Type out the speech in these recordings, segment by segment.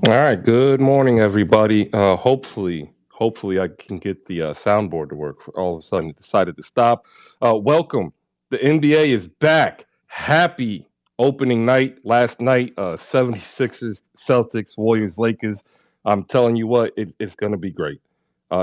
All right. Good morning, everybody. Hopefully, I can get the soundboard to work. All of a sudden, it decided to stop. Welcome. The NBA is back. Happy opening night last night. 76ers, Celtics, Warriors, Lakers. I'm telling you what, it's going to be great.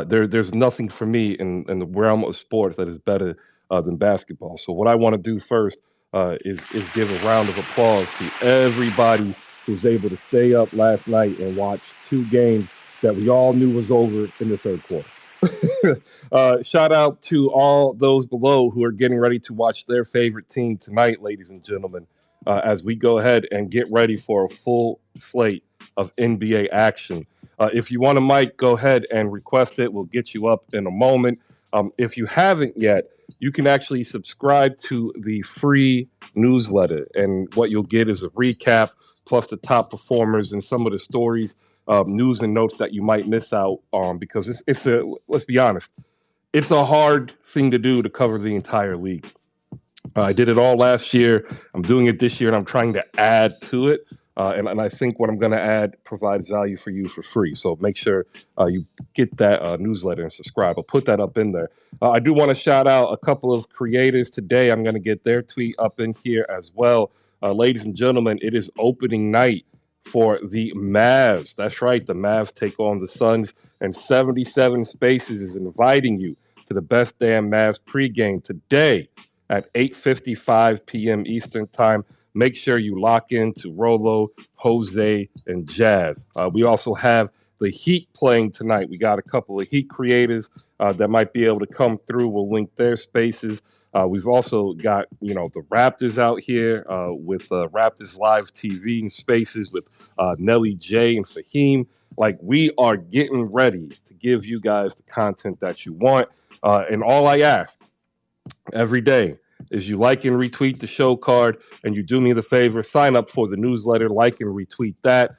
There's nothing for me in the realm of sports that is better than basketball. So what I want to do first is give a round of applause to everybody who's able to stay up last night and watch two games that we all knew was over in the third quarter. Shout out to all those below who are getting ready to watch their favorite team tonight, ladies and gentlemen, as we go ahead and get ready for a full slate of NBA action. If you want a mic, go ahead and request it. We'll get you up in a moment. If you haven't yet, you can actually subscribe to the free newsletter, and what you'll get is a recap plus the top performers and some of the stories, news and notes that you might miss out on because it's a let's be honest, it's a hard thing to do to cover the entire league. I did it all last year. I'm doing it this year, and I'm trying to add to it. And I think what I'm going to add provides value for you for free. So make sure you get that newsletter and subscribe. I'll put that up in there. I do want to shout out a couple of creators today. I'm going to get their tweet up in here as well. Ladies and gentlemen, it is opening night for the Mavs. That's right. The Mavs take on the Suns, and 77 Spaces is inviting you to the Best Damn Mavs pregame today at 8:55 p.m. Eastern Time. Make sure you lock in to Rolo, Jose, and Jazz. We also have the Heat playing tonight. We got a couple of Heat creators that might be able to come through. We'll link their spaces. We've also got the Raptors out here with Raptors Live TV and spaces with Nelly J and Fahim. Like, we are getting ready to give you guys the content that you want. And all I ask every day is you like and retweet the show card, and you do me the favor, sign up for the newsletter, like and retweet that.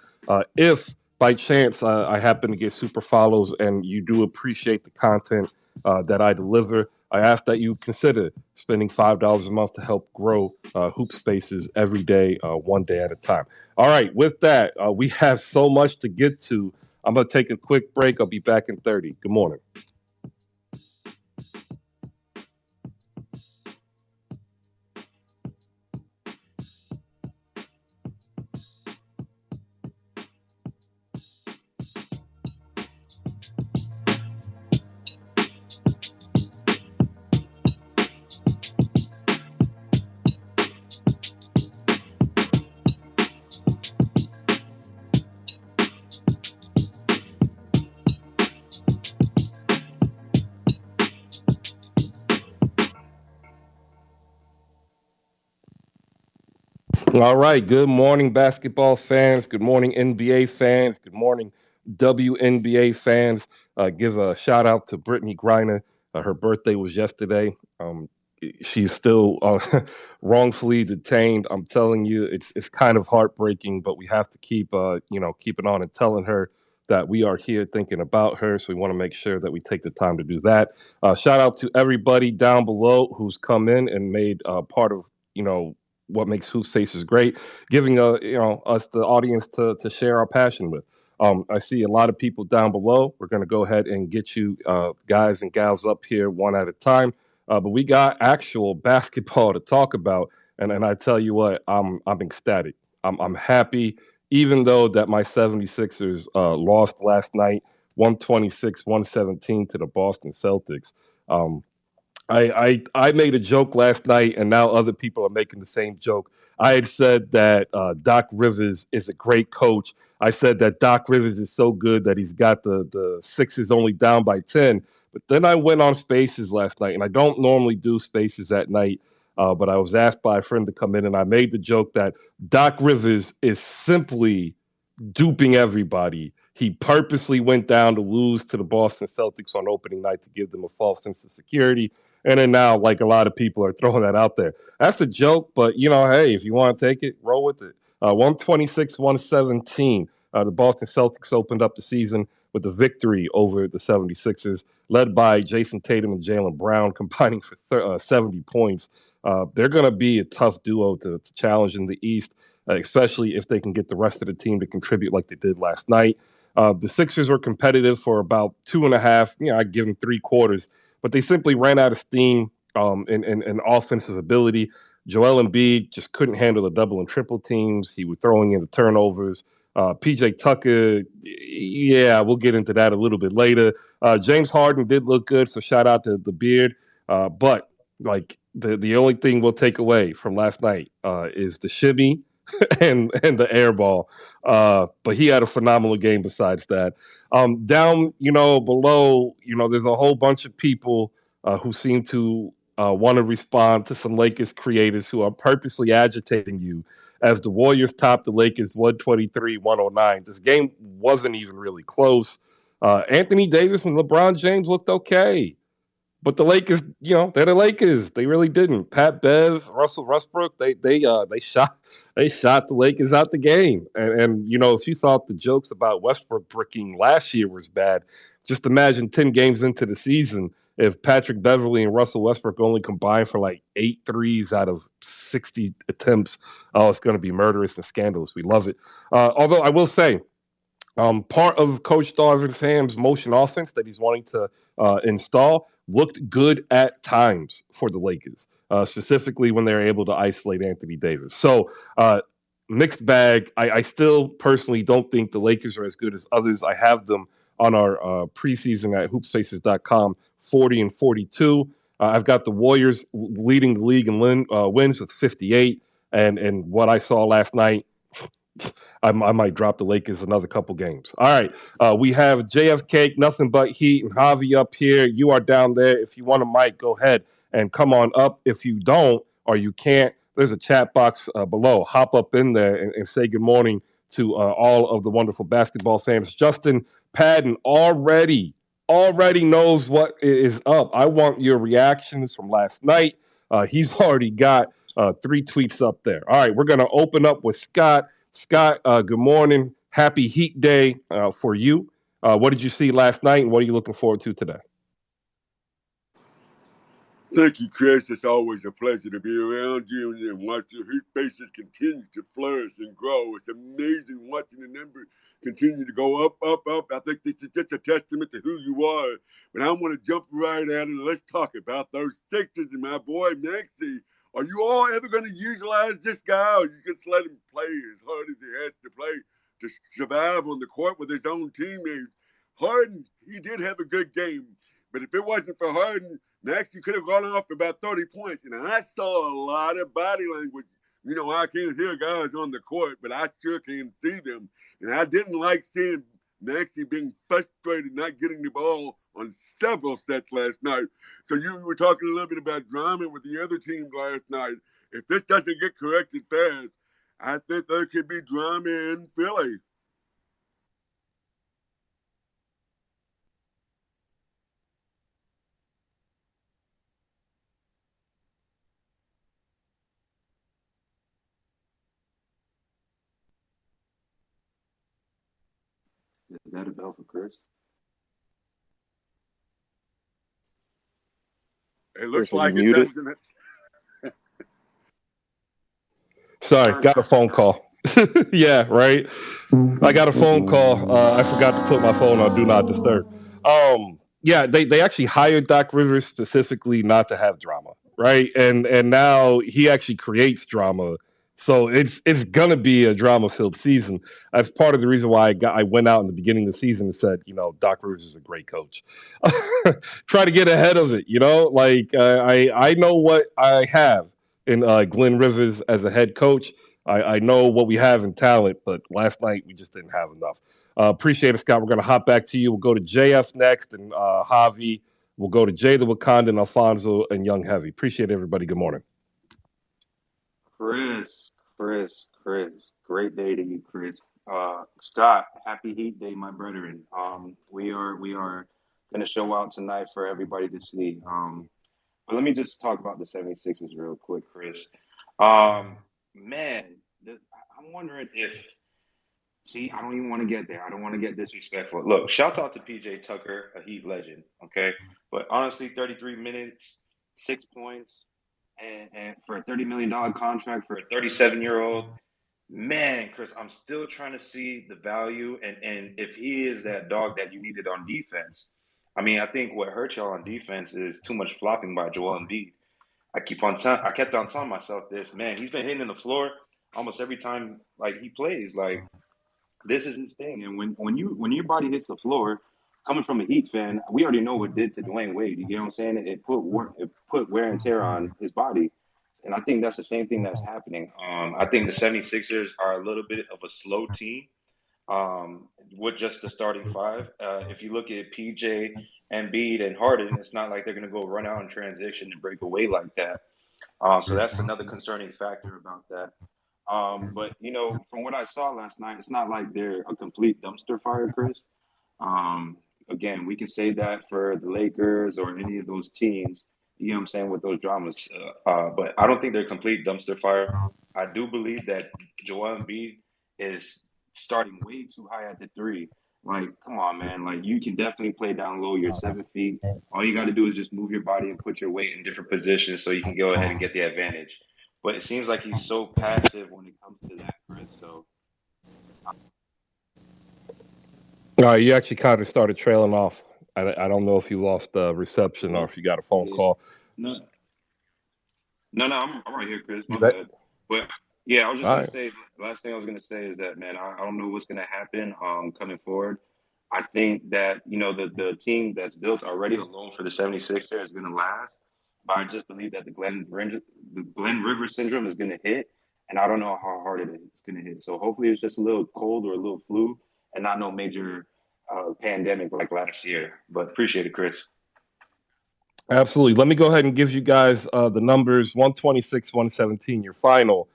If by chance I happen to get super follows and you do appreciate the content that I deliver, I ask that you consider spending $5 a month to help grow Hoop Spaces every day, one day at a time. All right, with that, we have so much to get to. I'm going to take a quick break. I'll be back in 30. Good morning. All right. Good morning, basketball fans. Good morning, NBA fans. Good morning, WNBA fans. Give a shout out to Brittany Griner. Her birthday was yesterday. She's still wrongfully detained. I'm telling you, it's kind of heartbreaking, but we have to keep keeping on and telling her that we are here thinking about her. So we want to make sure that we take the time to do that. Shout out to everybody down below who's come in and made part of what makes Hoop Faces great, giving us the audience to share our passion with. I see a lot of people down below. We're going to go ahead and get you guys and gals up here one at a time. But we got actual basketball to talk about, and I tell you what, I'm ecstatic. I'm happy, even though that my 76ers lost last night, 126-117 to the Boston Celtics. Um, I made a joke last night, and now other people are making the same joke. I had said that Doc Rivers is a great coach. I said that Doc Rivers is so good that he's got the Sixers only down by 10. But then I went on Spaces last night, and I don't normally do Spaces at night, but I was asked by a friend to come in, and I made the joke that Doc Rivers is simply duping everybody. He purposely went down to lose to the Boston Celtics on opening night to give them a false sense of security. And then now, like, a lot of people are throwing that out there. That's a joke, but hey, if you want to take it, roll with it. 126, 117. The Boston Celtics opened up the season with a victory over the 76ers, led by Jason Tatum and Jalen Brown, combining for 70 points. They're going to be a tough duo to challenge in the East. especially if they can get the rest of the team to contribute like they did last night. The Sixers were competitive for about two and a half. I'd give them three quarters, but they simply ran out of steam in offensive ability. Joel Embiid just couldn't handle the double and triple teams. He was throwing in the turnovers. PJ Tucker, yeah, we'll get into that a little bit later. James Harden did look good, so shout out to the beard. But like the only thing we'll take away from last night is the shimmy and the air ball. But he had a phenomenal game besides that. Down, below, there's a whole bunch of people who seem to want to respond to some Lakers creators who are purposely agitating you as the Warriors topped the Lakers 123-109. This game wasn't even really close. Anthony Davis and LeBron James looked okay. But the Lakers, they're the Lakers. They really didn't. Pat Bev, Russell Westbrook, they shot the Lakers out the game. And if you thought the jokes about Westbrook bricking last year was bad, just imagine 10 games into the season if Patrick Beverly and Russell Westbrook only combined for like 8 threes out of 60 attempts. Oh, it's going to be murderous and scandalous. We love it. Although I will say, part of Coach Darvin Ham's motion offense that he's wanting to install looked good at times for the Lakers, specifically when they're able to isolate Anthony Davis. So, mixed bag. I still personally don't think the Lakers are as good as others. I have them on our preseason at hoopsfaces.com 40-42. I've got the Warriors leading the league in wins with 58. And what I saw last night, I might drop the Lakers another couple games. All right. We have JFK, Nothing But Heat, and Javi up here. You are down there. If you want a mic, go ahead and come on up. If you don't or you can't, there's a chat box below. Hop up in there and say good morning to all of the wonderful basketball fans. Justin Padden already knows what is up. I want your reactions from last night. He's already got 3 tweets up there. All right, we're going to open up with Scott. Scott, good morning. Happy Heat Day for you. What did you see last night, and what are you looking forward to today? Thank you, Chris. It's always a pleasure to be around you and watch your Heat faces continue to flourish and grow. It's amazing watching the numbers continue to go up, up, up. I think this is just a testament to who you are. But I want to jump right at it and let's talk about those Sixers and my boy Maxey. Are you all ever going to utilize this guy, or you just let him play as hard as he has to play to survive on the court with his own teammates? Harden, he did have a good game, but if it wasn't for Harden, Maxey could have gone off for about 30 points. And I saw a lot of body language. I can't hear guys on the court, but I sure can see them. And I didn't like seeing Maxey being frustrated, not getting the ball on several sets last night. So you were talking a little bit about drama with the other team last night. If this doesn't get corrected fast, I think there could be drama in Philly. Is that a bell for Chris? It looks Chris, like it doesn't. Sorry, got a phone call. Yeah, right. I got a phone call. I forgot to put my phone on Do Not Disturb. Yeah, they actually hired Doc Rivers specifically not to have drama, right? And now he actually creates drama. So it's gonna be a drama filled season. That's part of the reason why I went out in the beginning of the season and said, Doc Rivers is a great coach. Try to get ahead of it, Like I know what I have in Glenn Rivers as a head coach. I know what we have in talent, but last night we just didn't have enough. Appreciate it, Scott. We're going to hop back to you. We'll go to JF next and Javi. We'll go to Jay the Wakandan, Alfonso, and Young Heavy. Appreciate everybody. Good morning. Chris. Great day to you, Chris. Scott, happy Heat Day, my brethren. We are going to show out tonight for everybody to see. But let me just talk about the 76ers real quick, Chris. Man, I'm wondering if. See, I don't even want to get there. I don't want to get disrespectful. Look, shouts out to PJ Tucker, a Heat legend, okay? But honestly, 33 minutes, 6 points, and for a $30 million contract for a 37-year-old, Man, Chris, I'm still trying to see the value and if he is that dog that you needed on defense. I mean, I think what hurt y'all on defense is too much flopping by Joel Embiid. I kept on telling myself this, man, he's been hitting the floor almost every time like he plays. Like this is his thing. And when your body hits the floor, coming from a Heat fan, we already know what it did to Dwayne Wade. You get what I'm saying? It put wear and tear on his body. And I think that's the same thing that's happening. I think the 76ers are a little bit of a slow team with just the starting five. If you look at PJ, Embiid, and Harden, it's not like they're going to go run out in transition and break away like that. So that's another concerning factor about that. But from what I saw last night, it's not like they're a complete dumpster fire, Chris. Um, Again, we can say that for the Lakers or any of those teams. You know what I'm saying with those dramas, but I don't think they're a complete dumpster fire. I do believe that Joel Embiid is starting way too high at the three. Like, come on, man. Like, you can definitely play down low. You're 7 feet. All you got to do is just move your body and put your weight in different positions so you can go ahead and get the advantage. But it seems like he's so passive when it comes to that, Chris. So, You actually kind of started trailing off. I don't know if you lost reception or yeah, if you got a phone yeah. call. No, no, I'm right here, Chris. You My bet. bad. But yeah, I was just All gonna right. say. Last thing I was gonna say is that, man, I don't know what's gonna happen coming forward. I think that the team that's built already alone for the 76ers is gonna last, but I just believe that the Glenn River syndrome is gonna hit, and I don't know how hard it's gonna hit. So hopefully it's just a little cold or a little flu, and not no major pandemic like last year. But appreciate it, Chris. Absolutely. Let me go ahead and give you guys the numbers 126, 117, your final.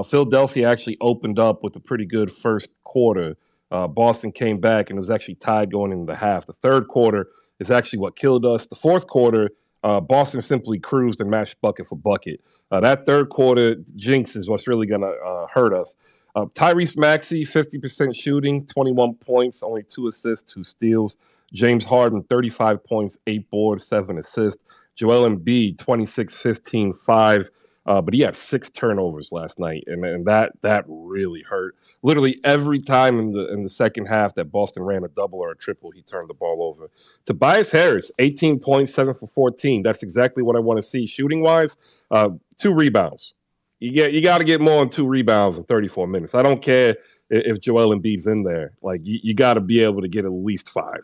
Philadelphia actually opened up with a pretty good first quarter. Boston came back and it was actually tied going into the half. The third quarter is actually what killed us. The fourth quarter, Boston simply cruised and matched bucket for bucket. That third quarter jinx is what's really going to hurt us. Tyrese Maxey, 50% shooting, 21 points, only 2 assists, 2 steals. James Harden, 35 points, 8 boards, 7 assists. Joel Embiid, 26, 15, 5. But he had 6 turnovers last night, and that really hurt. Literally every time in the second half that Boston ran a double or a triple, he turned the ball over. Tobias Harris, 18 points, 7 for 14. That's exactly what I want to see shooting wise. 2 rebounds. You got to get more than 2 rebounds in 34 minutes. I don't care if Joel Embiid's in there. Like you got to be able to get at least 5,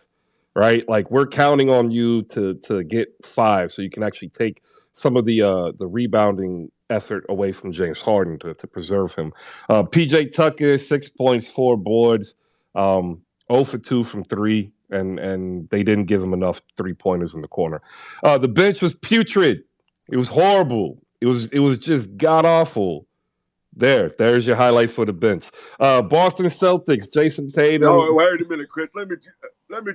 right? Like we're counting on you to get 5, so you can actually take some of the rebounding effort away from James Harden to preserve him. PJ Tucker, 6 points, 4 boards, 0 for 2 from three, and they didn't give him enough 3 pointers in the corner. The bench was putrid. It was horrible. It was just god awful. There's your highlights for the bench. Boston Celtics, Jason No, Tatum. wait a minute, Chris. Let me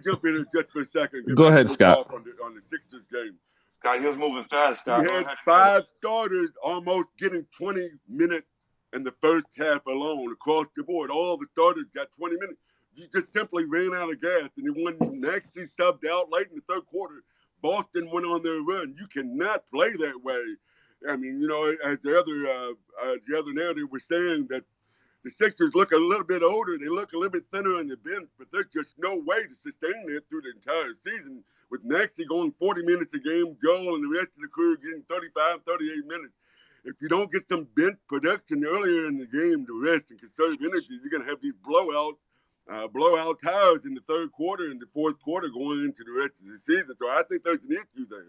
jump in here just for a second and get Go my ahead, first off Scott. on the Sixers game. Scott, he was moving fast. You Scott, go had ahead and five finish. starters almost getting 20 minutes in the first half alone across the board. All the starters got 20 minutes. You just simply ran out of gas, and then when Maxey subbed out late in the third quarter, Boston went on their run. You cannot play that way. I mean, as the other narrative was saying that the Sixers look a little bit older. They look a little bit thinner on the bench, but there's just no way to sustain that through the entire season with Maxey going 40 minutes a game, Joel and the rest of the crew getting 35, 38 minutes. If you don't get some bench production earlier in the game to rest and conserve energy, you're going to have these blowout tires in the third quarter and the fourth quarter going into the rest of the season. So I think there's an issue there.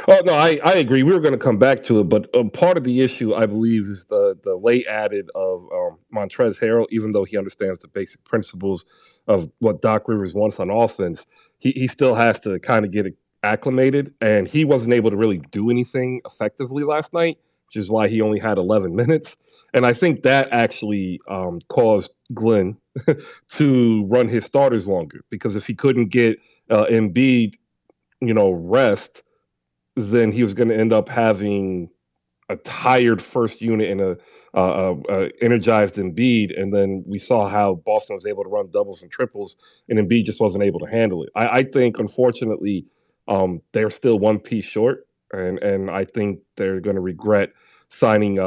Oh no, I agree. We were going to come back to it, but part of the issue, I believe, is the late added of Montrezl Harrell. Even though he understands the basic principles of what Doc Rivers wants on offense, he still has to kind of get acclimated, and he wasn't able to really do anything effectively last night, which is why he only had 11 minutes. And I think that actually caused Glenn to run his starters longer because if he couldn't get Embiid, rest, then he was going to end up having a tired first unit and a energized Embiid, and then we saw how Boston was able to run doubles and triples, and Embiid just wasn't able to handle it. I think, unfortunately, they're still one piece short, and I think they're going to regret signing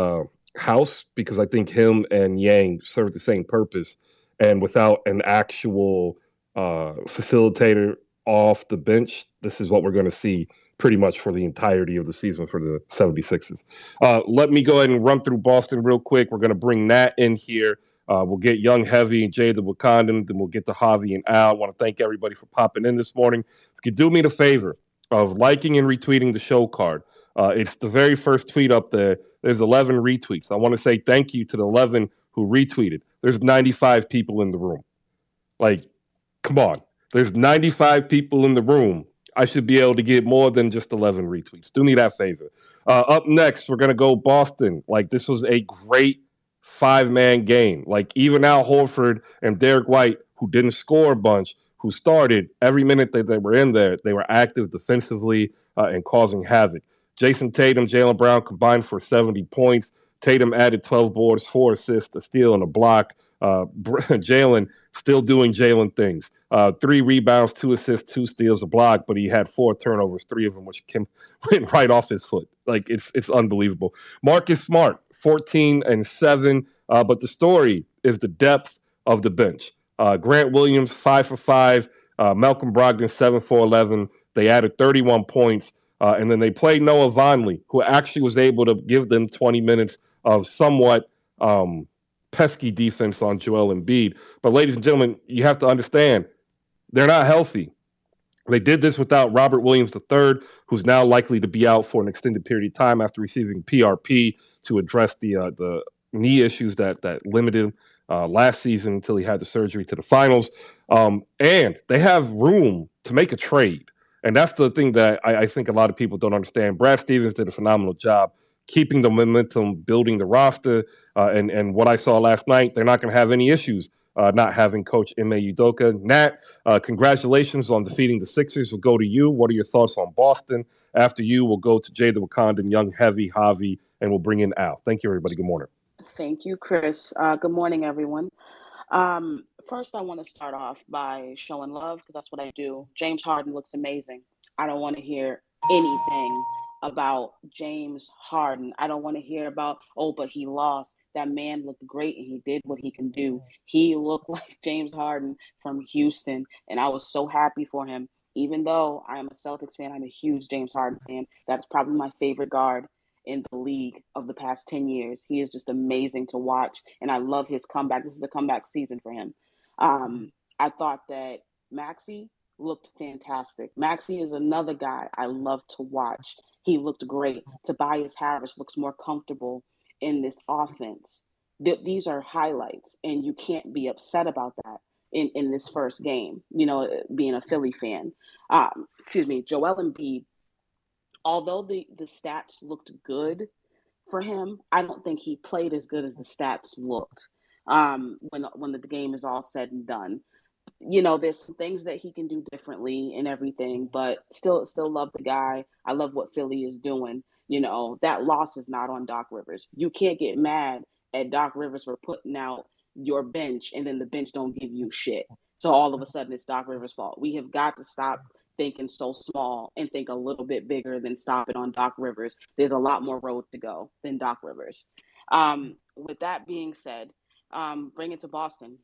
house because I think him and Yang serve the same purpose. And without an actual facilitator off the bench, this is what we're going to see pretty much for the entirety of the season for the 76ers. Let me go ahead and run through Boston real quick. We're going to bring Nat in here. We'll get Young Heavy and Jay the Wakandan. Then we'll get to Javi and Al. I want to thank everybody for popping in this morning. If you could do me the favor of liking and retweeting the show card. It's the very first tweet up there. There's 11 retweets. I want to say thank you to the 11 who retweeted. There's 95 people in the room. Like, come on. There's 95 people in the room. I should be able to get more than just 11 retweets. Do me that favor. Up next, we're going to go Boston. Like, this was a great five-man game. Like, even Al Horford and Derek White, who didn't score a bunch, who started every minute that they were in there, they were active defensively and causing havoc. Jason Tatum, Jaylen Brown combined for 70 points. Tatum added 12 boards, 4 assists, a steal, and a block. Jaylen still doing Jaylen things. 3 rebounds, 2 assists, 2 steals, a block, but he had 4 turnovers, 3 of them which went right off his foot. Like, it's unbelievable. Marcus Smart, 14 and 7. But the story is the depth of the bench. Grant Williams, 5 for 5. Malcolm Brogdon, 7 for 11. They added 31 points. And then they played Noah Vonleh, who actually was able to give them 20 minutes of somewhat pesky defense on Joel Embiid. But ladies and gentlemen, you have to understand, they're not healthy. They did this without Robert Williams III, who's now likely to be out for an extended period of time after receiving PRP to address the knee issues that limited him last season until he had the surgery to the finals. And they have room to make a trade. And that's the thing that I think a lot of people don't understand. Brad Stevens did a phenomenal job keeping the momentum, building the roster. And what I saw last night, they're not going to have any issues not having Coach Ime Udoka. Nat, congratulations on defeating the Sixers. We'll go to you. What are your thoughts on Boston? After you, we'll go to Jay the Wakandan, Young Heavy, Javi, and we'll bring in Al. Thank you, everybody. Good morning. Thank you, Chris. Good morning, everyone. First, I want to start off by showing love because that's what I do. James Harden looks amazing. I don't want to hear anything about James Harden. I don't want to hear about, oh, but he lost. That man looked great and he did what he can do. He looked like James Harden from Houston, and I was so happy for him. Even though I am a Celtics fan, I'm a huge James Harden fan. That's probably my favorite guard in the league of the past 10 years. He is just amazing to watch, and I love his comeback. This is a comeback season for him. I thought that Maxey looked fantastic. Maxey is another guy I love to watch. He looked great. Tobias Harris looks more comfortable in this offense. These are highlights, and you can't be upset about that in this first game, being a Philly fan. Joel Embiid, although the stats looked good for him, I don't think he played as good as the stats looked when the game is all said and done. There's some things that he can do differently and everything, but still love the guy. I love what Philly is doing. That loss is not on Doc Rivers. You can't get mad at Doc Rivers for putting out your bench and then the bench don't give you shit. So all of a sudden it's Doc Rivers' fault. We have got to stop thinking so small and think a little bit bigger than stop it on Doc Rivers. There's a lot more road to go than Doc Rivers. With that being said, bring it to Boston.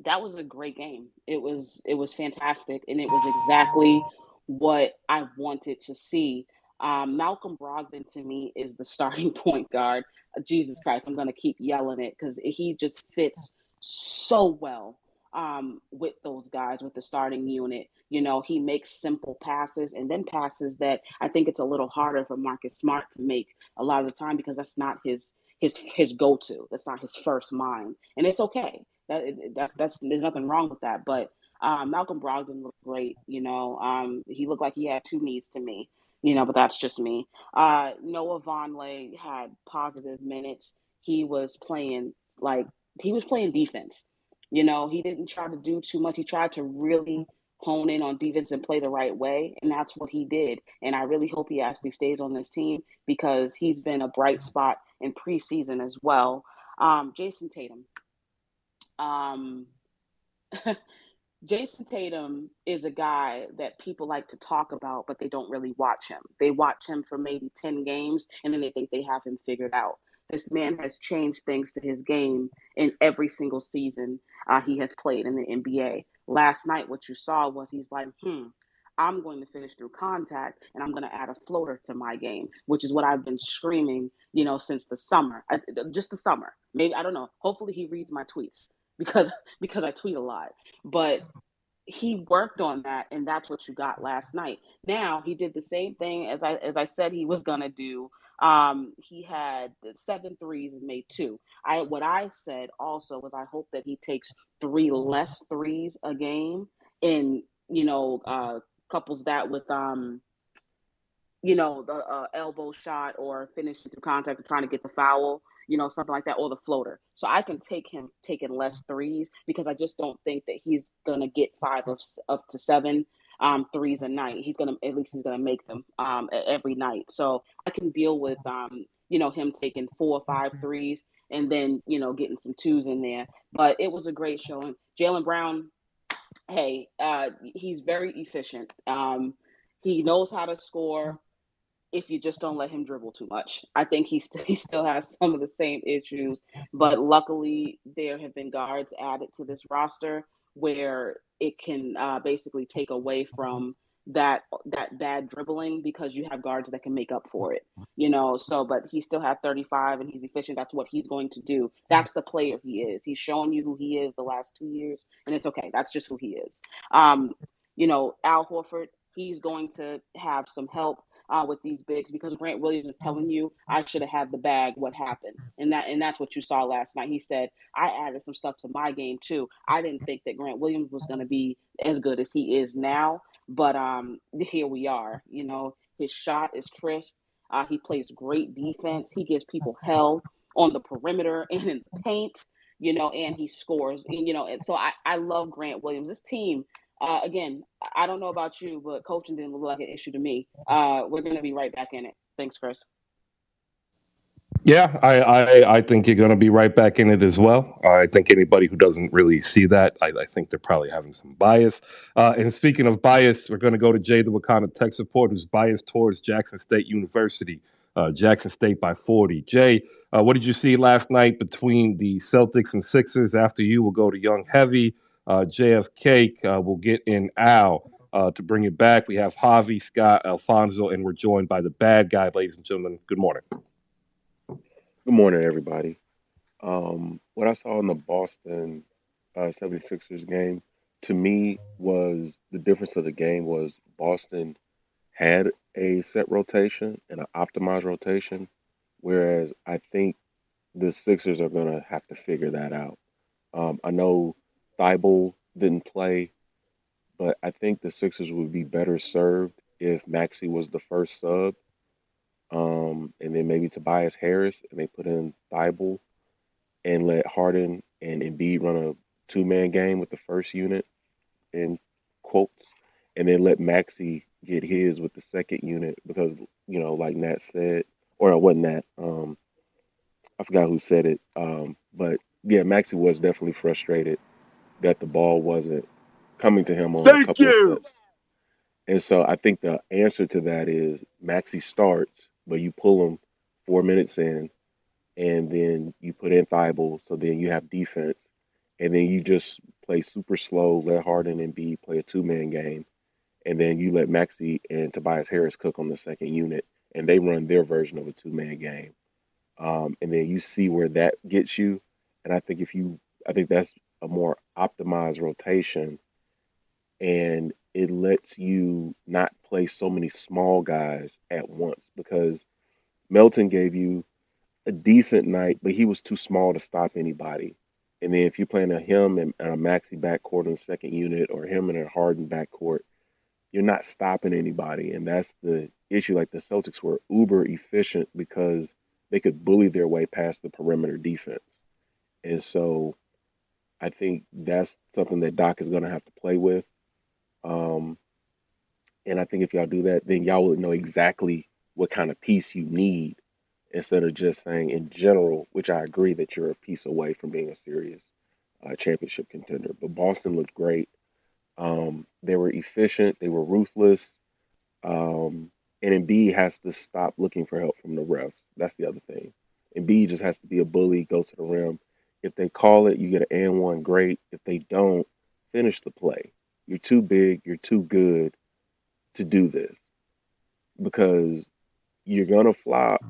That was a great game. It was fantastic, and it was exactly what I wanted to see. Malcolm Brogdon to me is the starting point guard. Jesus Christ, I'm going to keep yelling it because he just fits so well with those guys, with the starting unit. He makes simple passes and then passes that I think it's a little harder for Marcus Smart to make a lot of the time because that's not his go-to. That's not his first mind, and it's okay. That's there's nothing wrong with that. But Malcolm Brogdon looked great. He looked like he had two knees to me. But that's just me. Noah Vonleh had positive minutes. He was playing defense. He didn't try to do too much. He tried to really hone in on defense and play the right way, and that's what he did. And I really hope he actually stays on this team because he's been a bright spot in preseason as well. Jason Tatum. Jason Tatum is a guy that people like to talk about, but they don't really watch him. They watch him for maybe 10 games, and then they think they have him figured out. This man has changed things to his game in every single season he has played in the NBA. Last night, what you saw was he's like, I'm going to finish through contact and I'm going to add a floater to my game, which is what I've been screaming, since the summer, just the summer. Maybe, I don't know. Hopefully he reads my tweets because I tweet a lot. But he worked on that, and that's what you got last night. Now he did the same thing as I said he was gonna do. He had 7 threes and made 2. What I said also was I hope that he takes 3 less threes a game, and couples that with the elbow shot or finishing through contact and trying to get the foul, something like that, or the floater. So I can take him taking less threes because I just don't think that he's gonna get 5 of up to 7 threes a night. At least he's gonna make them every night. So I can deal with him taking 4 or 5 threes and then getting some twos in there. But it was a great showing. Jaylen Brown, hey, he's very efficient. He knows how to score if you just don't let him dribble too much. I think he still has some of the same issues, but luckily there have been guards added to this roster where it can basically take away from that bad dribbling because you have guards that can make up for it. So but he still had 35 and he's efficient. That's what he's going to do. That's the player he is. He's shown you who he is the last 2 years, and it's okay. That's just who he is. Al Horford, he's going to have some help with these bigs because Grant Williams is telling you I should have had the bag. What happened? And that's what you saw last night. He said I added some stuff to my game too. I didn't think that Grant Williams was going to be as good as he is now, but here we are. His shot is crisp. He plays great defense. He gives people hell on the perimeter and in the paint. And he scores. And so I love Grant Williams. This team. Again, I don't know about you, but coaching didn't look like an issue to me. We're going to be right back in it. Thanks, Chris. Yeah, I think you're going to be right back in it as well. I think anybody who doesn't really see that, I think they're probably having some bias. And speaking of bias, we're going to go to Jay the Wakanda Tech Support, who's biased towards Jackson State University. Jackson State by 40. Jay, what did you see last night between the Celtics and Sixers? After you, we'll go to Young Heavy. JFK, we'll get in Al. To bring it back, we have Javi, Scott, Alfonso, and we're joined by the bad guy, ladies and gentlemen. Good morning. Good morning, everybody. What I saw in the Boston 76ers game, to me, was the difference of the game was Boston had a set rotation and an optimized rotation, whereas I think the Sixers are going to have to figure that out. I know Thibault didn't play, but I think the Sixers would be better served if Maxey was the first sub, and then maybe Tobias Harris, and they put in Thibault and let Harden and Embiid run a 2-man game with the first unit in quotes, and then let Maxey get his with the second unit because like Nat said, or it wasn't Nat. I forgot who said it. But yeah, Maxey was definitely frustrated that the ball wasn't coming to him on a Thank couple of you. sets. And so I think the answer to that is Maxey starts, but you pull him 4 minutes in, and then you put in Thibault, so then you have defense, and then you just play super slow, let Harden and B play a 2-man game, and then you let Maxey and Tobias Harris cook on the second unit, and they run their version of a 2-man game. And then you see where that gets you. And I think that's a more optimized rotation, and it lets you not play so many small guys at once because Melton gave you a decent night, but he was too small to stop anybody. And then if you're playing him and a Maxi backcourt in the second unit or him and a Harden backcourt, you're not stopping anybody. And that's the issue. Like the Celtics were uber efficient because they could bully their way past the perimeter defense. And so I think that's something that Doc is going to have to play with. Um, and I think if y'all do that, then y'all will know exactly what kind of piece you need instead of just saying in general, which I agree that you're a piece away from being a serious championship contender. But Boston looked great. They were efficient. They were ruthless. And Embiid has to stop looking for help from the refs. That's the other thing. Embiid just has to be a bully, go to the rim. If they call it, you get an and one, great. If they don't, finish the play. You're too big, you're too good to do this because you're gonna flop.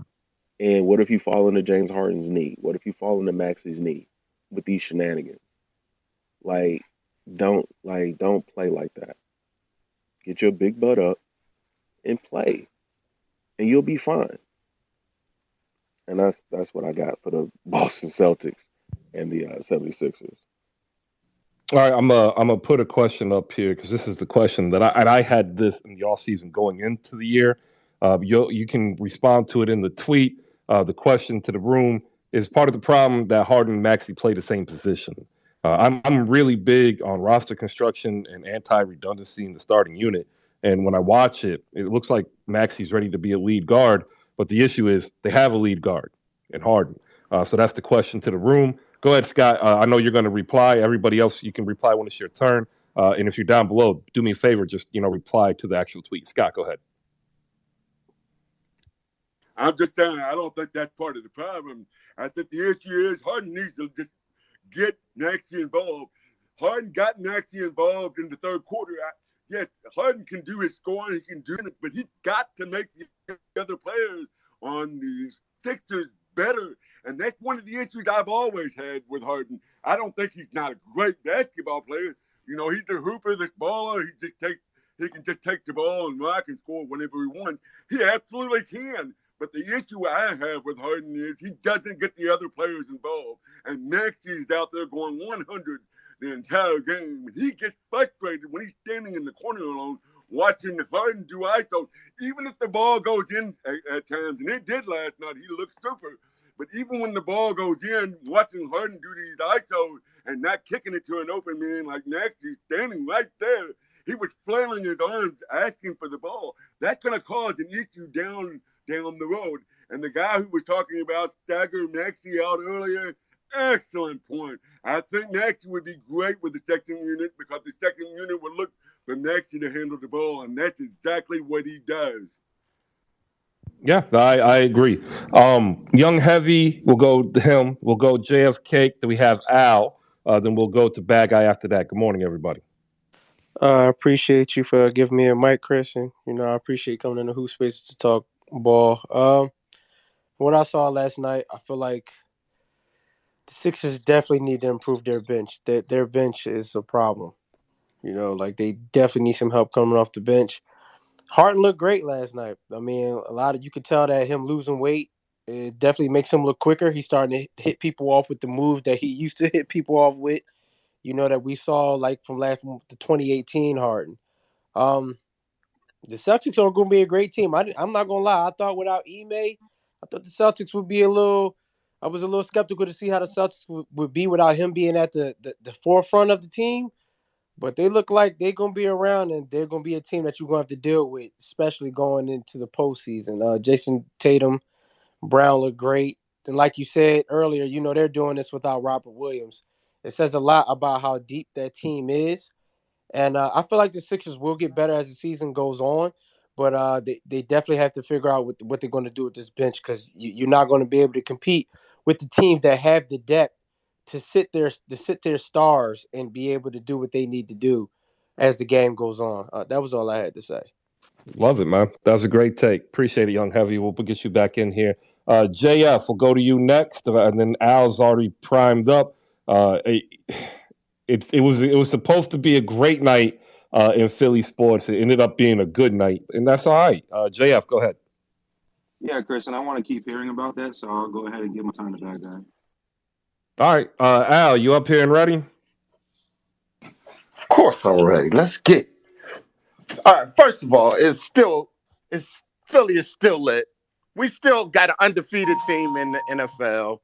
And what if you fall into James Harden's knee? What if you fall into Max's knee with these shenanigans? Like, don't play like that. Get your big butt up and play, and you'll be fine. And that's what I got for the Boston Celtics and the 76ers. All right, I'm gonna put a question up here because this is the question that I had this in the off season going into the year. You can respond to it in the tweet. The question to the room is part of the problem that Harden and Maxey play the same position. I'm really big on roster construction and anti redundancy in the starting unit. And when I watch it, it looks like Maxey's ready to be a lead guard, but the issue is they have a lead guard in Harden. So that's the question to the room. Go ahead, Scott. I know you're going to reply. Everybody else, you can reply when it's your turn. And if you're down below, do me a favor, just reply to the actual tweet. Scott, go ahead. I'm just saying, I don't think that's part of the problem. I think the issue is Harden needs to just get Maxey involved. Harden got Maxey involved in the third quarter. Yes, Harden can do his scoring, he can do it, but he got to make the other players on the Sixers better. And that's one of the issues I've always had with Harden. I don't think he's not a great basketball player. He's the hooper, the baller. He can just take the ball and rock and score whenever he wants. He absolutely can. But the issue I have with Harden is he doesn't get the other players involved. And Maxey's out there going 100 the entire game. He gets frustrated when he's standing in the corner alone watching Harden do ISO. Even if the ball goes in at times, and it did last night, he looked super. But even when the ball goes in, watching Harden do these ISOs and not kicking it to an open man like Maxey standing right there, he was flailing his arms asking for the ball. That's going to cause an issue down the road. And the guy who was talking about stagger Maxey out earlier, excellent point. I think Maxey would be great with the second unit because the second unit would look for Maxey to handle the ball, and that's exactly what he does. Yeah, I agree. Young Heavy, we'll go to him. We'll go JFK. Then we have Al. Then we'll go to Bad Guy after that. Good morning, everybody. I appreciate you for giving me a mic, Chris. And, I appreciate coming into Hoop Space to talk ball. What I saw last night, I feel like the Sixers definitely need to improve their bench. Their bench is a problem. They definitely need some help coming off the bench. Harden looked great last night. I mean, you could tell that him losing weight, it definitely makes him look quicker. He's starting to hit people off with the moves that he used to hit people off with. That we saw from the 2018 Harden. The Celtics are going to be a great team. I'm not going to lie. I thought without Ime, I thought the Celtics would be I was a little skeptical to see how the Celtics would be without him being at the forefront of the team. But they look like they're going to be around, and they're going to be a team that you're going to have to deal with, especially going into the postseason. Jason Tatum, Brown look great. And like you said earlier, they're doing this without Robert Williams. It says a lot about how deep that team is. And I feel like the Sixers will get better as the season goes on. But they definitely have to figure out what they're going to do with this bench because you're not going to be able to compete with the teams that have the depth to sit their stars and be able to do what they need to do as the game goes on. That was all I had to say. Love it, man. That was a great take. Appreciate it, Young Heavy. We'll get you back in here. JF, we'll go to you next, and then Al's already primed up. It was supposed to be a great night in Philly sports. It ended up being a good night, and that's all right. JF, go ahead. Yeah, Chris, and I want to keep hearing about that, so I'll go ahead and give my time to Bad Guy. All right, Al, you up here and ready? Of course I'm ready. Let's get. All right. First of all, Philly is still lit. We still got an undefeated team in the NFL.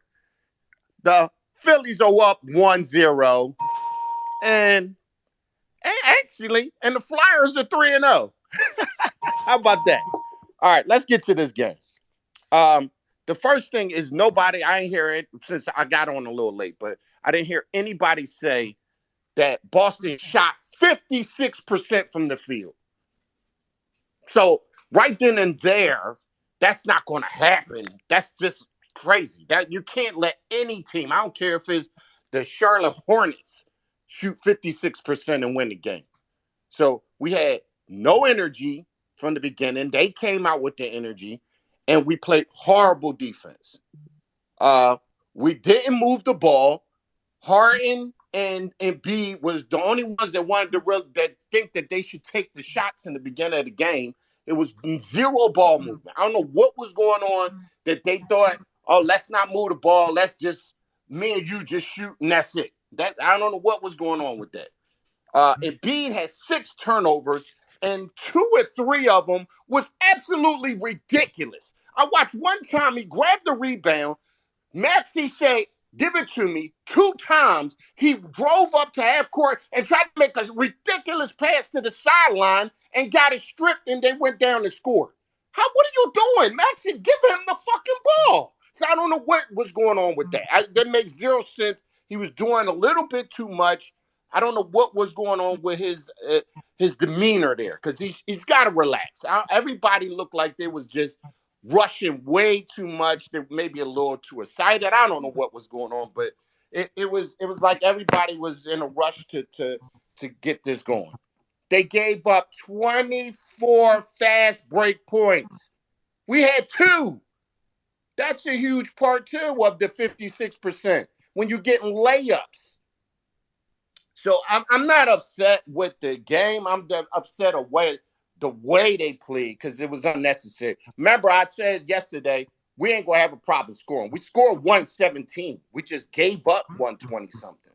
The Phillies are up 1-0. And the Flyers are 3-0. How about that? All right, let's get to this game. The first thing is I ain't hear it since I got on a little late, but I didn't hear anybody say that Boston shot 56% from the field. So right then and there, that's not going to happen. That's just crazy. That you can't let any team, I don't care if it's the Charlotte Hornets, shoot 56% and win the game. So we had no energy from the beginning. They came out with the energy, and we played horrible defense. We didn't move the ball. Harden and B was the only ones that wanted to that think that they should take the shots in the beginning of the game. It was zero ball movement. I don't know what was going on that they thought, oh, let's not move the ball. Let's just me and you just shoot and that's it. That I don't know what was going on with that. Embiid had 6 turnovers, and 2 or 3 of them was absolutely ridiculous. I watched one time he grabbed the rebound. Maxey said, give it to me 2 times. He drove up to half court and tried to make a ridiculous pass to the sideline and got it stripped, and they went down and scored. What are you doing, Maxey? Give him the fucking ball. So I don't know what was going on with that. That makes zero sense. He was doing a little bit too much. I don't know what was going on with his demeanor there, because he's got to relax. Everybody looked like they was just rushing way too much. They maybe a little too excited. I don't know what was going on, but it was like everybody was in a rush to get this going. They gave up 24 fast break points. We had 2. That's a huge part too of the 56%. When you're getting layups. So I'm not upset with the game. I'm upset with the way they played, because it was unnecessary. Remember, I said yesterday, we ain't going to have a problem scoring. We scored 117. We just gave up 120-something.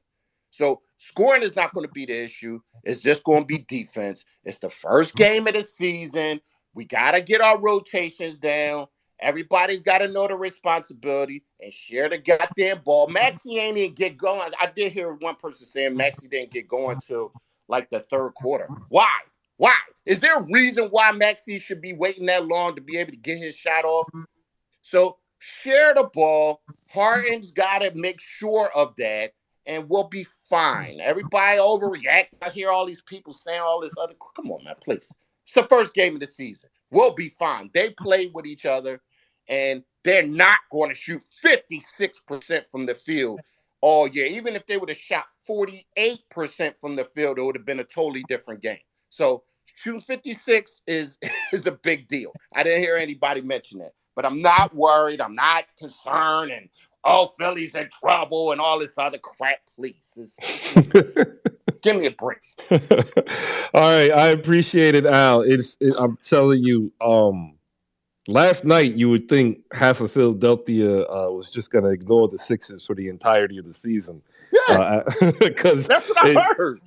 So scoring is not going to be the issue. It's just going to be defense. It's the first game of the season. We got to get our rotations down. Everybody's got to know the responsibility and share the goddamn ball. Maxey ain't even get going. I did hear one person saying Maxey didn't get going till like the third quarter. Why? Why? Is there a reason why Maxey should be waiting that long to be able to get his shot off? So share the ball. Harden's got to make sure of that, and we'll be fine. Everybody overreacts. I hear all these people saying all this other. Come on, man, please. It's the first game of the season. We'll be fine. They play with each other, and they're not going to shoot 56% from the field all year. Even if they would have shot 48% from the field, it would have been a totally different game. So shooting 56 is a big deal. I didn't hear anybody mention that. But I'm not worried. I'm not concerned. And, Philly's in trouble and all this other crap, please. Give me a break. All right. I appreciate it, Al. I'm telling you, last night you would think half of Philadelphia was just going to ignore the Sixers for the entirety of the season. Yeah, because that's what I heard.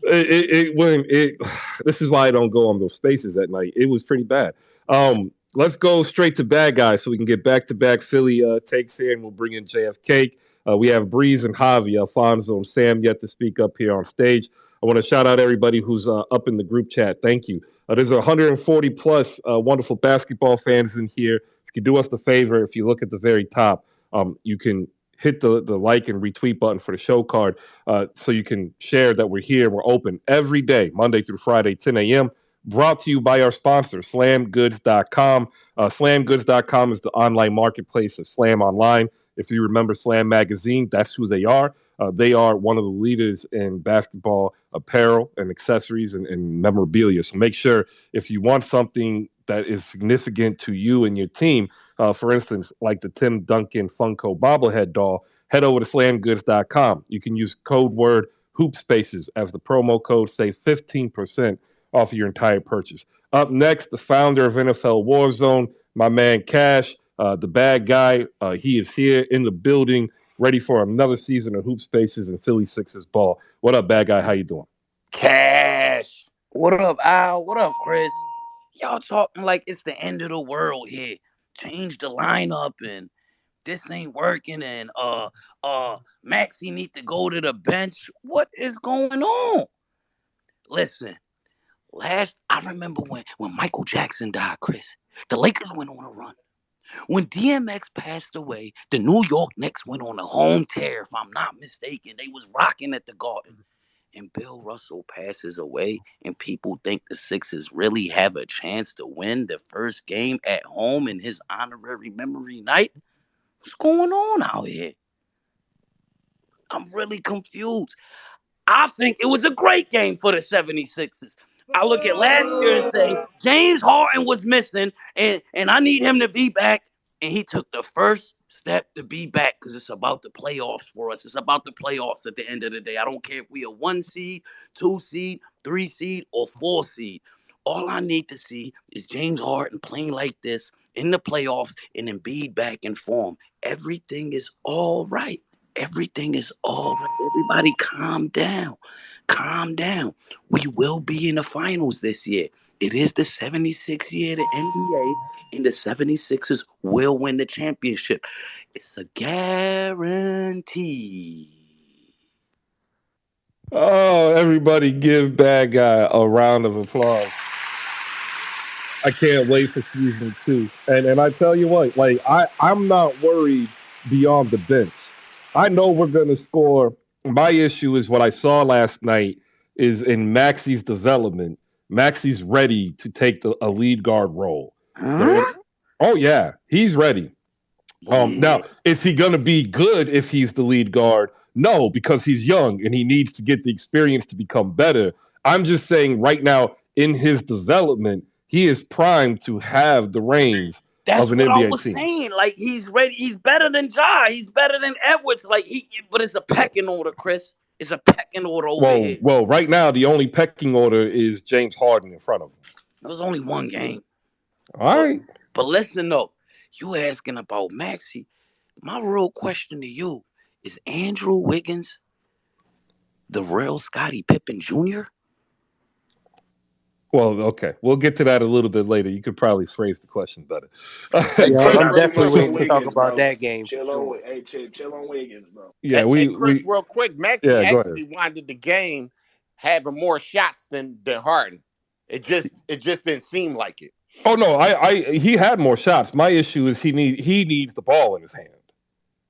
This is why I don't go on those spaces that night. It was pretty bad. Let's go straight to bad guys so we can get back-to-back Philly takes here, and we'll bring in JFK. We have Breeze and Javi, Alfonso, and Sam yet to speak up here on stage. I want to shout out everybody who's up in the group chat. Thank you. There's 140-plus wonderful basketball fans in here. If you could do us the favor, if you look at the very top, you can hit the like and retweet button for the show card so you can share that we're here. We're open every day, Monday through Friday, 10 a.m., brought to you by our sponsor, slamgoods.com. Slamgoods.com is the online marketplace of Slam Online. If you remember Slam Magazine, that's who they are. They are one of the leaders in basketball apparel and accessories and memorabilia. So make sure if you want something that is significant to you and your team, for instance, like the Tim Duncan Funko bobblehead doll, head over to slamgoods.com. You can use code word hoop spaces as the promo code, save 15% off of your entire purchase. Up next, the founder of NFL Warzone, my man Cash, the bad guy. He is here in the building, ready for another season of Hoop Spaces and Philly Sixers ball. What up, bad guy? How you doing? Cash. What up, Al? What up, Chris? Y'all talking like it's the end of the world here. Change the lineup and this ain't working and Maxey need to go to the bench. What is going on? Listen, I remember when Michael Jackson died, Chris, the Lakers went on a run. When DMX passed away, the New York Knicks went on a home tear, if I'm not mistaken. They was rocking at the Garden. And Bill Russell passes away, and people think the Sixers really have a chance to win the first game at home in his honorary memory night. What's going on out here? I'm really confused. I think it was a great game for the 76ers. I look at last year and say James Harden was missing, and I need him to be back. And he took the first step to be back because it's about the playoffs for us. It's about the playoffs at the end of the day. I don't care if we are 1 seed, 2 seed, 3 seed, or 4 seed. All I need to see is James Harden playing like this in the playoffs and Embiid back in form. Everything is all right. Everything is all right. Everybody calm down. Calm down. We will be in the finals this year. It is the 76th year of the NBA, and the 76ers will win the championship. It's a guarantee. Oh, everybody give Bad Guy a round of applause. I can't wait for season 2. And I tell you what, like I'm not worried beyond the bench. I know we're gonna score. My issue is what I saw last night is in Maxi's development. Maxi's ready to take a lead guard role. Huh? Oh yeah, he's ready. Now, is he going to be good if he's the lead guard? No, because he's young and he needs to get the experience to become better. I'm just saying right now in his development, he is primed to have the reins That's of an what NBA I was team. saying. Like, he's ready. He's better than Ja. He's better than Edwards. But it's a pecking order, Chris. It's a pecking order over here. Well, right now the only pecking order is James Harden in front of him. It was only one game. All right. But listen though, you asking about Maxey. My real question to you is Andrew Wiggins the real Scottie Pippen Jr.? Well, okay. We'll get to that a little bit later. You could probably phrase the question better. Yeah, I'm Chris, definitely Chris, waiting to talk about that game. Chill on Wiggins, bro. Yeah, Hey, Chris, real quick, Maxey Yeah, go actually wanted the game having more shots than Harden. It just didn't seem like it. Oh no, he had more shots. My issue is he needs the ball in his hand.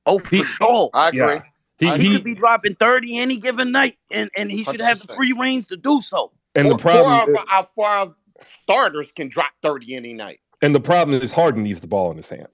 Oh, for sure. I agree. Yeah. He could be dropping 30 any given night, and he should have the free range to do so. And the problem four of our starters can drop 30 any night. And the problem is Harden needs the ball in his hand.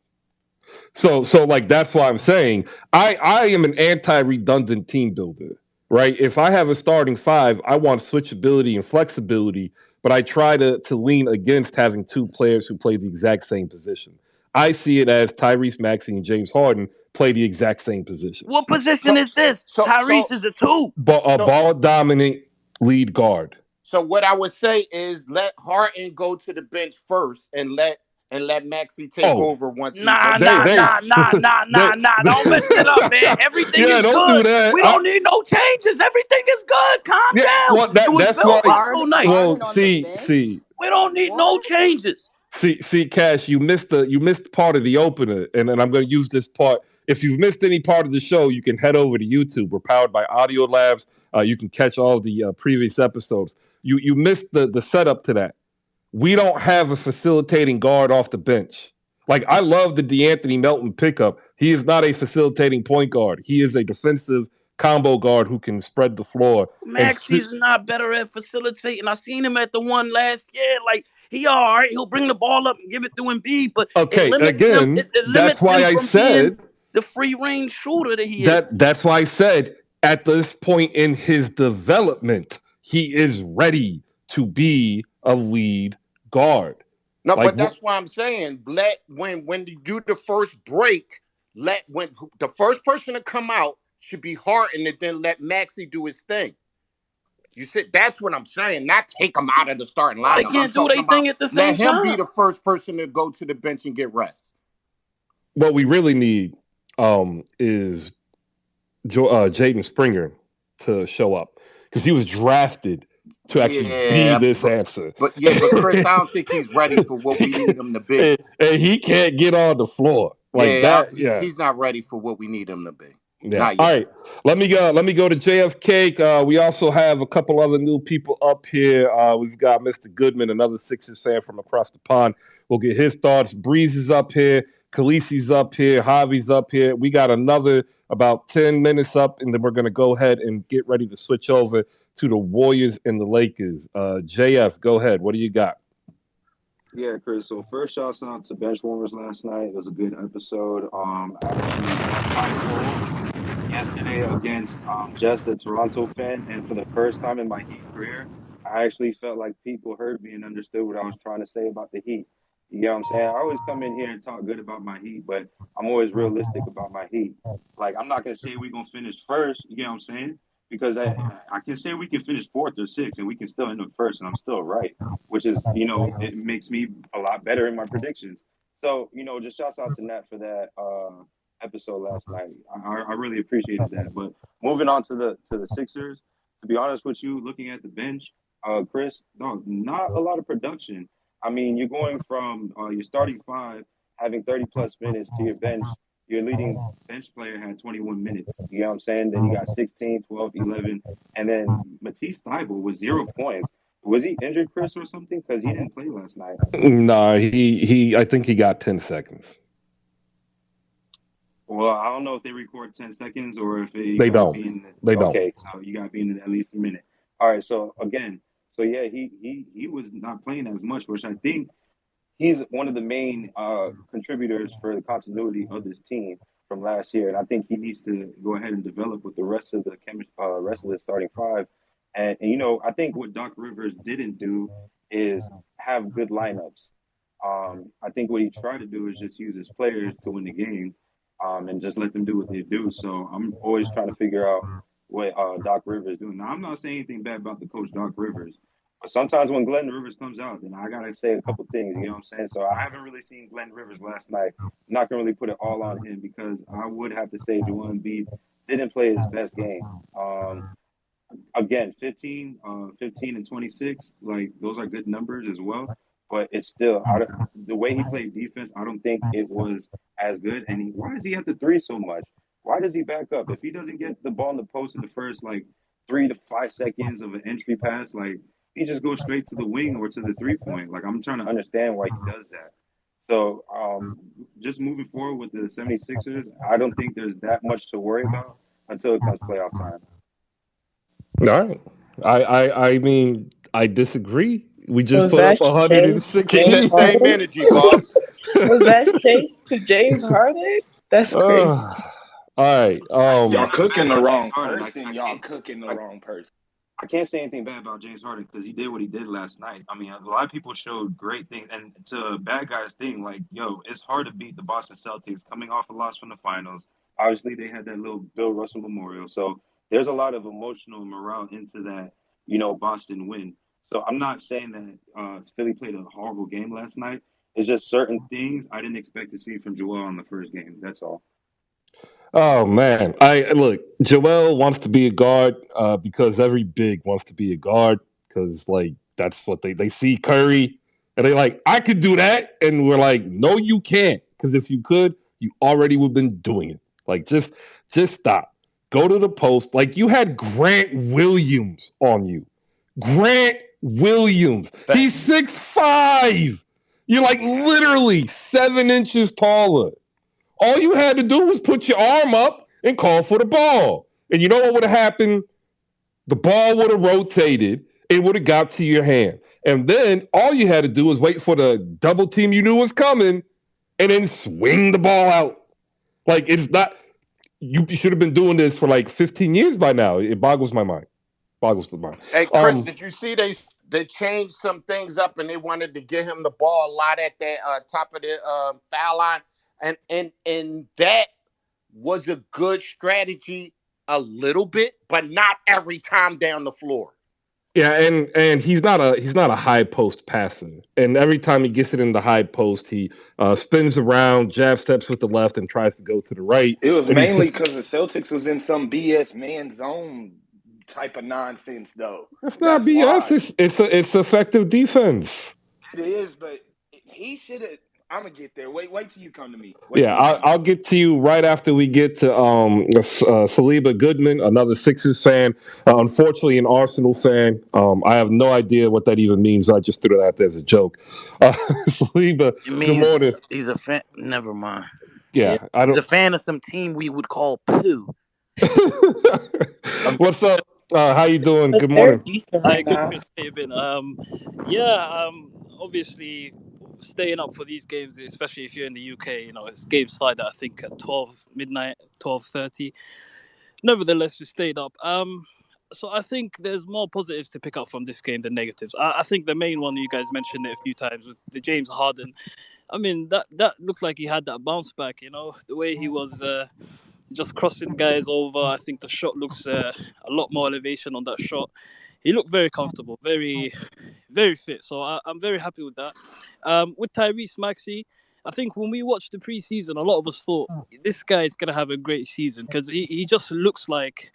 So like that's why I'm saying I am an anti-redundant team builder, right? If I have a starting 5, I want switchability and flexibility, but I try to lean against having 2 players who play the exact same position. I see it as Tyrese Maxey and James Harden play the exact same position. What position is this? Tyrese is a 2. Ball dominant lead guard. So what I would say is let Harden go to the bench first and let Maxey take over once. Nah. Don't mess it up, man. Everything is good. Do that. We don't need no changes. Everything is good. Calm down. Well, that's why. Well, see. We don't need no changes. See, Cash, you missed part of the opener, and I'm going to use this part. If you've missed any part of the show, you can head over to YouTube. We're powered by Audio Labs. You can catch all the previous episodes. You missed the setup to that. We don't have a facilitating guard off the bench. Like, I love the DeAnthony Melton pickup. He is not a facilitating point guard. He is a defensive combo guard who can spread the floor. Maxey's not better at facilitating. I seen him at the one last year. Like, he all right. He'll bring the ball up and give it to Embiid, but okay, that's why I said the free range shooter that he is. That's why I said at this point in his development, he is ready to be a lead guard. No, but that's why I'm saying when you do the first break, when the first person to come out should be Harden, and then let Maxey do his thing. You said that's what I'm saying. Not take him out of the starting lineup. They can't do their thing at the same time. Let him be the first person to go to the bench and get rest. What we really need is Jaden Springer to show up because he was drafted to actually be this answer. But Chris, I don't think he's ready for what we need him to be. And he can't get on the floor he's not ready for what we need him to be. Yeah. All right. Let me go to JFK. We also have a couple other new people up here. We've got Mr. Goodman, another Sixers fan from across the pond. We'll get his thoughts. Breeze is up here. Khaleesi's up here. Javi's up here. We got another about 10 minutes up, and then we're going to go ahead and get ready to switch over to the Warriors and the Lakers. JF, go ahead. What do you got? Yeah, Chris. So first, shouts out to Benchwarmers last night. It was a good episode. I actually won my poll yesterday against just a Toronto fan, and for the first time in my Heat career, I actually felt like people heard me and understood what I was trying to say about the Heat. You know what I'm saying? I always come in here and talk good about my Heat, but I'm always realistic about my Heat. Like I'm not gonna say we're gonna finish first. You know what I'm saying? Because I can say we can finish fourth or sixth, and we can still end up first, and I'm still right, which is it makes me a lot better in my predictions. So just shouts out to Nat for that. Episode last night. I really appreciated that. But moving on to the Sixers, to be honest with you, looking at the bench, Chris, no, not a lot of production. I mean, you're going from your starting five having 30 plus minutes to your bench. Your leading bench player had 21 minutes. You know what I'm saying? Then you got 16, 12, 11. And then Matisse Thybulle with 0 points. Was he injured, Chris, or something? Because he didn't play last night. Nah, he. I think he got 10 seconds. Well, I don't know if they record 10 seconds or if you They got to don't. be in They don't. okay, so you got to be in at least a minute. All right, so again, so yeah, he was not playing as much, which I think he's one of the main contributors for the continuity of this team from last year, and I think he needs to go ahead and develop with the rest of the rest of the starting five. And I think what Doc Rivers didn't do is have good lineups. I think what he tried to do is just use his players to win the game, and just let them do what they do. So I'm always trying to figure out what Doc Rivers is doing. Now I'm not saying anything bad about the coach Doc Rivers. But sometimes when Glenn Rivers comes out, then I gotta say a couple things. You know what I'm saying? So I haven't really seen Glenn Rivers last night. I'm not gonna really put it all on him because I would have to say Joel Embiid didn't play his best game. Again, 15 and 26, like those are good numbers as well. But it's still the way he played defense. I don't think it was as good. And why does he have to three so much? Why does he back up if he doesn't get the ball in the post in the first like 3 to 5 seconds of an entry pass? Like he just goes straight to the wing or to the 3 point. Like I'm trying to understand why he does that. So just moving forward with the 76ers, I don't think there's that much to worry about until it comes playoff time. All right. I mean, I disagree. We just Was put up that shade to Keep James that 116. same Harden? energy, boss. Was that shade to James Harden? That's crazy. All right. I ain't saying Y'all nothing bad cooking the about James wrong Harden. person. Y'all cooking the I, wrong person. I can't say anything bad about James Harden because he did what he did last night. I mean, a lot of people showed great things, and it's a bad guys thing. Like, yo, it's hard to beat the Boston Celtics coming off a loss from the finals. Obviously, they had that little Bill Russell memorial, so there's a lot of emotional morale into that, Boston win. So I'm not saying that Philly played a horrible game last night. It's just certain things I didn't expect to see from Joel on the first game. That's all. Oh man, I look. Joel wants to be a guard because every big wants to be a guard because like that's what they see Curry and they like I could do that and we're like no you can't because if you could you already would have been doing it. Like just stop. Go to the post. Like you had Grant Williams on you. Grant Williams. He's 6'5". You're like literally 7 inches taller. All you had to do was put your arm up and call for the ball. And you know what would have happened? The ball would have rotated. It would have got to your hand. And then all you had to do was wait for the double team you knew was coming and then swing the ball out. Like it's not you should have been doing this for like 15 years by now. It boggles my mind. Boggles the mind. Hey, Chris, did you see they changed some things up and they wanted to get him the ball a lot at the top of the foul line, and that was a good strategy a little bit, but not every time down the floor. Yeah, and he's not a high post passer. And every time he gets it in the high post, he spins around, jab steps with the left, and tries to go to the right. It was And he's mainly because the Celtics was in some BS man zone type of nonsense, though. that's not That's BS. why. It's effective defense. It is, but he should have. I'm gonna get there. Wait till you come to me. Yeah, I'll get to you right after we get to Saliba Goodman, another Sixers fan. Unfortunately, an Arsenal fan. I have no idea what that even means. I just threw that out there as a joke. Saliba, It good means morning. he's a fan. Never mind. Yeah, I He's don't. a fan of some team we would call poo. What's up? How you doing? But Good they're morning. decent Hi, right good now. Chris Fabian. Yeah, obviously staying up for these games, especially if you're in the UK. It's games start I think at 12 midnight, 12:30. Nevertheless, we stayed up. So I think there's more positives to pick up from this game than negatives. I think the main one, you guys mentioned it a few times, with the James Harden. I mean, that looked like he had that bounce back. The way he was just crossing guys over. I think the shot looks a lot more elevation on that shot. He looked very comfortable, very, very fit. So I'm very happy with that. With Tyrese Maxey, I think when we watched the preseason, a lot of us thought this guy is gonna have a great season because he just looks like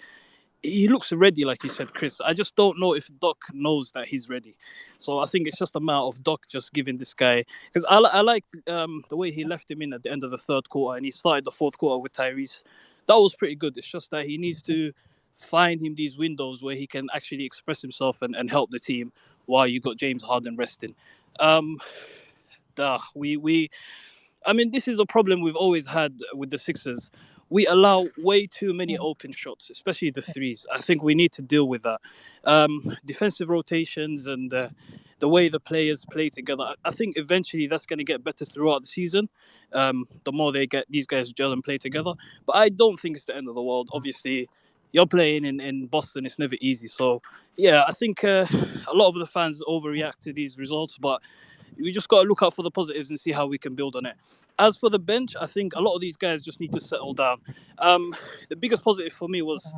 he looks ready, like you said, Chris. I just don't know if Doc knows that he's ready. So I think it's just a matter of Doc just giving this guy, because I liked the way he left him in at the end of the third quarter and he started the fourth quarter with Tyrese. That was pretty good. It's just that he needs to find him these windows where he can actually express himself and help the team while you got James Harden resting. Um, we I mean, this is a problem we've always had with the Sixers. We allow way too many open shots, especially the threes. I think we need to deal with that. Defensive rotations and the way the players play together. I think eventually that's going to get better throughout the season. The more they get these guys gel and play together. But I don't think it's the end of the world. Obviously, you're playing in Boston. It's never easy. So, yeah, I think a lot of the fans overreact to these results. But we just got to look out for the positives and see how we can build on it. As for the bench, I think a lot of these guys just need to settle down. The biggest positive for me was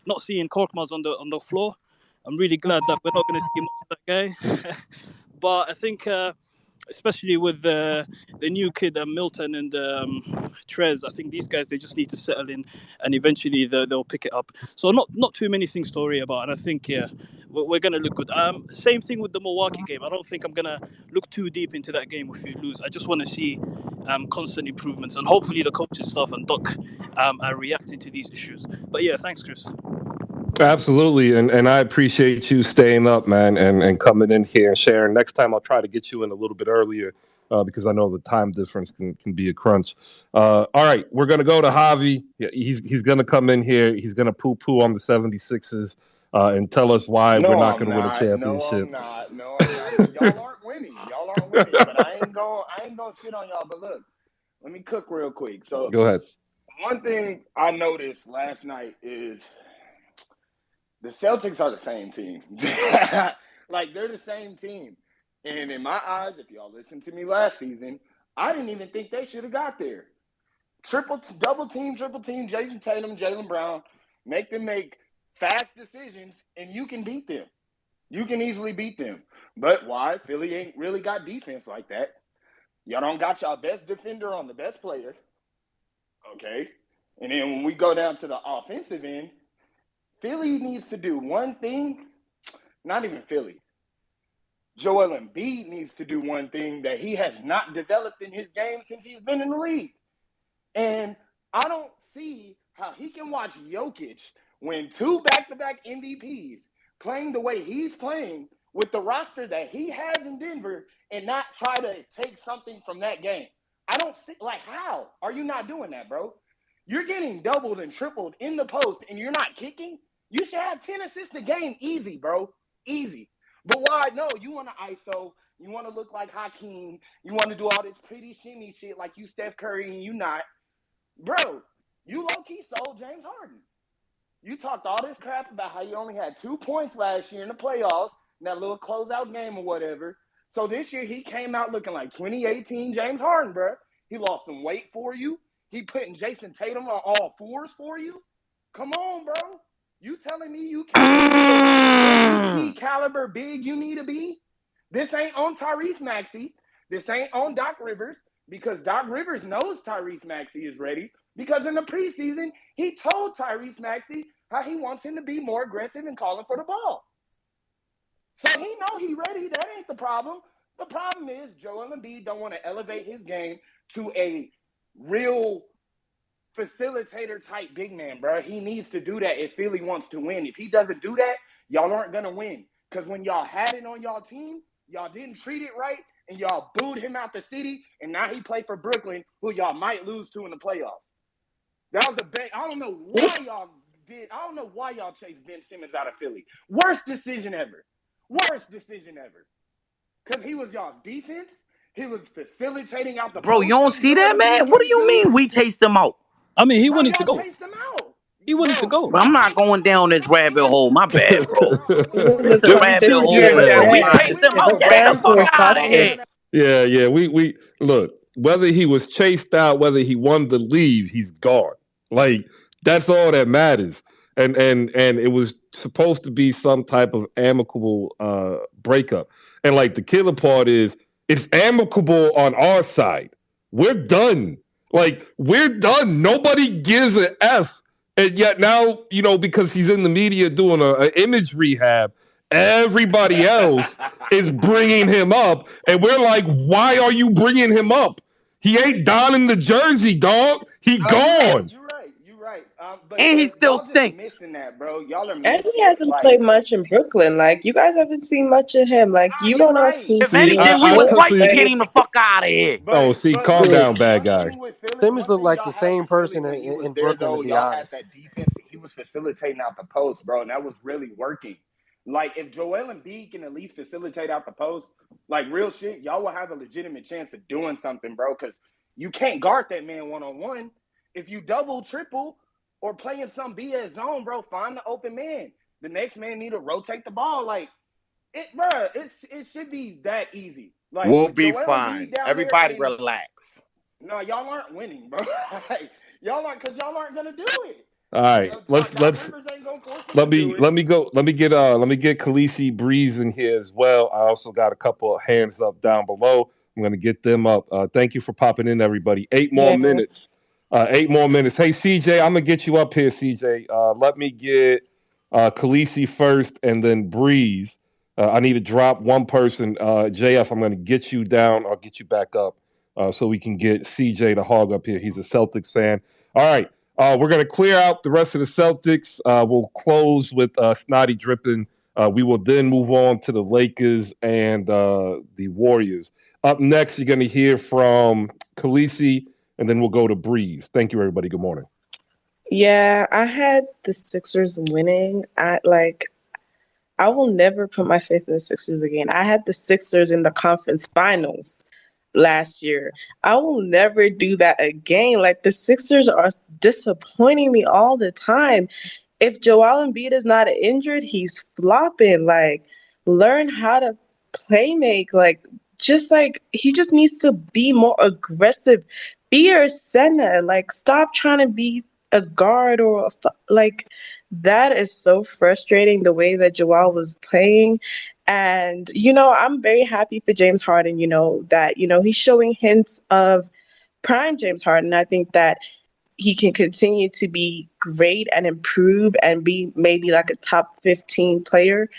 not seeing Korkmaz on the floor. I'm really glad that we're not going to see much of that guy. But I think, especially with the new kid Milton and Trez, I think these guys they just need to settle in, and eventually they'll pick it up. So not too many things to worry about, and I think we're gonna look good. Same thing with the Milwaukee game. I don't think I'm gonna look too deep into that game if we lose. I just want to see constant improvements, and hopefully the coaching staff and Doc are reacting to these issues. But yeah, thanks, Chris. Absolutely, and I appreciate you staying up, man, and coming in here and sharing. Next time I'll try to get you in a little bit earlier because I know the time difference can be a crunch. All right, we're gonna go to Javi. Yeah, he's gonna come in here. He's gonna poo on the 76ers and tell us why we're No, not I'm gonna win a not. No, championship. I'm not. No, I'm not. But y'all aren't winning. Y'all aren't winning. But I ain't gonna shit on y'all. But look, let me cook real quick. So Go ahead. one thing I noticed last night is the Celtics are the same team. Like they're the same team. And in my eyes, if y'all listened to me last season, I didn't even think they should have got there. Double team, triple team, Jason Tatum, Jaylen Brown, make them make fast decisions, and you can beat them. You can easily beat them. But why? Philly ain't really got defense like that. Y'all don't got y'all best defender on the best player. Okay. And then when we go down to the offensive end, Philly needs to do one thing. Not even Philly. Joel Embiid needs to do one thing that he has not developed in his game since he's been in the league. And I don't see how he can watch Jokic win 2 back-to-back MVPs playing the way he's playing with the roster that he has in Denver and not try to take something from that game. I don't see, like, how are you not doing that, bro? You're getting doubled and tripled in the post and you're not kicking? You should have 10 assists a game easy, bro. Easy. But why? No, you want to ISO. You want to look like Hakeem. You want to do all this pretty shimmy shit like you Steph Curry and you not. Bro, you low-key sold James Harden. You talked all this crap about how you only had 2 points last year in the playoffs, in that little closeout game or whatever. So this year he came out looking like 2018 James Harden, bro. He lost some weight for you. He putting Jason Tatum on all fours for you. Come on, bro. You telling me you can't be the MVP caliber big you need to be? This ain't on Tyrese Maxey. This ain't on Doc Rivers. Because Doc Rivers knows Tyrese Maxey is ready. Because in the preseason, he told Tyrese Maxey how he wants him to be more aggressive and calling for the ball. So he know he ready. That ain't the problem. The problem is Joel Embiid don't want to elevate his game to a real facilitator type big man, bro. He needs to do that if Philly wants to win. If he doesn't do that, y'all aren't going to win. Because when y'all had it on y'all team, y'all didn't treat it right, and y'all booed him out the city, and now he played for Brooklyn, who y'all might lose to in the playoffs. That was the best. I don't know why y'all did. I don't know why y'all chased Ben Simmons out of Philly. Worst decision ever. Worst decision ever. Because he was y'all's defense. He was facilitating out the Bro, post. you don't Like see Joel that, Embiid man? What do can't you do. mean we chased him out? I mean, he Bro, wanted to y'all go. chased him out. He wanted to go. Bro, I'm not going down this rabbit hole. My bad, bro. It It's was a a Just rabbit two hole, fixture years man. don't We that lie. chased him the out. Don't Get the fans fuck were talk out of about talking. here. Yeah. We look, whether he was chased out, whether he wanted to leave, he's gone. Like that's all that matters. And it was supposed to be some type of amicable breakup. And like the killer part is it's amicable on our side. We're done. Like we're done. Nobody gives an F. And yet now, because he's in the media doing an image rehab, everybody else is bringing him up, and we're like, why are you bringing him up? He ain't donning the jersey, dog. He No, you're right. gone. You're right. But And he still y'all just stinks. missing that, bro. Y'all are And missing he it. hasn't Like, played much in Brooklyn. Like, you guys haven't seen much of him. Like, you you're don't know if right. he's If See, being anything, we was switched. right to see. get Like, him the fuck out of here. But Calm look, down, bad one guy. thing with Philly, Simmons one looked thing like the y'all had same with Philly person when he was in there, Brooklyn, to though, be y'all had honest. that defense. He was facilitating out the post, bro, and that was really working. Like, if Joel Embiid can at least facilitate out the post, like real shit, y'all will have a legitimate chance of doing something, bro. Because you can't guard that man one-on-one. If you double, triple, or playing some BS zone, bro, find the open man. The next man need to rotate the ball. Like, it should be that easy. Like, We'll with be Joel Embiid fine. down there Everybody and relax. no, y'all aren't winning, bro. Y'all aren't, because y'all aren't gonna do it. All right, Doc let's Rivers ain't gonna force them to let do me it. let me go. Let me get Khaleesi Breeze in here as well. I also got a couple of hands up down below. I'm gonna get them up. Thank you for popping in, everybody. Eight more yeah. minutes. 8 more minutes. Hey, CJ, I'm gonna get you up here, CJ. Let me get Khaleesi first, and then Breeze. I need to drop one person. JF, I'm gonna get you down. I'll get you back up so we can get CJ to hog up here. He's a Celtics fan. All right. We're going to clear out the rest of the Celtics. We'll close with Snotty Drippin'. We will then move on to the Lakers and the Warriors. Up next, you're going to hear from Khaleesi, and then we'll go to Breeze. Thank you, everybody. Good morning. Yeah, I had the Sixers winning. I will never put my faith in the Sixers again. I had the Sixers in the conference finals last year. I will never do that again. Like, the Sixers are disappointing me all the time. If Joel Embiid is not injured, he's flopping. Like, learn how to play make. Like, he just needs to be more aggressive. Be your center. Like, stop trying to be a guard like, that is so frustrating the way that Joel was playing. And, I'm very happy for James Harden, that, he's showing hints of prime James Harden. I think that he can continue to be great and improve and be maybe like a top 15 player.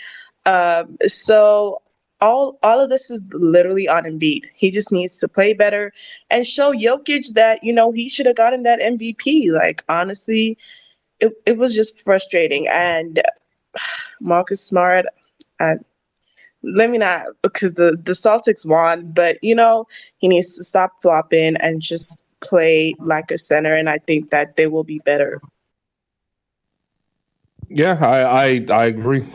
So all of this is literally on Embiid. He just needs to play better and show Jokic that, he should have gotten that MVP. Like, honestly, it was just frustrating. And Marcus Smart, uh, let me not, because the Celtics won, but he needs to stop flopping and just play like a center, and I think that they will be better. Yeah, I agree.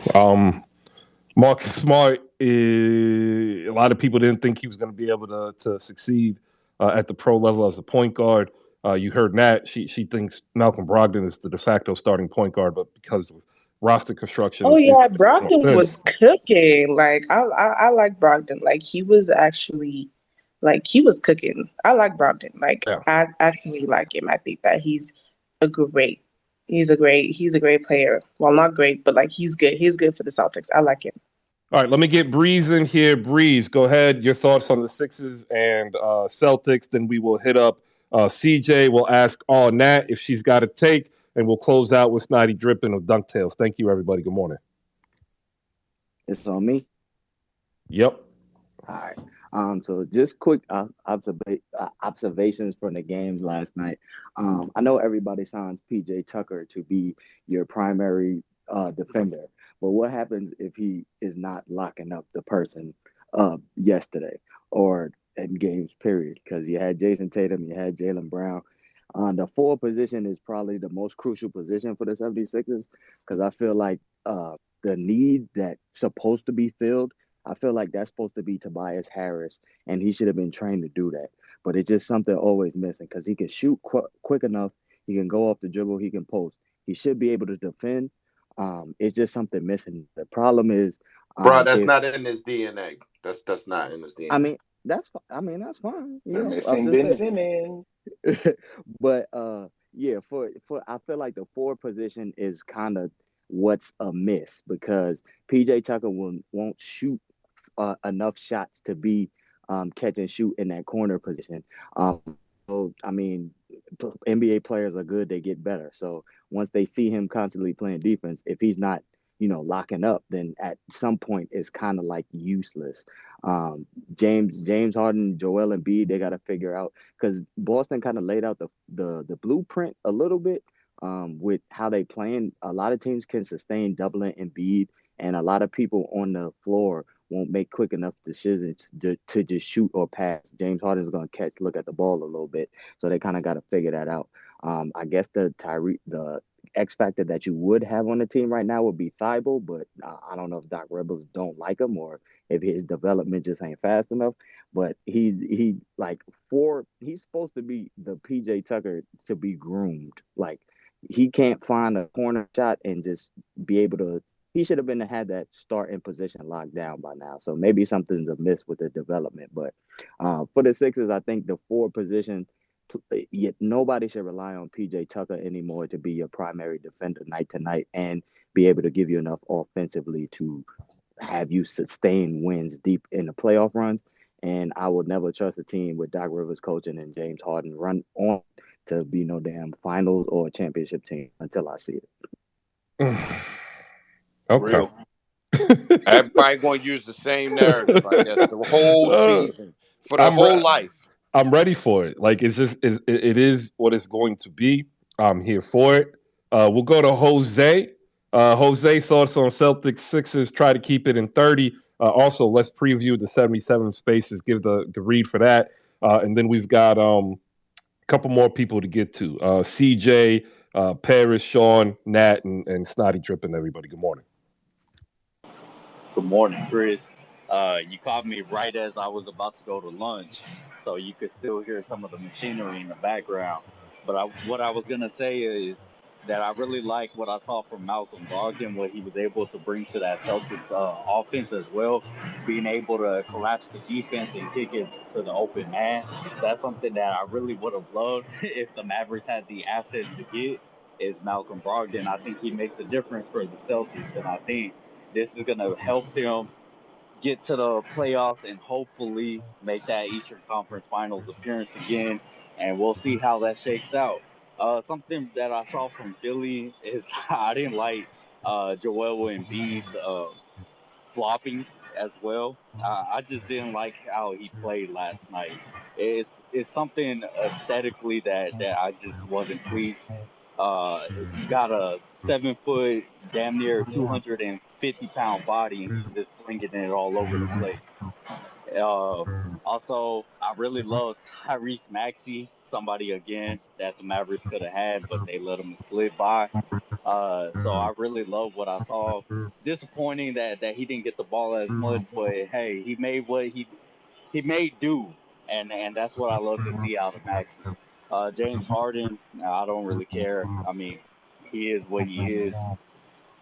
Marcus Smart, a lot of people didn't think he was going to be able to succeed at the pro level as a point guard. You heard Nat; she thinks Malcolm Brogdon is the de facto starting point guard, but because of roster Oh construction, it yeah, makes more Brogdon sense. was cooking. Like, I like Brogdon. Like, he was actually, like, he was cooking. I like Brogdon. Like, Yeah. I actually like him. I think that a great he's a great player. Well, not great, but like, he's good. He's good for the Celtics. I like him. All right, let me get Breeze in here. Breeze, go ahead. Your thoughts on the Sixers and Celtics. Then we will hit up CJ. We'll ask all Nat if she's got a take, and we'll close out with Snotty Dripping of Dunktails. Thank you, everybody. Good morning. It's on me. Yep. All right. So just quick observations from the games last night. I know everybody signs PJ Tucker to be your primary defender, but what happens if he is not locking up the person yesterday or in games period? Because you had Jason Tatum, you had Jaylen Brown. The forward position is probably the most crucial position for the 76ers because I feel like the need that's supposed to be filled I feel like that's supposed to be Tobias Harris, and he should have been trained to do that. But it's just something always missing because he can shoot quick enough. He can go off the dribble. He can post. He should be able to defend. It's just something missing. The problem is, Bro, that's if not in his DNA. That's not in his I DNA. mean I mean that's fine. We're I'm missing just Ben saying. Simmons. But yeah, for I feel like the forward position is kind of what's amiss because PJ Tucker won't shoot enough shots to be catch and shoot in that corner position. Um, so I mean, NBA players are good; they get better. So once they see him constantly playing defense, if he's not, locking up, then at some point it's kind of like useless. Um, James Harden, Joel Embiid, they got to figure out because Boston kind of laid out the blueprint a little bit with how they playing. A lot of teams can sustain doubling Embiid, and a lot of people on the floor won't make quick enough decisions to just shoot or pass. James Harden is going to look at the ball a little bit, so they kind of got to figure that out. I guess the X factor that you would have on the team right now would be Thibault, but I don't know if Doc Rivers don't like him or if his development just ain't fast enough. But he's supposed to be the PJ Tucker to be groomed. Like he can't find a corner shot and just be able to. He should have been had that starting position locked down by now. So maybe something's amiss with the development. But for the Sixers, I think the forward position, yet nobody should rely on PJ Tucker anymore to be your primary defender night to night and be able to give you enough offensively to have you sustain wins deep in the playoff runs. And I would never trust a team with Doc Rivers coaching and James Harden run on to be no damn finals or a championship team until I see it. Okay. Real. Everybody going to use the same narrative, I guess, the whole season for their I'm whole re- life. I'm ready for it. Like it's just it is what it's going to be. I'm here for it. We'll go to Jose. Jose, thoughts on Celtics Sixers? Try to keep it in 30. Also, let's preview the 77 spaces. Give the read for that, and then we've got a couple more people to get to. CJ, Paris, Sean, Nat, and Snotty Dripping. Everybody, good morning. Good morning, Chris. You caught me right as I was about to go to lunch, so you could still hear some of the machinery in the background. But what I was gonna say is that I really like what I saw from Malcolm Brogdon, what he was able to bring to that Celtics offense as well, being able to collapse the defense and kick it to the open man. That's something that I really would have loved if the Mavericks had the assets to get. Is Malcolm Brogdon? I think he makes a difference for the Celtics, and I think this is going to help them get to the playoffs and hopefully make that Eastern Conference Finals appearance again. And we'll see how that shakes out. Something that I saw from Philly is I didn't like Joel Embiid's flopping as well. I just didn't like how he played last night. It's something aesthetically that I just wasn't pleased. You got a 7 foot, damn near 250 pound body, and he's just flinging it all over the place. Uh, Also, I really love Tyrese Maxey, somebody again that the Mavericks could have had, but they let him slip by. So I really love what I saw. Disappointing that he didn't get the ball as much, but hey, he made what he made do, and that's what I love to see out of Maxey. James Harden, I don't really care. I mean, he is what he is.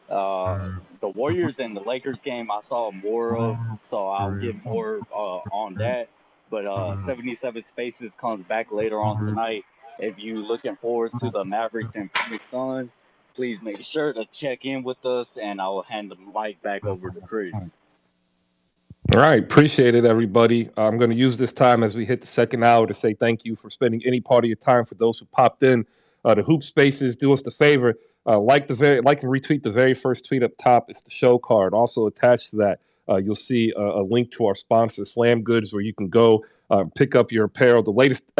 The Warriors and the Lakers game I saw more of, so I'll get more on that. But 77 Spaces comes back later on tonight. If you looking forward to the Mavericks and Phoenix Suns, please make sure to check in with us, and I will hand the mic back over to Chris. All right, appreciate it, everybody. I'm going to use this time as we hit the second hour to say thank you for spending any part of your time. For those who popped in, the Hoop Spaces, do us the favor, like and retweet the very first tweet up top. It's the show card. Also attached to that, you'll see a link to our sponsor, Slam Goods, where you can go pick up your apparel. The latest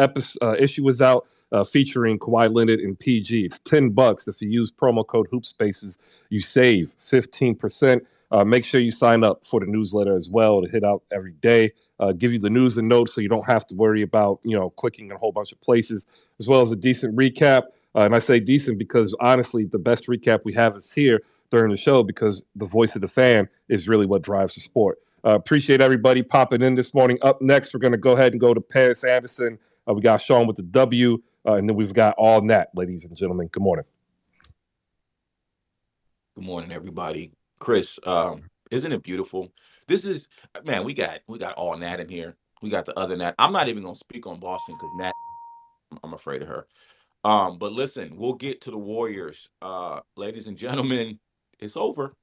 issue is out. Featuring Kawhi Leonard and PG. It's $10. If you use promo code Hoop Spaces, you save 15%. Make sure you sign up for the newsletter as well to hit out every day. Give you the news and notes so you don't have to worry about clicking in a whole bunch of places, as well as a decent recap. And I say decent because honestly, the best recap we have is here during the show because the voice of the fan is really what drives the sport. Appreciate everybody popping in this morning. Up next, we're going to go ahead and go to Paris Anderson. We got Sean with the W, and then we've got All Nat, ladies and gentlemen. Good morning. Good morning, everybody. Chris, isn't it beautiful? This is man. We got all Nat in here. We got the other Nat. I'm not even gonna speak on Boston because Nat. I'm afraid of her. But listen, we'll get to the Warriors. Ladies and gentlemen, it's over.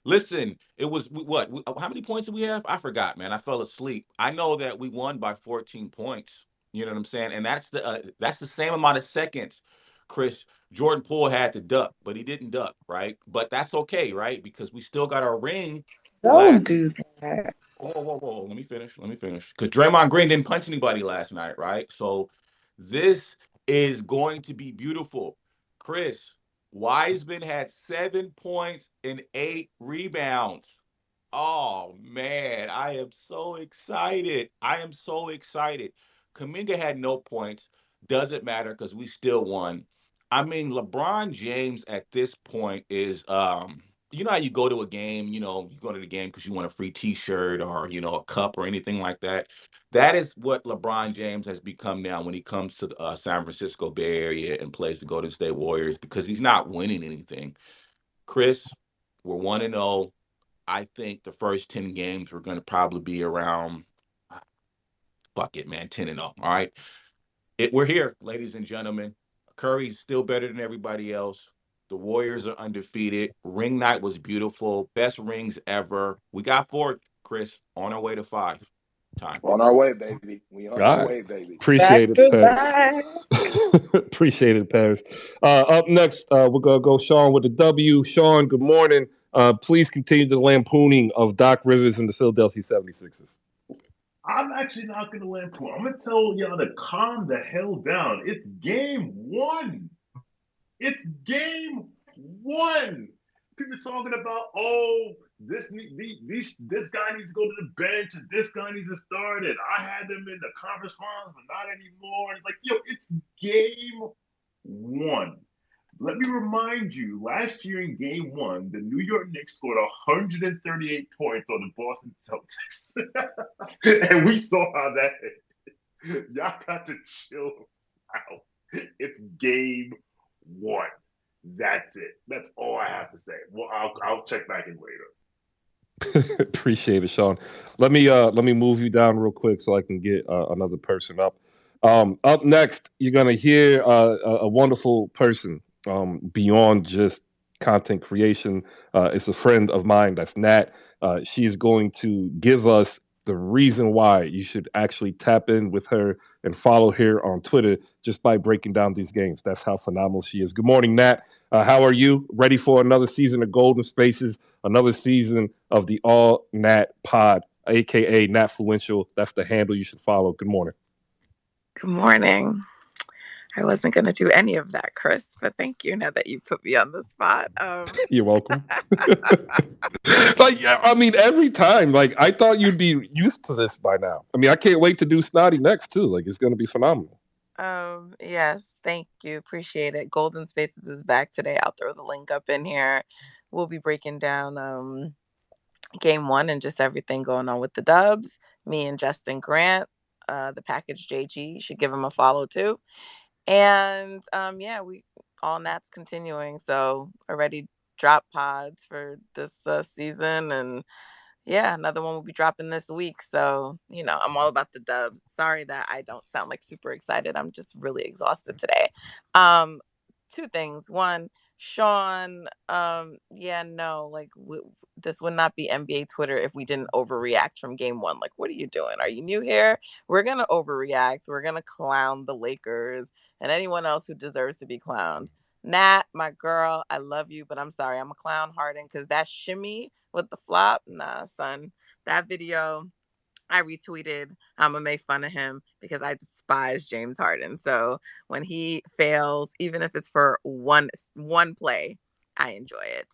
Listen, it was what? How many points did we have? I forgot, man. I fell asleep. I know that we won by 14 points. You know what I'm saying? And that's the same amount of seconds, Chris. Jordan Poole had to duck, but he didn't duck, right? But that's okay, right? Because we still got our ring last. Don't do that. Whoa, whoa, whoa. Let me finish. Let me finish. Because Draymond Green didn't punch anybody last night, right? So this is going to be beautiful. Chris, Wiseman had 7 points and 8 rebounds. Oh, man. I am so excited. I am so excited. Kaminga had no points. Doesn't matter because we still won. I mean, LeBron James at this point is you know how you go to a game, you go to the game because you want a free t-shirt or, a cup or anything like that. That is what LeBron James has become now when he comes to the San Francisco Bay Area and plays the Golden State Warriors because he's not winning anything. Chris, we're 1-0. I think the first 10 games we're going to probably be around, fuck it, man, 10-0. All right. We're here, ladies and gentlemen. Curry's still better than everybody else. The Warriors are undefeated. Ring night was beautiful. Best rings ever. We got 4, Chris, on our way to 5. Time. On our way, baby. We on All our right. way, baby. Appreciate Back it, to Paris. back. Appreciate it, Paris. Up next, we're going to go Sean with the W. Sean, good morning. Please continue the lampooning of Doc Rivers and the Philadelphia 76ers. I'm actually not going to lampoon. I'm going to tell y'all to calm the hell down. It's game one. It's game one. People talking about, oh, this guy needs to go to the bench and this guy needs to start and I had them in the conference finals, but not anymore. And it's like, yo, it's game one. Let me remind you, last year in game one, the New York Knicks scored 138 points on the Boston Celtics. And we saw how that ended. Y'all got to chill out. It's game one. That's it. That's all I have to say. Well, I'll check back in later. Appreciate it, Sean. Let me move you down real quick so I can get another person up. Up next, you're gonna hear a wonderful person beyond just content creation. It's a friend of mine. That's Nat. She's going to give us the reason why you should actually tap in with her and follow her on Twitter just by breaking down these games. That's how phenomenal she is. Good morning, Nat. How are you? Ready for another season of Golden Spaces? Another season of the All Nat Pod, aka Natfluential. That's the handle you should follow. Good morning. Good morning. I wasn't going to do any of that, Chris, but thank you now that you put me on the spot. You're welcome. I mean, every time, I thought you'd be used to this by now. I mean, I can't wait to do Snotty next, too. It's going to be phenomenal. Yes, thank you. Appreciate it. Golden Spaces is back today. I'll throw the link up in here. We'll be breaking down game one and just everything going on with the Dubs. Me and Justin Grant, the package JG. You should give him a follow, too. And we all Nats continuing. So already dropped pods for this season, and another one will be dropping this week. So I'm all about the Dubs. Sorry that I don't sound like super excited. I'm just really exhausted today. Two things. One, Sean, this would not be NBA Twitter if we didn't overreact from game one. What are you doing? Are you new here? We're going to overreact. We're going to clown the Lakers and anyone else who deserves to be clowned. Nat, my girl, I love you, but I'm sorry. I'm a clown Harden because that shimmy with the flop, nah, son. That video I retweeted. I'm gonna make fun of him because I despise James Harden. So when he fails, even if it's for one play, I enjoy it.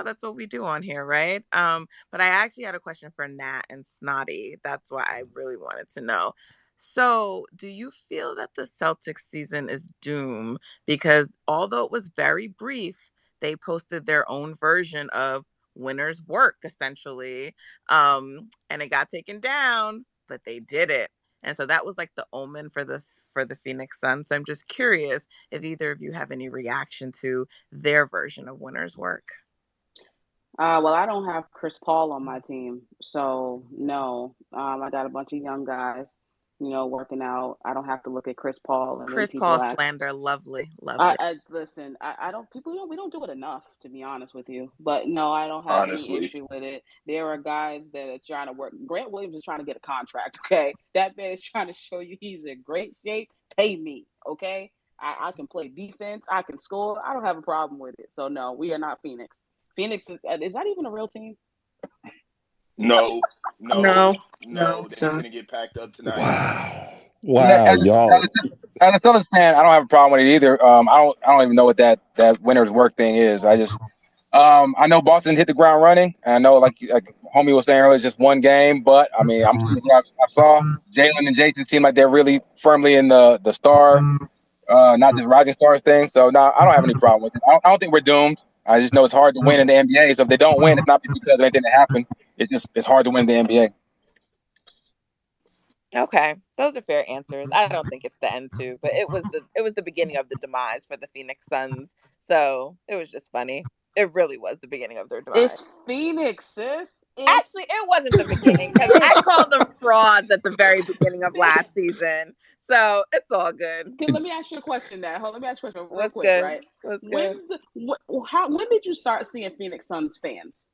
That's what we do on here, right? But I actually had a question for Nat and Snotty. That's why I really wanted to know. So, do you feel that the Celtics season is doomed? Because although it was very brief, they posted their own version of winners work, essentially. And it got taken down, but they did it. And so that was like the omen for the Phoenix Suns. So I'm just curious if either of you have any reaction to their version of winners work. Well, I don't have Chris Paul on my team, so no. I got a bunch of young guys, working out. I don't have to look at Chris Paul and then Chris people Paul act. slander, lovely. I listen. I don't. People, we don't do it enough, to be honest with you. But no, I don't have any Honestly, issue with it. There are guys that are trying to work. Grant Williams is trying to get a contract. Okay, that man is trying to show you he's in great shape. Pay me, okay? I can play defense. I can score. I don't have a problem with it. So no, we are not Phoenix. Phoenix is that even a real team? No, No, it's they're not. gonna get packed up tonight. Wow, y'all. As a Celtics fan, I don't have a problem with it either. I don't even know what that winners work thing is. I know Boston hit the ground running, and I know like homie was saying earlier, it's just one game. But I mean, I saw Jalen and Jason seem like they're really firmly in the star, not just rising stars thing. So no, I don't have any problem with it. I don't think we're doomed. I just know it's hard to win in the NBA. So if they don't win, it's not because of anything that happened. It's hard to win in the NBA. Okay, those are fair answers. I don't think it's the end too, but it was the beginning of the demise for the Phoenix Suns. So it was just funny. It really was the beginning of their demise. It's Phoenix, sis. Actually, it wasn't the beginning because I called them frauds at the very beginning of last season. So it's all good. Let me ask you a question. Let me ask you a question real quick, good? right? What's When did you start seeing Phoenix Suns fans?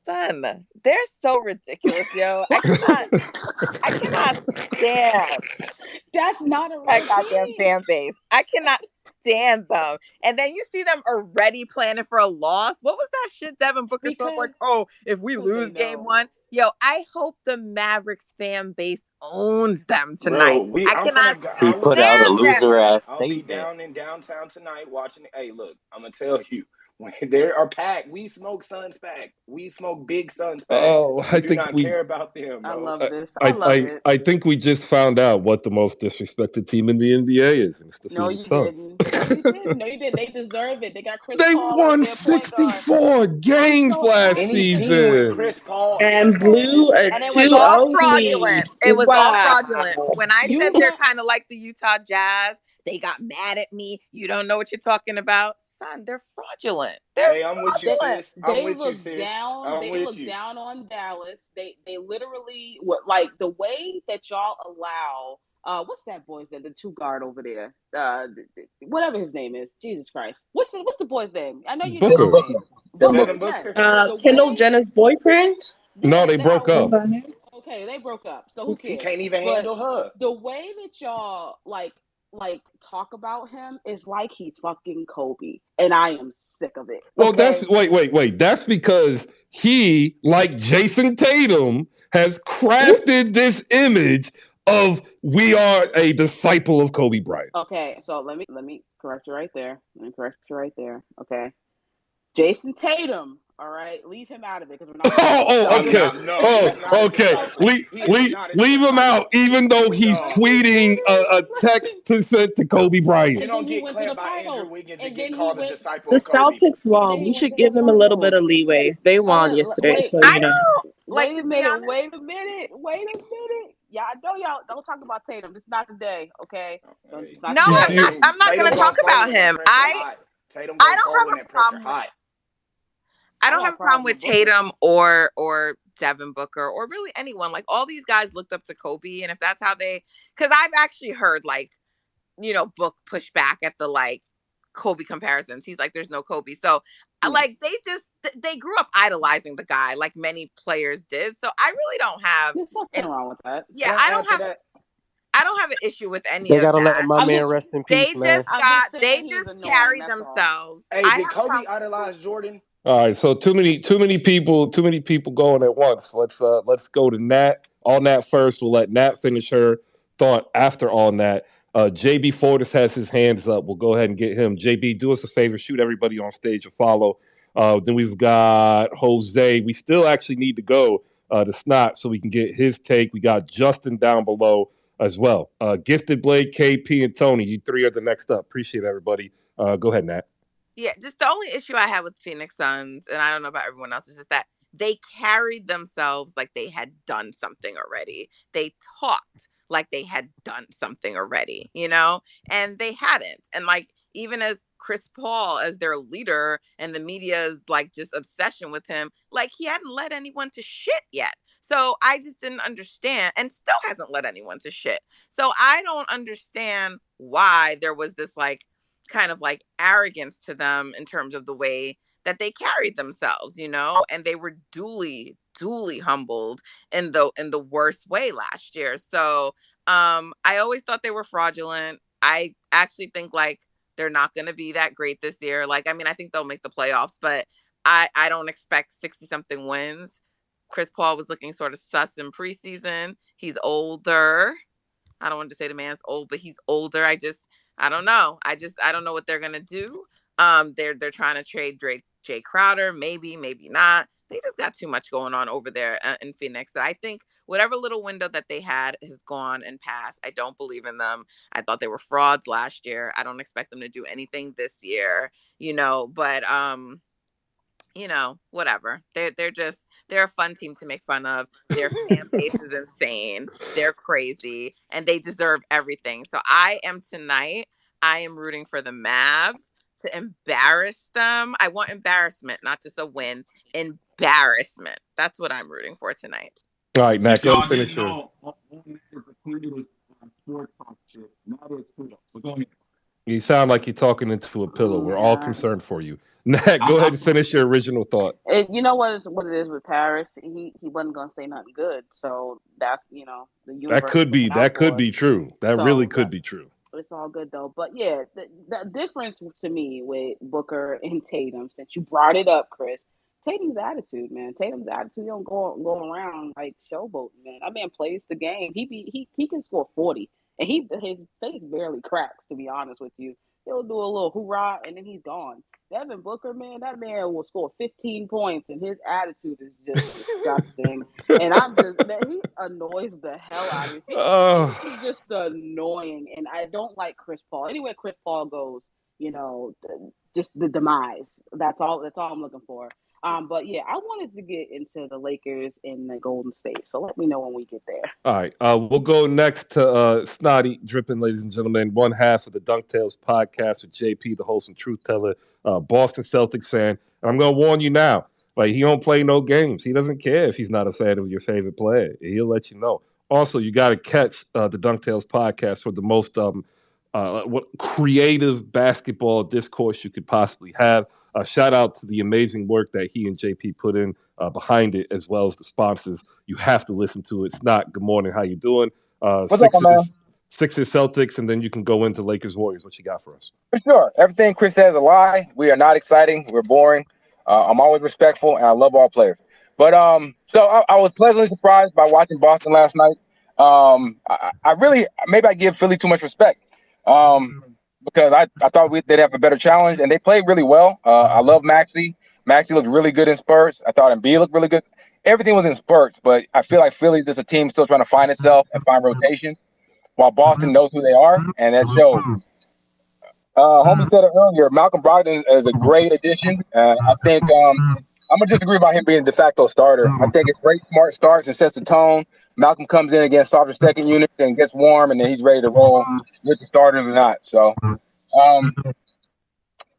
Son, they're so ridiculous, yo. I cannot stand. That's not a that goddamn fan base. I cannot stand them. And then you see them already planning for a loss. What was that shit Devin Booker said? Like, oh, if we lose game one. Yo, I hope the Mavericks fan base owns them tonight. Bro, I cannot He put out a loser ass I'll be statement. down in downtown tonight watching it. Hey, look, I'm gonna tell you, when they are packed, we smoke Suns packed. We smoke big Suns packed. Oh, I do think not care about them, bro. I love this. I love it. I think we just found out what the most disrespected team in the NBA is. And it's the No, Phoenix you Suns. didn't. No, you didn't. They deserve it. They got Chris They Paul won as their point guard. 64 games last Any season. team with Chris Paul And blew a And it was all fraudulent. It was all fraudulent. When I said they're kind of like the Utah Jazz, they got mad at me. You don't know what you're talking about. Son, they're fraudulent. Hey, I'm with you, sis. They look down on Dallas. They literally like the way that y'all allow what's that boy's name? The two guard over there. Whatever his name is. Jesus Christ. What's the boy's name? I know you know his name. Devin Booker. Kendall Jenner's boyfriend? No, they broke up. Okay, they broke up. So who cares? He can't even handle her. The way that y'all like talk about him is like he's fucking Kobe, and I am sick of it. Well, okay? that's wait. That's because he, like Jason Tatum, has crafted this image of we are a disciple of Kobe Bryant. Okay, so let me correct you right there. Okay, Jason Tatum. All right, leave him out of it because we're not. Okay. Leave him out, even though he's tweeting a text to send to Kobe Bryant. You don't get clamped by Andrew Wiggins and get called a disciple The of Kobe. Celtics won. We should give them a little bit of leeway. They won yesterday, so you know. Wait a minute. Yeah, I know y'all don't talk about Tatum. This is not the day, okay? I'm not going to talk about him. I don't have a problem. I don't have a problem with Tatum or Devin Booker or really anyone. Like all these guys looked up to Kobe, and if that's how because I've actually heard Book push back at the Kobe comparisons. He's like, there's no Kobe. So they grew up idolizing the guy like many players did. So I really don't have nothing wrong with that. Yeah, I don't have an issue with any they of gotta that. let my man rest in peace, man. They just carry themselves. Hey, did Kobe idolize Jordan? All right, so too many people going at once. Let's go to Nat. All Nat first. We'll let Nat finish her thought after all Nat. JB Fortis has his hands up. We'll go ahead and get him. JB, do us a favor. Shoot everybody on stage a follow. Then we've got Jose. We still actually need to go to Snot so we can get his take. We got Justin down below as well. Gifted Blade, KP, and Tony. You three are the next up. Appreciate it, everybody. Go ahead, Nat. Yeah, just the only issue I had with Phoenix Suns, and I don't know about everyone else, is just that they carried themselves like they had done something already. They talked like they had done something already, and they hadn't. And like, even as Chris Paul as their leader and the media's like just obsession with him, like he hadn't led anyone to shit yet. So I just didn't understand, and still hasn't led anyone to shit. So I don't understand why there was this like kind of like arrogance to them in terms of the way that they carried themselves, and they were duly humbled in the worst way last year. So I always thought they were fraudulent. I actually think like they're not going to be that great this year. Like, I mean, I think they'll make the playoffs, but I don't expect 60 something wins. Chris Paul was looking sort of sus in preseason. He's older. I don't want to say the man's old, but he's older. I don't know. I don't know what they're gonna do. They're trying to trade Jay Crowder, maybe, maybe not. They just got too much going on over there in Phoenix. So I think whatever little window that they had has gone and passed. I don't believe in them. I thought they were frauds last year. I don't expect them to do anything this year, but whatever. They're a fun team to make fun of. Their fan base is insane. They're crazy and they deserve everything. So I am rooting for the Mavs to embarrass them. I want embarrassment, not just a win. Embarrassment. That's what I'm rooting for tonight. All right, Matt, If go ahead y'all and finish didn't your. know, all is sports talk shit. Now it's football. But go ahead. You sound like you're talking into a pillow. Oh my We're all God. concerned for you. Nat, go ahead and finish your original thought. You know what it is with Paris? He wasn't gonna say nothing good, so that's the That universe is could be looking out that could for us. be true. That really So could be true. it's all good though. But yeah, the difference to me with Booker and Tatum, since you brought it up, Chris, Tatum's attitude, man. Tatum's attitude, he don't go around like showboating, man. That man plays the game. He can score 40, and his face barely cracks. To be honest with you, he'll do a little hoorah, and then he's gone. Devin Booker, man, that man will score 15 points, and his attitude is just disgusting. And he annoys the hell out of me. He's just annoying, and I don't like Chris Paul. Anywhere Chris Paul goes, just the demise. That's all. That's all I'm looking for. But yeah, I wanted to get into the Lakers and the Golden State. So let me know when we get there. All right, we'll go next to Snotty Drippin', ladies and gentlemen. One half of the Dunk Tales podcast with JP, the host and truth teller, Boston Celtics fan. And I'm gonna warn you now, like he don't play no games. He doesn't care if he's not a fan of your favorite player. He'll let you know. Also, you got to catch the Dunk Tales podcast for the most what creative basketball discourse you could possibly have. Shout out to the amazing work that he and JP put in behind it, as well as the sponsors. You have to listen to it. It's not good morning. How you doing? What's up, man? Sixers, Celtics, and then you can go into Lakers, Warriors. What you got for us? For sure. Everything Chris says is a lie. We are not exciting. We're boring. I'm always respectful, and I love all players. But so I was pleasantly surprised by watching Boston last night. I really maybe I give Philly too much respect because I thought they'd have a better challenge, and they played really well. I love Maxey. Maxey looked really good in spurts. I thought Embiid looked really good. Everything was in spurts, but I feel like Philly's just a team still trying to find itself and find rotation, while Boston knows who they are, and that shows. Homie said it earlier. Malcolm Brogdon is a great addition. I think I'm gonna disagree about him being de facto starter. I think it's great, smart starts and sets the tone. Malcolm comes in against softer second unit and gets warm, and then he's ready to roll with the starters or not. So,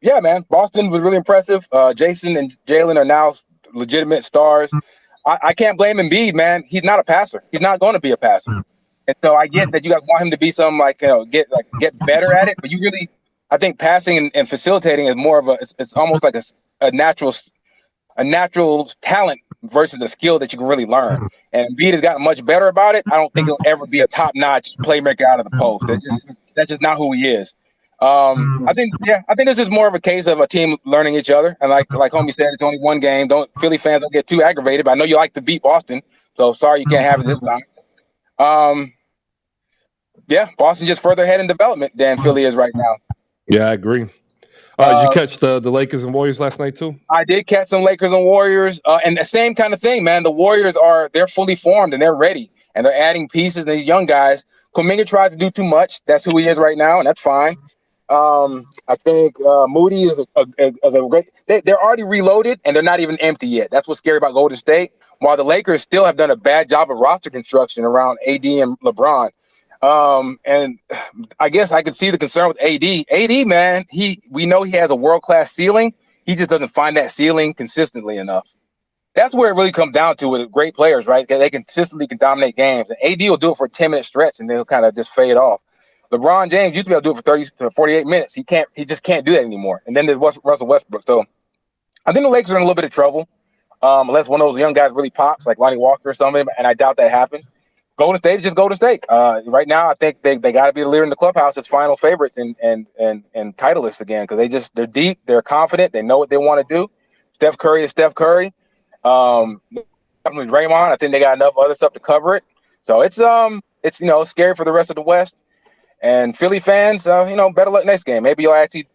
yeah, man, Boston was really impressive. Jason and Jalen are now legitimate stars. I can't blame Embiid, man. He's not a passer. He's not going to be a passer. And so I get that you guys want him to be some get better at it, but you really, I think passing and facilitating is more of it's almost like a natural talent versus a skill that you can really learn. And Embiid has gotten much better about it. I don't think he'll ever be a top-notch playmaker out of the post. That's just not who he is. I think this is more of a case of a team learning each other. And like homie said, it's only one game. Philly fans don't get too aggravated. But I know you like to beat Boston, so sorry you can't have it this time. Yeah, Boston just further ahead in development than Philly is right now. Yeah, I agree. Did you catch the Lakers and Warriors last night too? I did catch some Lakers and Warriors, and the same kind of thing, man. The Warriors they're fully formed and they're ready, and they're adding pieces. And these young guys, Kuminga tries to do too much. That's who he is right now, and that's fine. I think Moody is a great. They're already reloaded and they're not even empty yet. That's what's scary about Golden State. While the Lakers still have done a bad job of roster construction around AD and LeBron. And I guess I could see the concern with AD. AD, man, we know he has a world-class ceiling. He just doesn't find that ceiling consistently enough. That's where it really comes down to with great players, right? They consistently can dominate games. And AD will do it for a 10-minute stretch and then he'll kind of just fade off. LeBron James used to be able to do it for 30 to 48 minutes. He just can't do that anymore. And then there's Russell Westbrook. So I think the Lakers are in a little bit of trouble. Unless one of those young guys really pops, like Lonnie Walker or something, and I doubt that happens. Golden State is just Golden State. Right now, I think they got to be the leader in the clubhouse as final favorites and titleists again because they're deep, they're confident, they know what they want to do. Steph Curry is Steph Curry. Draymond, I think they got enough other stuff to cover it. So it's scary for the rest of the West. And Philly fans, better luck next game. Maybe you'll actually,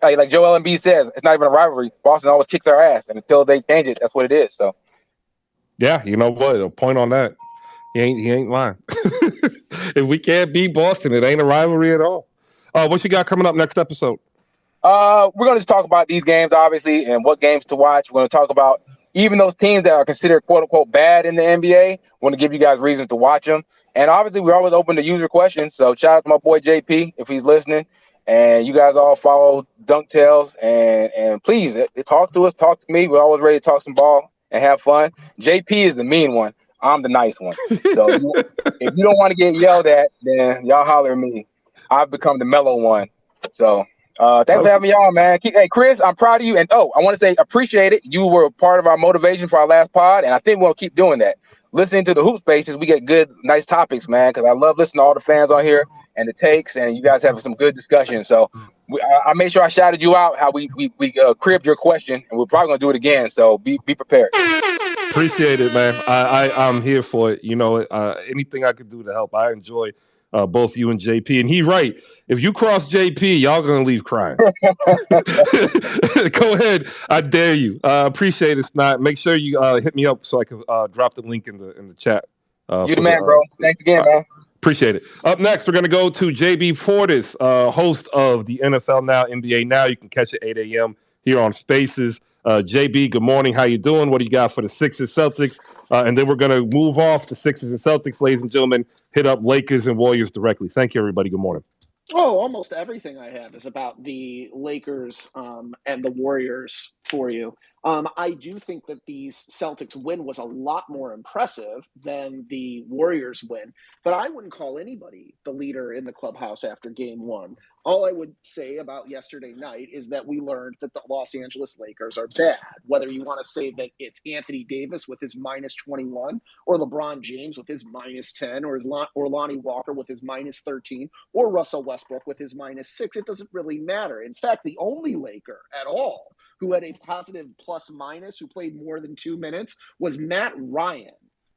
like Joel Embiid says, it's not even a rivalry. Boston always kicks our ass, and until they change it, that's what it is. So, yeah, you know what? A point on that. He ain't lying. If we can't beat Boston, it ain't a rivalry at all. What you got coming up next episode? We're going to just talk about these games, obviously, and what games to watch. We're going to talk about even those teams that are considered quote-unquote bad in the NBA. We want to give you guys reasons to watch them. And obviously, we're always open to user questions. So shout out to my boy JP if he's listening. And you guys all follow Dunk Tales. And please, talk to us. Talk to me. We're always ready to talk some ball and have fun. JP is the mean one. I'm the nice one. So if you don't want to get yelled at, then y'all holler at me. I've become the mellow one. So thanks for having me on, man. Hey, Chris, I'm proud of you. And I want to say appreciate it. You were part of our motivation for our last pod, and I think we'll keep doing that. Listening to the Hoop Spaces, we get good, nice topics, man, because I love listening to all the fans on here and the takes, and you guys have some good discussion. So I made sure I shouted you out how we cribbed your question, and we're probably going to do it again. So be prepared. Appreciate it, man. I'm here for it. Anything I could do to help. I enjoy both you and JP. And he's right. If you cross JP, y'all gonna leave crying. Go ahead. I dare you. Appreciate it, Snot. Make sure you hit me up so I can drop the link in the chat. You the man, bro. Thanks again, man. Appreciate it. Up next, we're going to go to JB Fortis, host of the NFL Now, NBA Now. You can catch it 8 a.m. here on Spaces. JB, good morning. How you doing? What do you got for the Sixers Celtics? And then we're going to move off the Sixers and Celtics, ladies and gentlemen, hit up Lakers and Warriors directly. Thank you, everybody. Good morning. Oh, almost everything I have is about the Lakers and the Warriors for you. I do think that the Celtics win was a lot more impressive than the Warriors win, but I wouldn't call anybody the leader in the clubhouse after game one. All I would say about yesterday night is that we learned that the Los Angeles Lakers are bad. Whether you want to say that it's Anthony Davis with his minus 21 or LeBron James with his minus 10 or Lonnie Walker with his minus 13 or Russell Westbrook with his minus 6, it doesn't really matter. In fact, the only Laker at all who had a positive plus minus, who played more than 2 minutes, was Matt Ryan.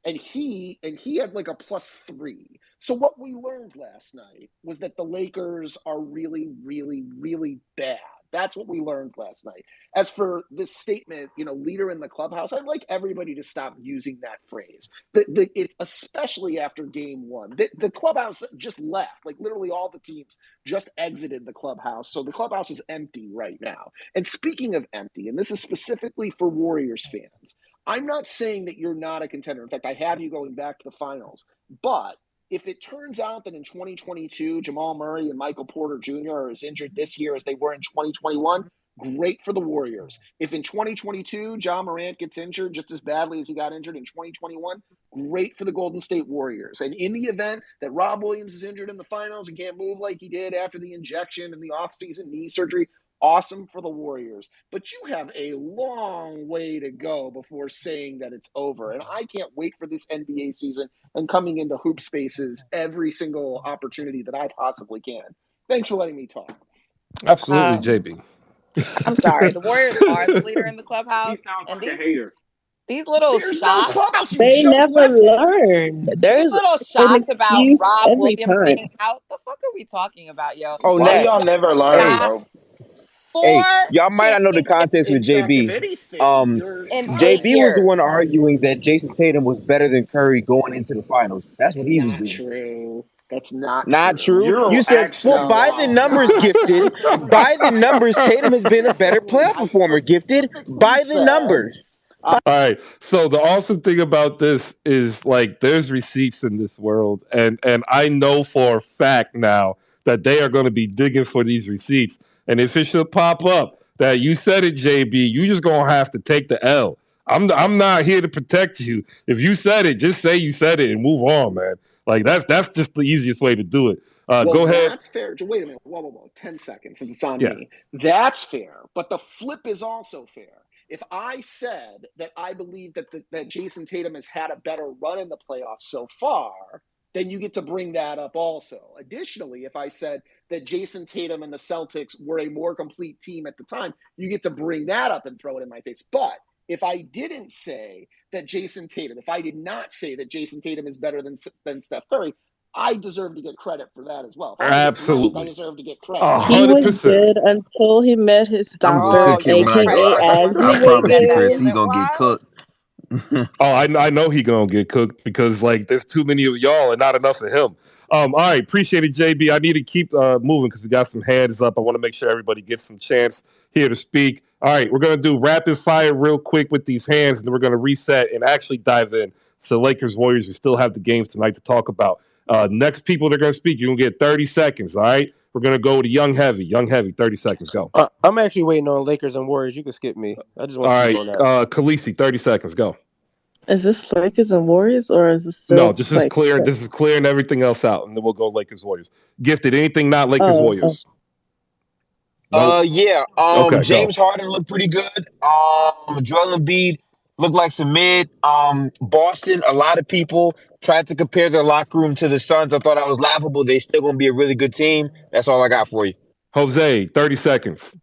And he had like a plus 3. So what we learned last night was that the Lakers are really, really, really bad. That's what we learned last night. As for this statement, leader in the clubhouse, I'd like everybody to stop using that phrase. It's especially after game one. The clubhouse just left. Like literally all the teams just exited the clubhouse. So the clubhouse is empty right now. And speaking of empty, and this is specifically for Warriors fans, I'm not saying that you're not a contender. In fact, I have you going back to the finals. But if it turns out that in 2022, Jamal Murray and Michael Porter Jr. are as injured this year as they were in 2021, great for the Warriors. If in 2022, Ja Morant gets injured just as badly as he got injured in 2021, great for the Golden State Warriors. And in the event that Rob Williams is injured in the finals and can't move like he did after the injection and the offseason knee surgery, awesome for the Warriors. But you have a long way to go before saying that it's over. And I can't wait for this NBA season and coming into Hoop Spaces every single opportunity that I possibly can. Thanks for letting me talk. Absolutely, JB. I'm sorry. The Warriors are the leader in the clubhouse. He sounds and like a hater. These little There's shots. no clubhouse. They never learn. There's These little an shots about excuse Rob every Williams time. being out. The fuck are we talking about, yo? Why y'all never learn, bro? Hey, y'all might not know the context with JB. JB was the one arguing that Jason Tatum was better than Curry going into the finals. That's what he was doing. True. That's not True. You're You said, well, actually by the wrong. numbers, Gifted. By the numbers, Tatum has been a better playoff I performer, Gifted. specifically By the said, numbers. All right. So the awesome thing about this is like there's receipts in this world, and I know for a fact now that they are going to be digging for these receipts. And if it should pop up that you said it, JB, you just gonna have to take the L. I'm not here to protect you. If you said it, just say you said it and move on, man. Like that's just the easiest way to do it. well, Go ahead. that's fair. Wait a minute. Whoa. 10 seconds since it's on Yeah. me. That's fair. But the flip is also fair. If I said that I believe that Jason Tatum has had a better run in the playoffs so far, then you get to bring that up also. Additionally, if I said that Jason Tatum and the Celtics were a more complete team at the time, you get to bring that up and throw it in my face. But if I didn't say that Jason Tatum, if I did not say that Jason Tatum is better than Steph Curry, I deserve to get credit for that as well. If I'm going to get smacked, I Absolutely. deserve to get credit. 100%. good until he met his I'm Oh, gonna stopper, cook him when I right. go. aka Wasn't Andrew I it? You promise said you, that Chris, was he Wiggins. it, gonna get Waz? cooked. Oh, I know he gonna get cooked because like there's too many of y'all and not enough of him. All right, appreciate it, JB. I need to keep moving because we got some hands up. I want to make sure everybody gets some chance here to speak. All right, we're gonna do rapid fire real quick with these hands, and then we're gonna reset and actually dive in. So Lakers Warriors, we still have the games tonight to talk about. Next people that are gonna speak, you're gonna get 30 seconds. All right, we're gonna go to Young Heavy. Young Heavy, 30 seconds. Go. I'm actually waiting on Lakers and Warriors. You can skip me. I just want All to speak right, on that. Khaleesi, 30 seconds. Go. Is this Lakers and Warriors, or is this No, still this is like? clear. This is clearing everything else out, and then we'll go Lakers Warriors. Gifted, anything not Lakers Oh. Warriors? Nope. Yeah. Okay, go. James Harden looked pretty good. Joel Embiid looked like some mid. Boston, a lot of people tried to compare their locker room to the Suns. I thought that was laughable. They still gonna be a really good team. That's all I got for you. Jose, 30 seconds.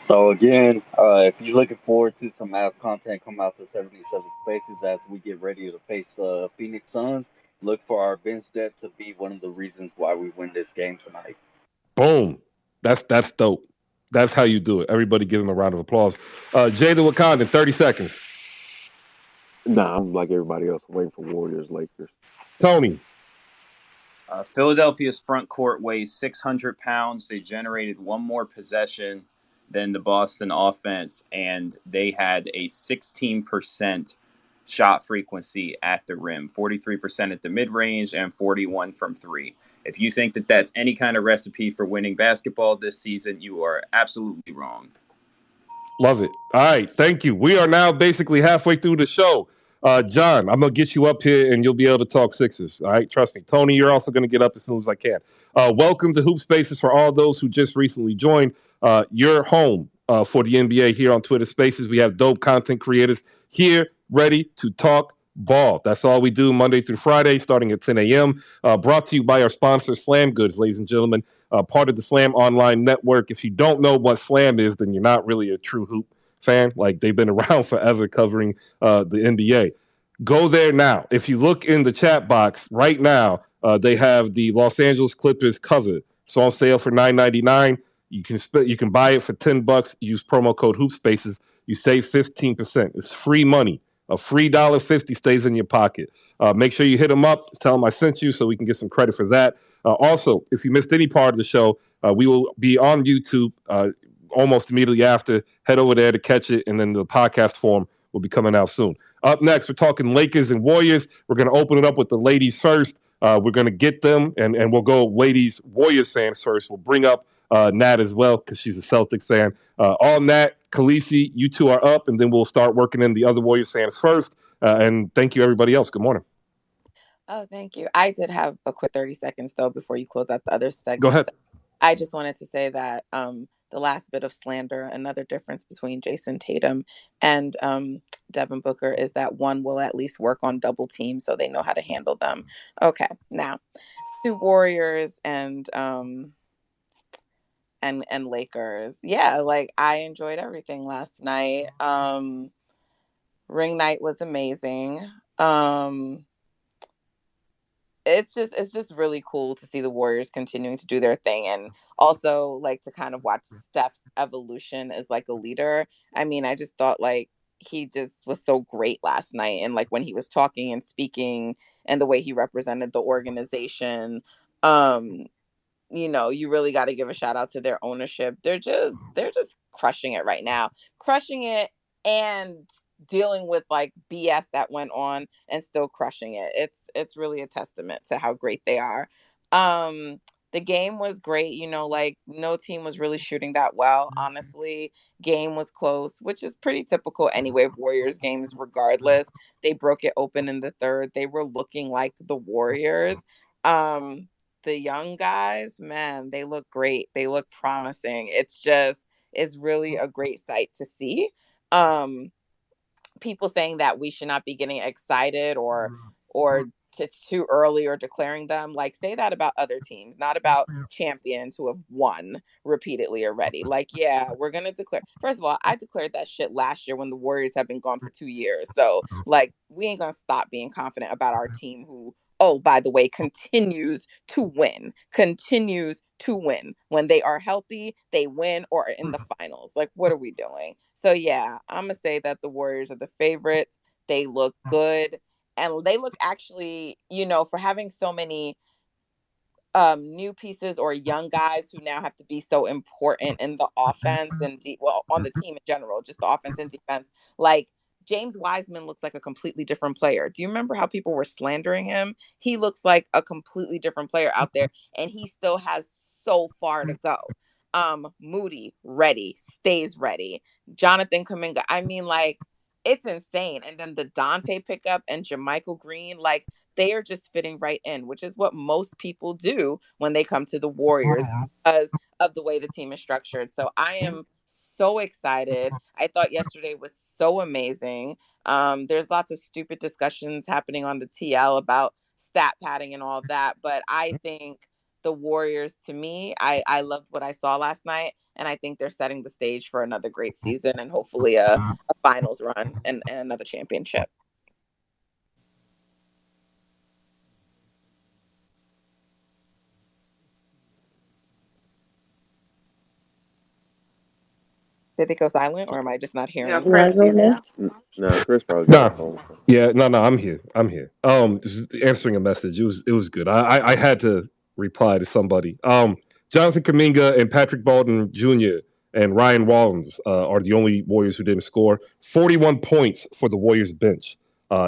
So again, if you're looking forward to some ass content come out to 77 Spaces as we get ready to face Phoenix Suns, look for our bench depth to be one of the reasons why we win this game tonight. Boom. That's dope. That's how you do it. Everybody give him a round of applause. Jay the Wakandan, 30 seconds. Nah, I'm like everybody else, waiting for Warriors, Lakers. Tony. Philadelphia's front court weighs 600 pounds. They generated one more possession than the Boston offense, and they had a 16% shot frequency at the rim, 43% at the mid range, and 41 from three. If you think that that's any kind of recipe for winning basketball this season, you are absolutely wrong. Love it. All right, thank you. We are now basically halfway through the show. John, I'm gonna get you up here and you'll be able to talk Sixers. All right, trust me. Tony, you're also gonna get up as soon as I can. Welcome to Hoop Spaces for all those who just recently joined. Your home for the NBA here on Twitter Spaces. We have dope content creators here ready to talk ball. That's all we do Monday through Friday, starting at 10 a.m. Brought to you by our sponsor, Slam Goods, ladies and gentlemen. Part of the Slam Online Network. If you don't know what Slam is, then you're not really a true hoop fan. Like they've been around forever covering the NBA. Go there now. If you look in the chat box right now, they have the Los Angeles Clippers covered. It's on sale for $9.99. You can buy it for $10. Use promo code HoopSpaces. You save 15%. It's free money. A free $1.50 stays in your pocket. Make sure you hit them up. Tell them I sent you so we can get some credit for that. Also, if you missed any part of the show, we will be on YouTube almost immediately after. Head over there to catch it, and then the podcast form will be coming out soon. Up next, we're talking Lakers and Warriors. We're going to open it up with the ladies first. We're going to get them, and we'll go ladies Warriors fans first. We'll bring up Nat as well because she's a Celtics fan. All Nat, Khaleesi, you two are up, and then we'll start working in the other Warriors fans first. And thank you, everybody else. Good morning. Oh, thank you. I did have a quick 30 seconds, though, before you close out the other segment. Go ahead. I just wanted to say that the last bit of slander, another difference between Jason Tatum and Devin Booker is that one will at least work on double teams so they know how to handle them. Okay, now to Warriors and Lakers. Yeah, like I enjoyed everything last night. Ring night was amazing. It's just really cool to see the Warriors continuing to do their thing, and also like to kind of watch Steph's evolution as like a leader. I mean, I just thought like he just was so great last night, and like when he was talking and speaking and the way he represented the organization. um you really got to give a shout out to their ownership. They're just crushing it right now, crushing it, and dealing with like BS that went on and still crushing it. It's really a testament to how great they are. um the game was great, like no team was really shooting that well, honestly. Game was close, which is pretty typical anyway of Warriors games. Regardless, they broke it open in the third. They were looking like the Warriors. The young guys, man, they look great. They look promising. It's really a great sight to see. Um, People saying that we should not be getting excited or it's too early or declaring them, like, say that about other teams, not about champions who have won repeatedly already. Like, yeah, we're gonna declare. First of all, I declared that shit last year when the Warriors have been gone for 2 years. So like, we ain't gonna stop being confident about our team, who, oh, by the way, continues to win when they are healthy. They win or are in the finals. Like, what are we doing? So yeah, I'm gonna say that the Warriors are the favorites. They look good, and they look, actually, for having so many new pieces or young guys who now have to be so important in the offense and well, on the team in general, just the offense and defense. Like, James Wiseman looks like a completely different player. Do you remember how people were slandering him? He looks like a completely different player out there, and he still has so far to go. Moody, ready, stays ready. Jonathan Kuminga, I mean, like, it's insane. And then the Dante pickup and Jermichael Green, like, they are just fitting right in, which is what most people do when they come to the Warriors because of the way the team is structured. So I am so excited. I thought yesterday was so amazing. There's lots of stupid discussions happening on the TL about stat padding and all of that, but I think the Warriors, to me, I loved what I saw last night, and I think they're setting the stage for another great season and hopefully a finals run and another championship. Did it go silent, or am I just not Yeah, hearing? Chris, you there? No, Chris probably got a Nah, phone call. yeah, no, I'm here. I'm here. Just answering a message. It was good. I had to reply to somebody. Jonathan Kaminga and Patrick Baldwin Jr. and Ryan Wallens are the only Warriors who didn't score. 41 points for the Warriors bench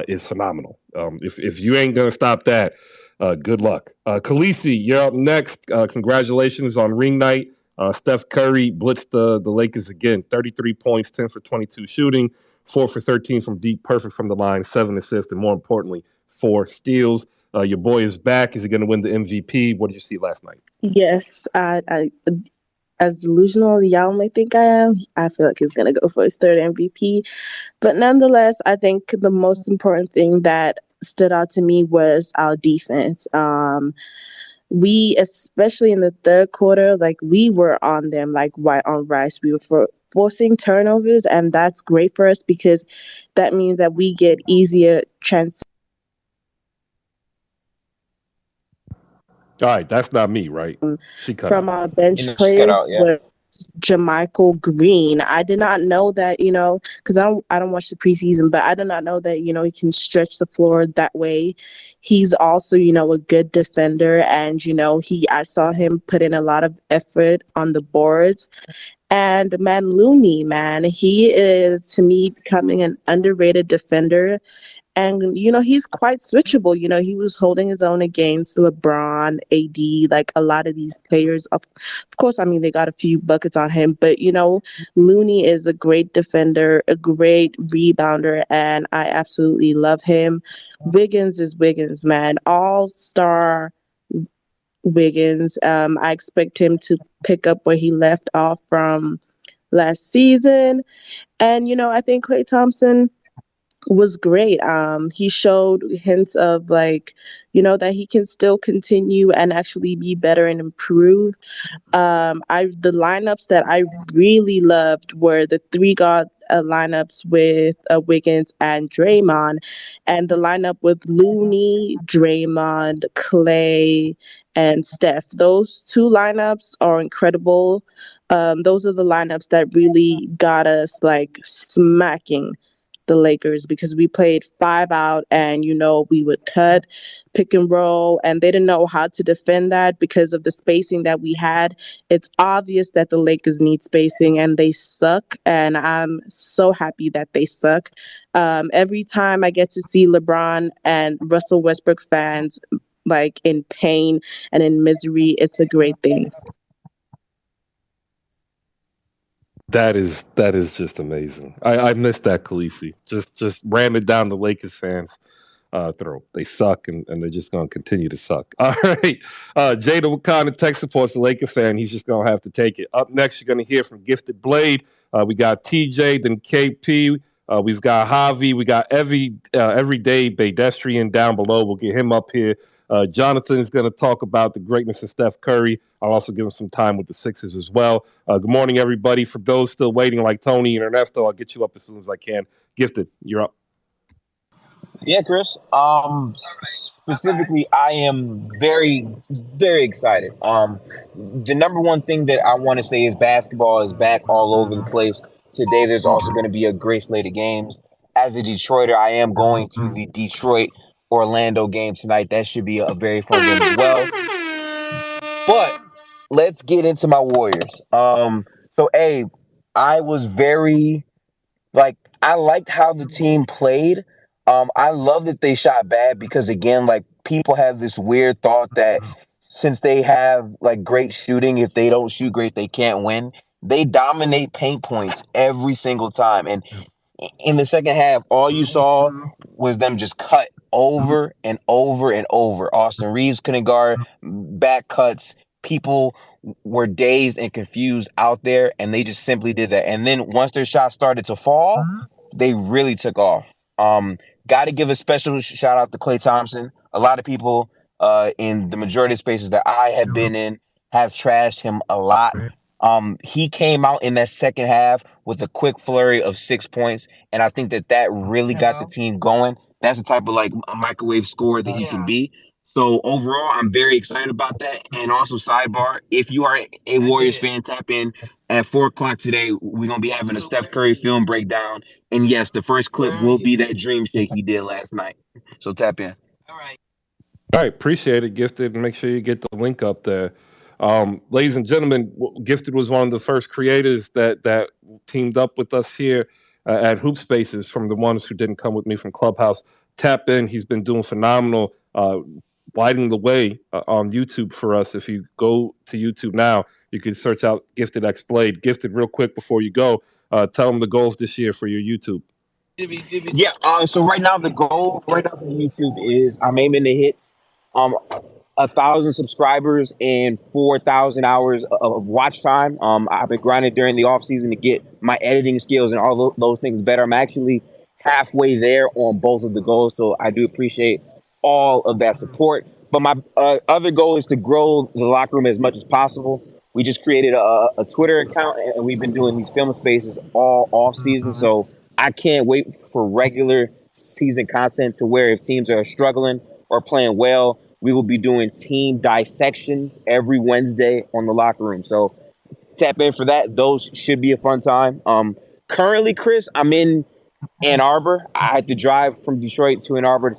is phenomenal. If you ain't gonna stop that, good luck. Khaleesi, you're up next. Congratulations on ring night. Steph Curry blitzed the Lakers again. 33 points, 10 for 22 shooting. 4 for 13 from deep, perfect from the line, 7 assists, and more importantly, 4 steals. Your boy is back. Is he going to win the MVP? What did you see last night? Yes, I as delusional as y'all may think I am, I feel like he's gonna go for his third MVP. But nonetheless, I think the most important thing that stood out to me was our defense. We, especially in the third quarter, like, we were on them like white on rice. We were forcing turnovers, and that's great for us because that means that we get easier chance. All right, that's not me, right? She cut From out. our bench You know, she got players out, yeah. was Jermichael Green. I did not know that, because I don't watch the preseason, but I did not know that, he can stretch the floor that way. He's also, a good defender, and I saw him put in a lot of effort on the boards. And man, Looney, man, he is, to me, becoming an underrated defender. And he's quite switchable. He was holding his own against LeBron, AD, like a lot of these players. Of course, I mean, they got a few buckets on him, but Looney is a great defender, a great rebounder, and I absolutely love him. Wiggins is Wiggins, man, all-star Wiggins. I expect him to pick up where he left off from last season. And I think Klay Thompson was great. He showed hints of, like, that he can still continue and actually be better and improve. The lineups that I really loved were the three guard lineups with Wiggins and Draymond, and the lineup with Looney, Draymond, Clay, and Steph. Those two lineups are incredible. Those are the lineups that really got us, like, smacking the Lakers because we played 5 out and, we would cut, pick and roll, and they didn't know how to defend that because of the spacing that we had. It's obvious that the Lakers need spacing and they suck. And I'm so happy that they suck. Every time I get to see LeBron and Russell Westbrook fans like in pain and in misery, it's a great thing. That is just amazing. I missed that, Khaleesi. Just ram it down the Lakers fans' throat. They suck, and they're just going to continue to suck. All right. Jada, what kind of tech supports the Laker fan? He's just going to have to take it. Up next, you're going to hear from Gifted Blade. We got TJ, then KP. We've got Javi. We got everyday pedestrian down below. We'll get him up here. Jonathan is going to talk about the greatness of Steph Curry. I'll also give him some time with the Sixers as well. Good morning, everybody. For those still waiting, like Tony and Ernesto, I'll get you up as soon as I can. Gifted, you're up. Yeah, Chris. Specifically, I am very, very excited. The number one thing that I want to say is basketball is back all over the place. Today, there's also going to be a great slate of games. As a Detroiter, I am going to the Detroit Orlando game tonight. That should be a very fun game as well. But let's get into my Warriors. I was very I liked how the team played. I love that they shot bad because again, like people have this weird thought that since they have like great shooting, if they don't shoot great, they can't win. They dominate paint points every single time. And in the second half, all you saw was them just cut over and over and over. Austin Reeves couldn't guard back cuts. People were dazed and confused out there, and they just simply did that. And then once their shots started to fall, they really took off. Got to give a special shout out to Klay Thompson. A lot of people in the majority of spaces that I have been in have trashed him a lot. He came out in that second half with a quick flurry of 6 points, and I think that really got the team going. That's the type of like a microwave scorer that he can be. So overall, I'm very excited about that. And also, sidebar: if you are a Warriors fan, tap in at 4 o'clock today. We're gonna be having a Steph Curry film breakdown, and yes, the first clip will be that dream shake he did last night. So tap in. All right, appreciate it, Gifted. Make sure you get the link up there. Ladies and gentlemen, Gifted was one of the first creators that teamed up with us here at Hoop Spaces from the ones who didn't come with me from Clubhouse. Tap in. He's been doing phenomenal, lighting the way on YouTube for us. If you go to YouTube now, you can search out Gifted X Blade. Gifted, real quick before you go, tell them the goals this year for your YouTube. Yeah, so right now the goal right now for YouTube is I'm aiming to hit 1,000 subscribers and 4,000 hours of watch time. I've been grinding during the off season to get my editing skills and all those things better. I'm actually halfway there on both of the goals, so I do appreciate all of that support. But my other goal is to grow the locker room as much as possible. We just created a Twitter account, and we've been doing these film spaces all off season. So I can't wait for regular season content to where if teams are struggling or playing well, we will be doing team dissections every Wednesday on the locker room. So tap in for that. Those should be a fun time. Currently, Chris, I'm in Ann Arbor. I had to drive from Detroit to Ann Arbor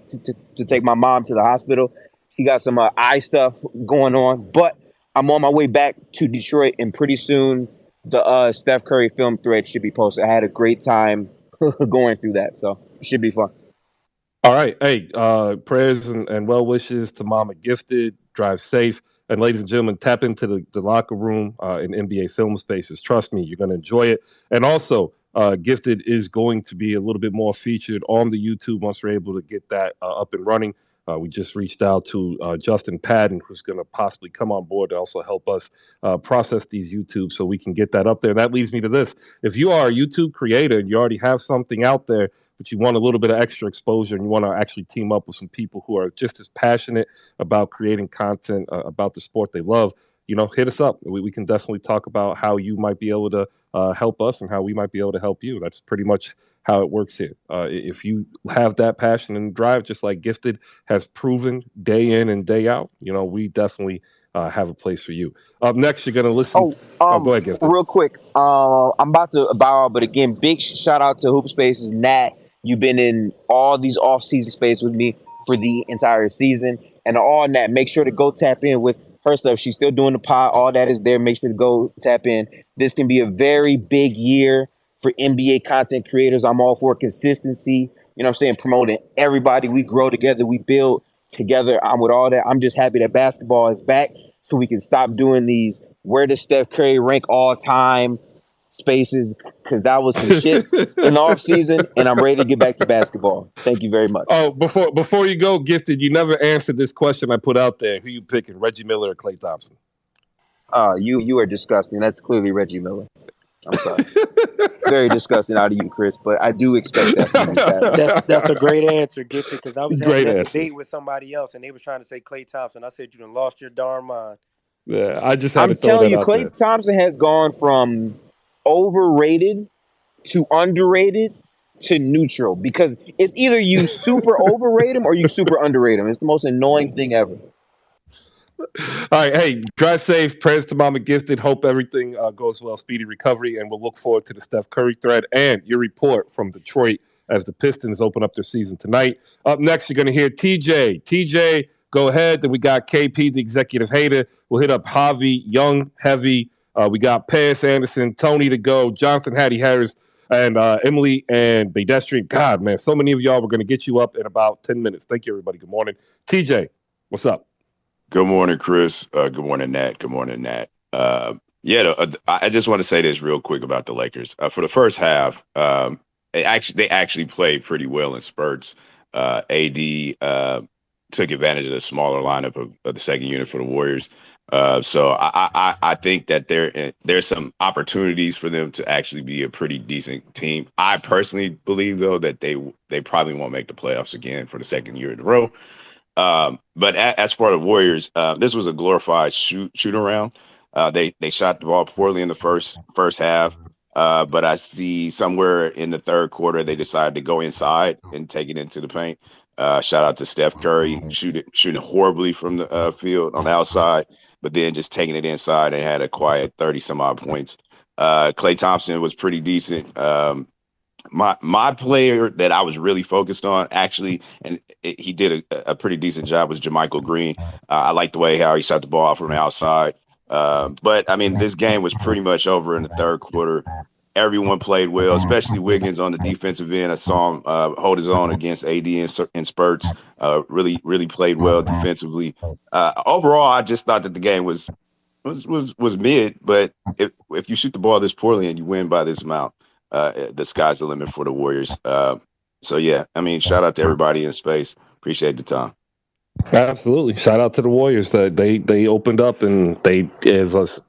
to take my mom to the hospital. She got some eye stuff going on, but I'm on my way back to Detroit, and pretty soon the Steph Curry film thread should be posted. I had a great time going through that, so it should be fun. All right. Hey, prayers and well wishes to Mama Gifted. Drive safe. And ladies and gentlemen, tap into the locker room in NBA film spaces. Trust me, you're going to enjoy it. And also, Gifted is going to be a little bit more featured on the YouTube once we're able to get that up and running. We just reached out to Justin Patton, who's going to possibly come on board to also help us process these YouTube so we can get that up there. And that leads me to this. If you are a YouTube creator and you already have something out there, but you want a little bit of extra exposure and you want to actually team up with some people who are just as passionate about creating content about the sport they love, hit us up. We can definitely talk about how you might be able to help us and how we might be able to help you. That's pretty much how it works here. If you have that passion and drive, just like Gifted has proven day in and day out, we definitely have a place for you. Up next, you're going to listen. Go ahead, Gifted. Real quick, I'm about to bow out, but again, big shout out to Hoop Spaces, Nat, You've been in all these off-season space with me for the entire season. And all that, make sure to go tap in with her stuff. She's still doing the pod. All that is there. Make sure to go tap in. This can be a very big year for NBA content creators. I'm all for consistency. You know what I'm saying? Promoting everybody. We grow together. We build together. I'm with all that. I'm just happy that basketball is back so we can stop doing these where does Steph Curry rank all time spaces, because that was some shit in the off season, and I'm ready to get back to basketball. Thank you very much. Oh, before you go, Gifted, you never answered this question I put out there. Who you picking, Reggie Miller or Klay Thompson? You are disgusting. That's clearly Reggie Miller. I'm sorry. Very disgusting out of you, Chris, but I do expect that from you, Savage. That's a great answer, Gifted, because I was having Great that answer. debate with somebody else, and they were trying to say Klay Thompson. I said, you done lost your darn mind. Yeah, I just had I'm to throw telling that you, out Klay there. Thompson has gone from overrated to underrated to neutral, because it's either you super overrate him or you super underrate him. It's the most annoying thing ever. All right, hey, drive safe. Prayers to Mama Gifted. Hope everything goes well. Speedy recovery, and we'll look forward to the Steph Curry thread and your report from Detroit as the Pistons open up their season tonight. Up next, you're going to hear TJ. TJ, go ahead. Then we got KP, the executive hater. We'll hit up Javi, Young, Heavy. We got Paris Anderson, Tony to go, Jonathan Hattie Harris, and Emily and Pedestrian. God, man, so many of y'all. We're going to get you up in about 10 minutes. Thank you, everybody. Good morning. TJ, what's up? Good morning, Chris. Good morning, Nat. Good morning, Nat. I just want to say this real quick about the Lakers. For the first half, they actually played pretty well in spurts. AD took advantage of the smaller lineup of the second unit for the Warriors. So I think that there's some opportunities for them to actually be a pretty decent team. I personally believe, though, that they probably won't make the playoffs again for the second year in a row. But as for the Warriors, this was a glorified shoot around. They shot the ball poorly in the first half, but I see somewhere in the third quarter they decided to go inside and take it into the paint. Shout out to Steph Curry shooting horribly from the field on the outside, but then just taking it inside and had a quiet 30 some odd points. Klay Thompson was pretty decent. My player that I was really focused on, actually, and he did a pretty decent job, was JaMychal Green. I like the way how he shot the ball from the outside. But I mean, this game was pretty much over in the third quarter. Everyone played well, especially Wiggins on the defensive end. I saw him hold his own against AD in spurts. Really played well defensively. Overall, I just thought that the game was mid. But if you shoot the ball this poorly and you win by this amount, the sky's the limit for the Warriors. So yeah, I mean, shout out to everybody in space. Appreciate the time. Absolutely. Shout out to the Warriors. They opened up and they gave us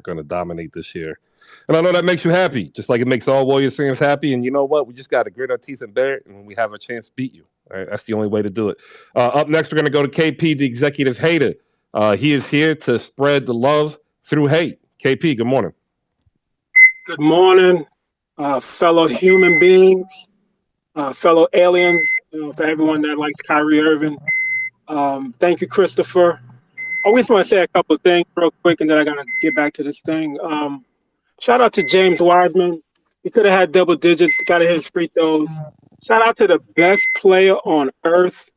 going to dominate this year. And I know that makes you happy, just like it makes all Warriors fans happy. And you know what? We just got to grit our teeth and bear it, and when we have a chance to beat you. All right? That's the only way to do it. Up next, we're going to go to KP, the executive hater. He is here to spread the love through hate. KP, good morning. Good morning, fellow human beings, fellow aliens, for everyone that likes Kyrie Irving. Thank you, Christopher. I always want to say a couple of things real quick, and then I got to get back to this thing. Shout out to James Wiseman. He could have had double digits, got to hit his free throws. Shout out to the best player on earth,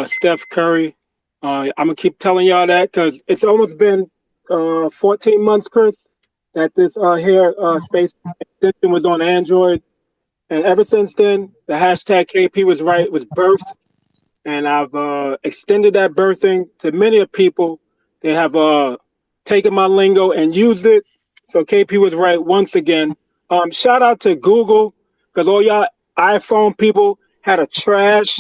Steph Curry. I'm going to keep telling y'all that because it's almost been 14 months, Chris, that this space extension was on Android. And ever since then, the hashtag KP was right was birthed. And I've extended that birthing to many of people. They have taken my lingo and used it. So KP was right once again. Shout out to Google, because all y'all iPhone people had a trash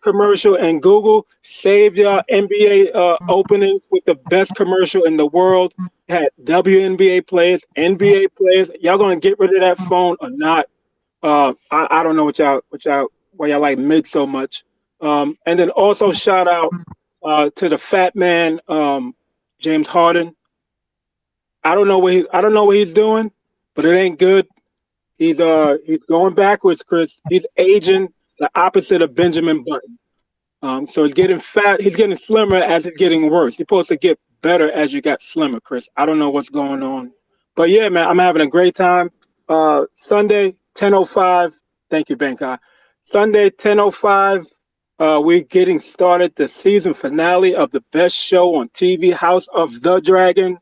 commercial, and Google saved y'all NBA opening with the best commercial in the world. It had WNBA players, NBA players. Y'all gonna get rid of that phone or not? I don't know why y'all like mid so much. And then also shout out to the fat man, James Harden. I don't know what he's doing, but it ain't good. He's going backwards, Chris. He's aging the opposite of Benjamin Button. So he's getting fat. He's getting slimmer as it's getting worse. You're supposed to get better as you got slimmer, Chris. I don't know what's going on, but yeah, man, I'm having a great time. Sunday, 10:05. Thank you, Benkai. Sunday, 10:05. We're getting started the season finale of the best show on TV, House of the Dragon.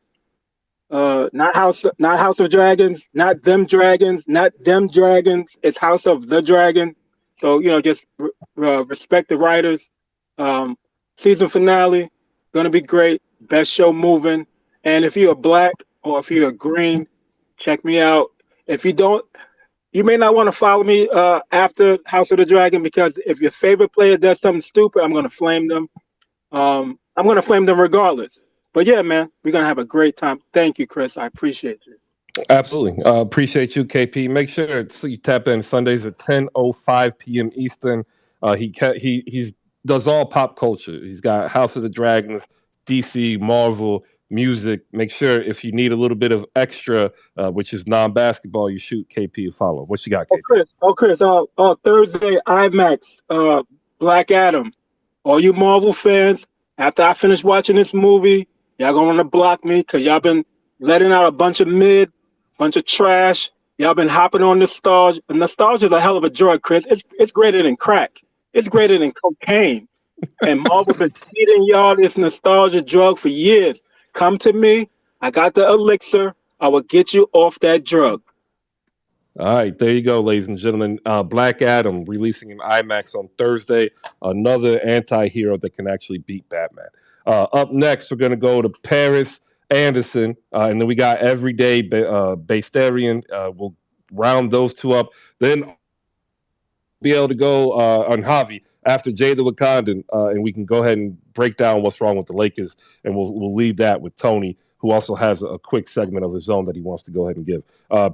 Not House of Dragons, not them dragons, not them dragons. It's House of the Dragon. So just respect the writers. Um, Season finale, gonna be great. Best show moving. And if you're black or if you're green, check me out. If you don't, you may not want to follow me after House of the Dragon because if your favorite player does something stupid, I'm gonna flame them. I'm gonna flame them regardless. But yeah, man, we're gonna have a great time. Thank you, Chris. I appreciate you. Absolutely. Appreciate you, KP. Make sure so you tap in Sundays at 10:05 p.m. Eastern. He's does all pop culture. He's got House of the Dragons, DC, Marvel, music. Make sure if you need a little bit of extra, which is non-basketball, you shoot KP a follow. What you got, KP? Chris. Thursday IMAX. Black Adam. All you Marvel fans, after I finish watching this movie, y'all gonna want to block me because y'all been letting out a bunch of bunch of trash. Y'all been hopping on nostalgia. Nostalgia is a hell of a drug, Chris. It's greater than crack. It's greater than cocaine. And Marvel been feeding y'all this nostalgia drug for years. Come to me. I got the elixir. I will get you off that drug. All right, there you go, ladies and gentlemen. Black Adam releasing in IMAX on Thursday. Another anti-hero that can actually beat Batman. Up next, we're going to go to Paris Anderson, and then we got Everyday Bastarian. We'll round those two up. Then be able to go on Javi after Jay the Wakandan, and we can go ahead and break down what's wrong with the Lakers, and we'll leave that with Tony, who also has a quick segment of his own that he wants to go ahead and give.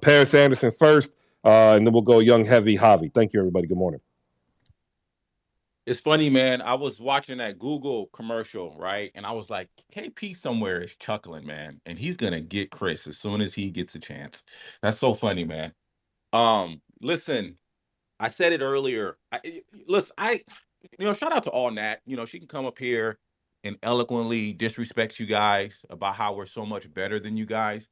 Paris Anderson first, and then we'll go young, heavy, Javi. Thank you, everybody. Good morning. It's funny, man. I was watching that Google commercial, right? And I was like, KP somewhere is chuckling, man. And he's gonna get Chris as soon as he gets a chance. That's so funny, man. Listen, I said it earlier. Listen, shout out to All Nat. She can come up here and eloquently disrespect you guys about how we're so much better than you guys.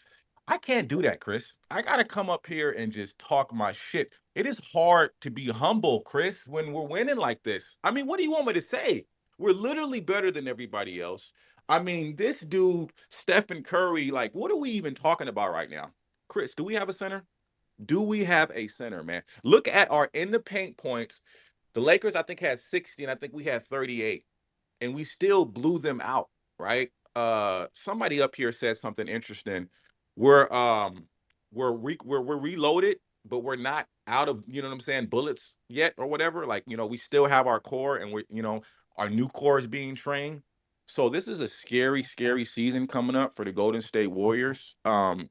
I can't do that, Chris. I gotta come up here and just talk my shit. It is hard to be humble, Chris, when we're winning like this. I mean, what do you want me to say? We're literally better than everybody else. I mean, this dude, Stephen Curry, like, what are we even talking about right now? Chris, do we have a center? Do we have a center, man? Look at our in the paint points. The Lakers, I think, had 60, and I think we had 38, and we still blew them out, right? Somebody up here said something interesting. We're we're reloaded, but we're not out of, you know what I'm saying, bullets yet or whatever. Like, we still have our core, and our new core is being trained. So this is a scary, scary season coming up for the Golden State Warriors.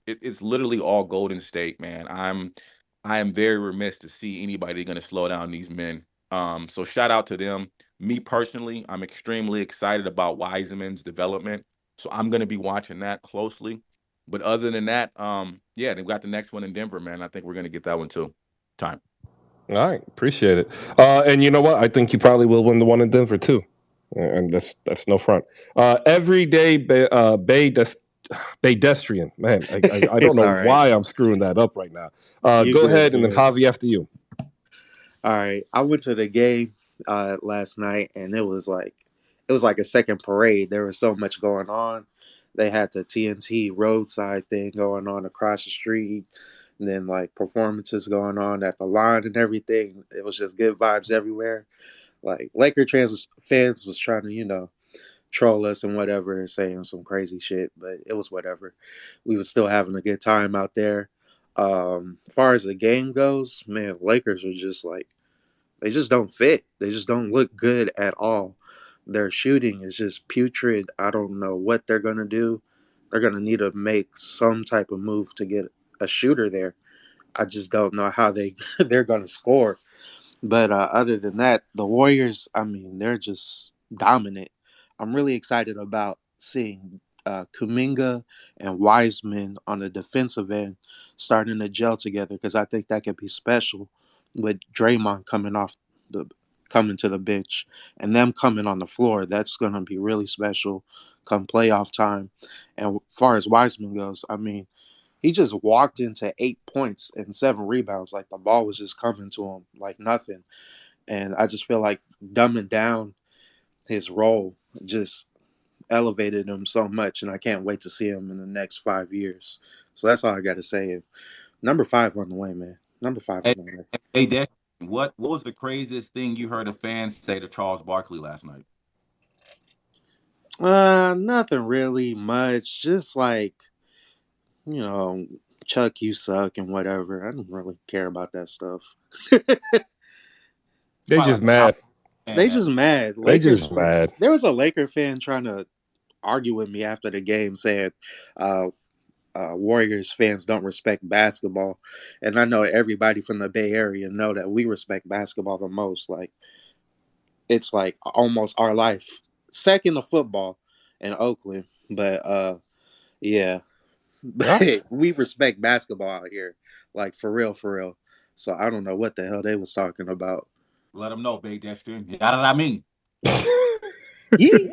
It's literally all Golden State, man. I am very remiss to see anybody going to slow down these men. So shout out to them. Me personally, I'm extremely excited about Wiseman's development. So I'm going to be watching that closely. But other than that, yeah, they've got the next one in Denver, man. I think we're going to get that one too. Time. All right, appreciate it. And you know what? I think you probably will win the one in Denver too, and that's no front. Everyday pedestrian, man. I don't It's know all right. why I'm screwing that up right now. You Go good, ahead, and then good. Javi after you. All right. I went to the game last night, and it was like a second parade. There was so much going on. They had the TNT roadside thing going on across the street, and then like performances going on at the line and everything. It was just good vibes everywhere. Like fans was trying to, troll us and whatever, and saying some crazy shit, but it was whatever. We was still having a good time out there. As far as the game goes, man, Lakers are just like they just don't fit. They just don't look good at all. Their shooting is just putrid. I don't know what they're gonna do. They're gonna need to make some type of move to get a shooter there. I just don't know how they're gonna score. But other than that, the Warriors, I mean, they're just dominant. I'm really excited about seeing Kuminga and Wiseman on the defensive end starting to gel together because I think that could be special with Draymond the coming to the bench and them coming on the floor. That's going to be really special come playoff time. And as far as Wiseman goes, I mean, He just walked into 8 points and 7 rebounds. Like the ball was just coming to him like nothing. And I just feel like dumbing down his role just elevated him so much. And I can't wait to see him in the next 5 years. So that's all I got to say. Number 5 on the way, man. Number 5 on Hey, the way. hey, Dash, what was the craziest thing you heard a fan say to Charles Barkley last night? Nothing really much. Just like, you know, Chuck, you suck and whatever. I don't really care about that stuff. They Probably just like a mad. They fan. just mad. They Lakers. just mad. There was a Laker fan trying to argue with me after the game, saying uh, Warriors fans don't respect basketball, and I know everybody from the Bay Area know that we respect basketball the most. Like it's like almost our life, second to football in Oakland. But yeah, Yeah. we respect basketball out here, like for real, for real. So I don't know what the hell they was talking about. Let him know, Big Dexter. You got what I mean. Yee.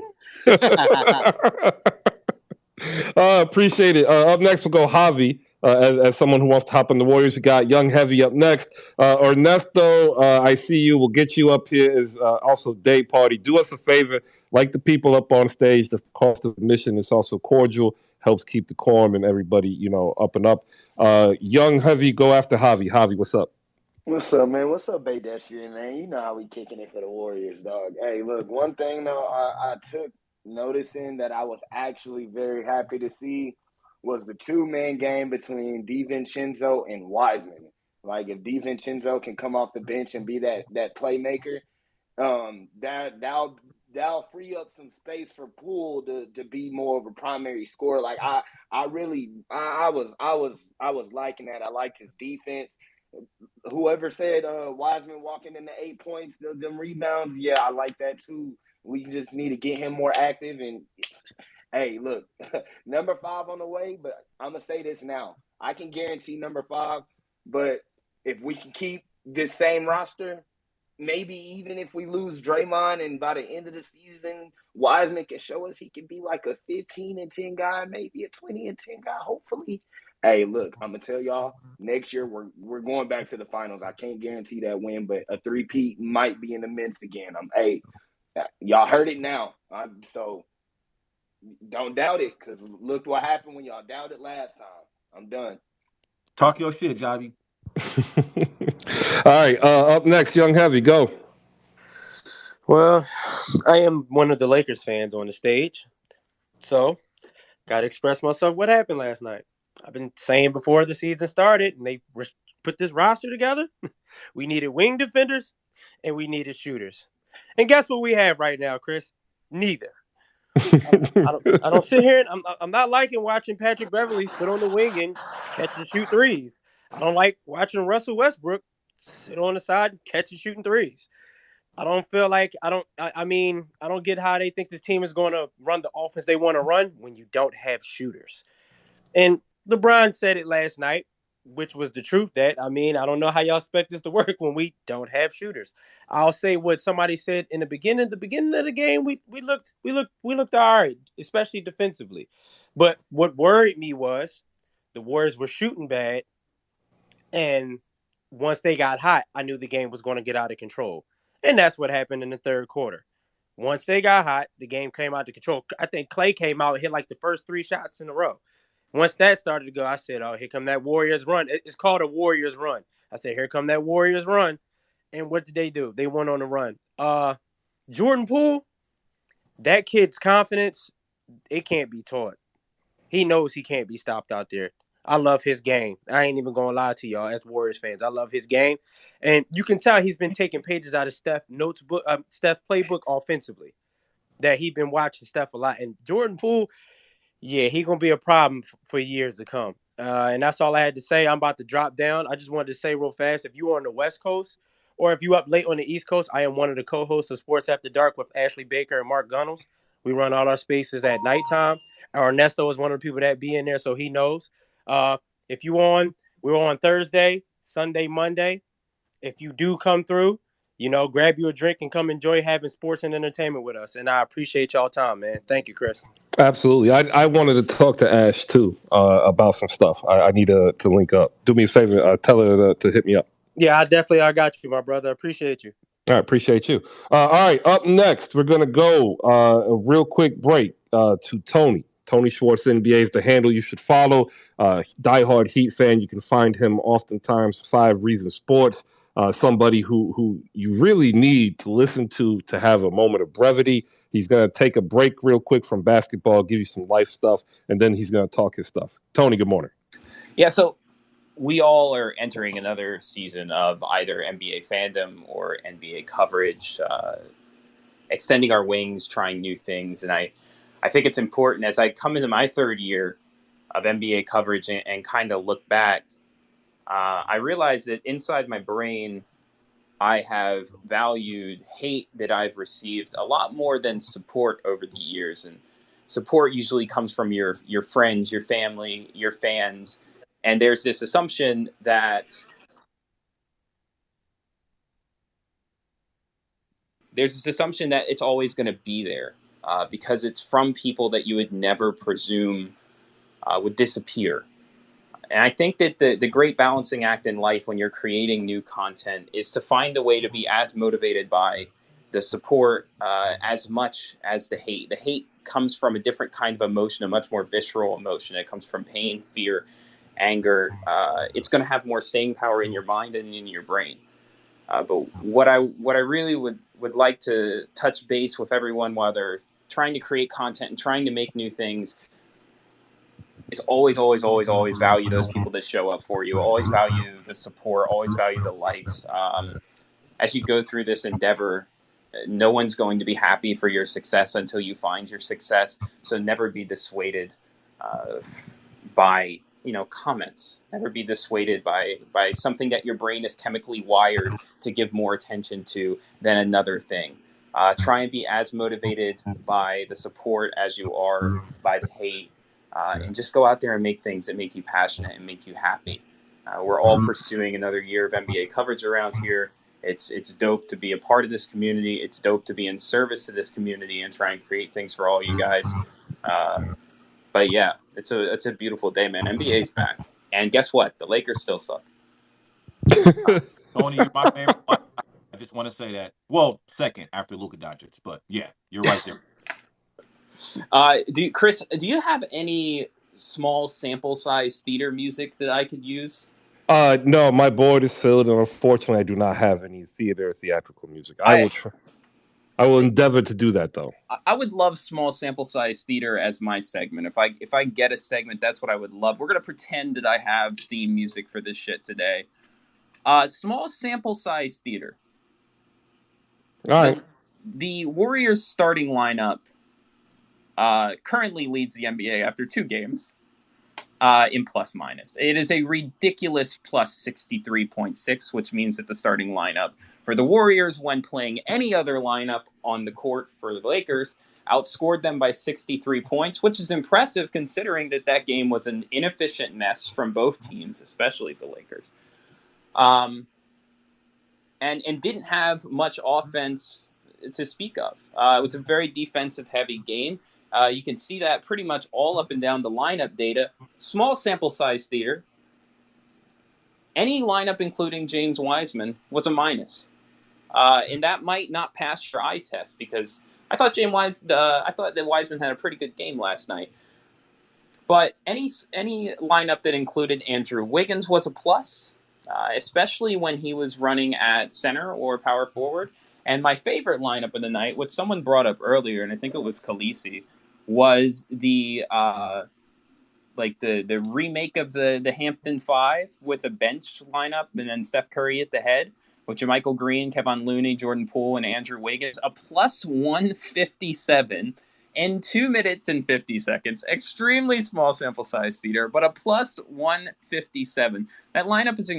Appreciate it. Up next, we'll go Javi. As someone who wants to hop on the Warriors, we got Young Heavy up next. Ernesto, I see you. We'll get you up here. Is also Day Party. Do us a favor, like the people up on stage. The cost of admission is also cordial. Helps keep the quorum and everybody, up and up. Young Heavy, go after Javi. Javi, what's up? What's up, man? What's up, Baydashian, man? You know how we kicking it for the Warriors, dog. Hey, look, one thing though, I took noticing that I was actually very happy to see was the two-man game between DiVincenzo and Wiseman. Like if DiVincenzo can come off the bench and be that playmaker, that'll free up some space for Poole to be more of a primary scorer. Like I was liking that. I liked his defense. Whoever said Wiseman walking into 8 points, them rebounds, yeah, I like that too. We just need to get him more active. And hey, look, number 5 on the way, but I'm gonna say this now. I can guarantee number 5, but if we can keep this same roster, maybe even if we lose Draymond and by the end of the season, Wiseman can show us he can be like a 15-10 guy, maybe a 20-10 guy, hopefully. Hey, look, I'm gonna tell y'all, next year we're going back to the finals. I can't guarantee that win, but a three-peat might be in the midst again. Y'all heard it now. So don't doubt it, because look what happened when y'all doubted last time. I'm done. Talk your shit, Javi. All right. Up next, Young Heavy, go. Well, I am one of the Lakers fans on the stage, so got to express myself. What happened last night? I've been saying before the season started, and they put this roster together. We needed wing defenders, and we needed shooters. And guess what we have right now, Chris? Neither. I don't sit here. I'm not liking watching Patrick Beverly sit on the wing and catch and shoot threes. I don't like watching Russell Westbrook sit on the side and catch and shooting threes. I don't feel like I mean, I don't get how they think this team is going to run the offense they want to run when you don't have shooters. And LeBron said it last night, which was the truth. That I mean, I don't know how y'all expect this to work when we don't have shooters. I'll say what somebody said in the beginning. The beginning of the game, we looked all right, especially defensively. But what worried me was the Warriors were shooting bad, and once they got hot, I knew the game was going to get out of control. And that's what happened in the third quarter. Once they got hot, the game came out of control. I think Clay came out and hit like the first 3 shots in a row. Once that started to go, I said, oh, here come that Warriors run. It's called a Warriors run. I said, here come that Warriors run. And what did they do? They went on a run. Jordan Poole, that kid's confidence, it can't be taught. He knows he can't be stopped out there. I love his game. I ain't even gonna lie to y'all as Warriors fans. I love his game, and you can tell he's been taking pages out of Steph playbook offensively. That he's been watching Steph a lot, and Jordan Poole, yeah, he gonna be a problem for years to come. And that's all I had to say. I'm about to drop down. I just wanted to say real fast: if you are on the West Coast or if you up late on the East Coast, I am one of the co-hosts of Sports After Dark with Ashley Baker and Mark Gunnels. We run all our spaces at nighttime. Ernesto is one of the people that be in there, so he knows. Uh, if you on, we're on Thursday, Sunday, Monday. If you do come through, grab you a drink and come enjoy having sports and entertainment with us. And I appreciate y'all time, man. Thank you, Chris. Absolutely. I wanted to talk to Ash too about some stuff. I need to link up. Do me a favor. Tell her to hit me up. Yeah, I got you, my brother. Appreciate you. All right, appreciate you. All right, up next, we're gonna go a real quick break to Tony. Tony Schwartz, NBA is the handle you should follow. Diehard Heat fan, you can find him oftentimes 5 Reasons Sports. Somebody who you really need to listen to have a moment of brevity. He's gonna take a break real quick from basketball, give you some life stuff, and then he's gonna talk his stuff. Tony, good morning. Yeah, so we all are entering another season of either NBA fandom or NBA coverage, extending our wings, trying new things. And I think it's important as I come into my 3rd year of NBA coverage and kind of look back, I realize that inside my brain, I have valued hate that I've received a lot more than support over the years. And support usually comes from your friends, your family, your fans. And there's this assumption that it's always going to be there because it's from people that you would never presume would disappear. And I think that the great balancing act in life when you're creating new content is to find a way to be as motivated by the support as much as the hate. The hate comes from a different kind of emotion, a much more visceral emotion. It comes from pain, fear, anger. It's going to have more staying power in your mind and in your brain. But what I really would like to touch base with everyone while they're trying to create content and trying to make new things is always value those people that show up for you. Always value the support. Always value the likes. As you go through this endeavor, no one's going to be happy for your success until you find your success. So never be dissuaded by comments. Never be dissuaded by something that your brain is chemically wired to give more attention to than another thing. Try and be as motivated by the support as you are by the hate. And just go out there and make things that make you passionate and make you happy. We're all pursuing another year of NBA coverage around here. It's dope to be a part of this community. It's dope to be in service to this community and try and create things for all you guys. But yeah, it's a beautiful day, man. NBA's back, and guess what? The Lakers still suck. Tony, you're my favorite. I just want to say that. Well, second after Luka Doncic, but yeah, you're right there. Chris, do you have any small sample size theater music that I could use? No, my board is filled, and unfortunately, I do not have any theatrical music. I will endeavor to do that, though. I would love small sample size theater as my segment. If I get a segment, that's what I would love. We're gonna pretend that I have theme music for this shit today. Small sample size theater. All right. The Warriors starting lineup currently leads the NBA after 2 games in plus minus. It is a ridiculous plus 63.6, which means that the starting lineup for the Warriors, when playing any other lineup on the court for the Lakers, outscored them by 63 points, which is impressive considering that game was an inefficient mess from both teams, especially the Lakers. And didn't have much offense to speak of. It was a very defensive-heavy game. You can see that pretty much all up and down the lineup data. Small sample size theater. Any lineup, including James Wiseman, was a minus. And that might not pass your eye test because I thought that Wiseman had a pretty good game last night. But any lineup that included Andrew Wiggins was a plus, especially when he was running at center or power forward. And my favorite lineup of the night, which someone brought up earlier, and I think it was Khaleesi, was the remake of the Hampton Five with a bench lineup and then Steph Curry at the head, with Jermichael Green, Kevon Looney, Jordan Poole, and Andrew Wiggins. A plus 157 in 2 minutes and 50 seconds. Extremely small sample size theater, but a plus 157. That lineup is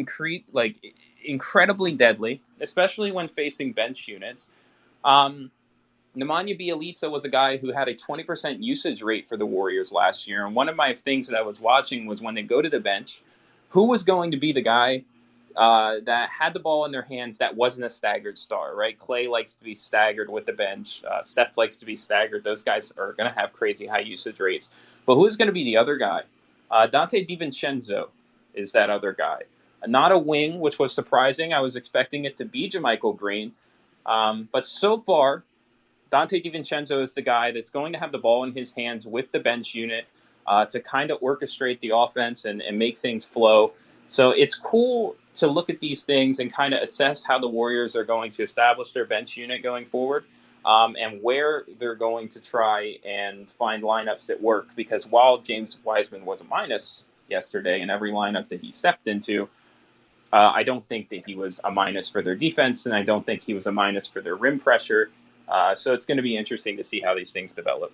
incredibly deadly, especially when facing bench units. Nemanja Bjelica was a guy who had a 20% usage rate for the Warriors last year. And one of my things that I was watching was when they go to the bench, who was going to be the guy that had the ball in their hands that wasn't a staggered star, right? Clay likes to be staggered with the bench. Steph likes to be staggered. Those guys are going to have crazy high usage rates. But who's going to be the other guy? Dante DiVincenzo is that other guy. Not a wing, which was surprising. I was expecting it to be JaMychal Green. But so far, Dante DiVincenzo is the guy that's going to have the ball in his hands with the bench unit to kind of orchestrate the offense and make things flow. So it's cool to look at these things and kind of assess how the Warriors are going to establish their bench unit going forward, and where they're going to try and find lineups that work. Because while James Wiseman was a minus yesterday in every lineup that he stepped into, I don't think that he was a minus for their defense, and I don't think he was a minus for their rim pressure. So it's going to be interesting to see how these things develop.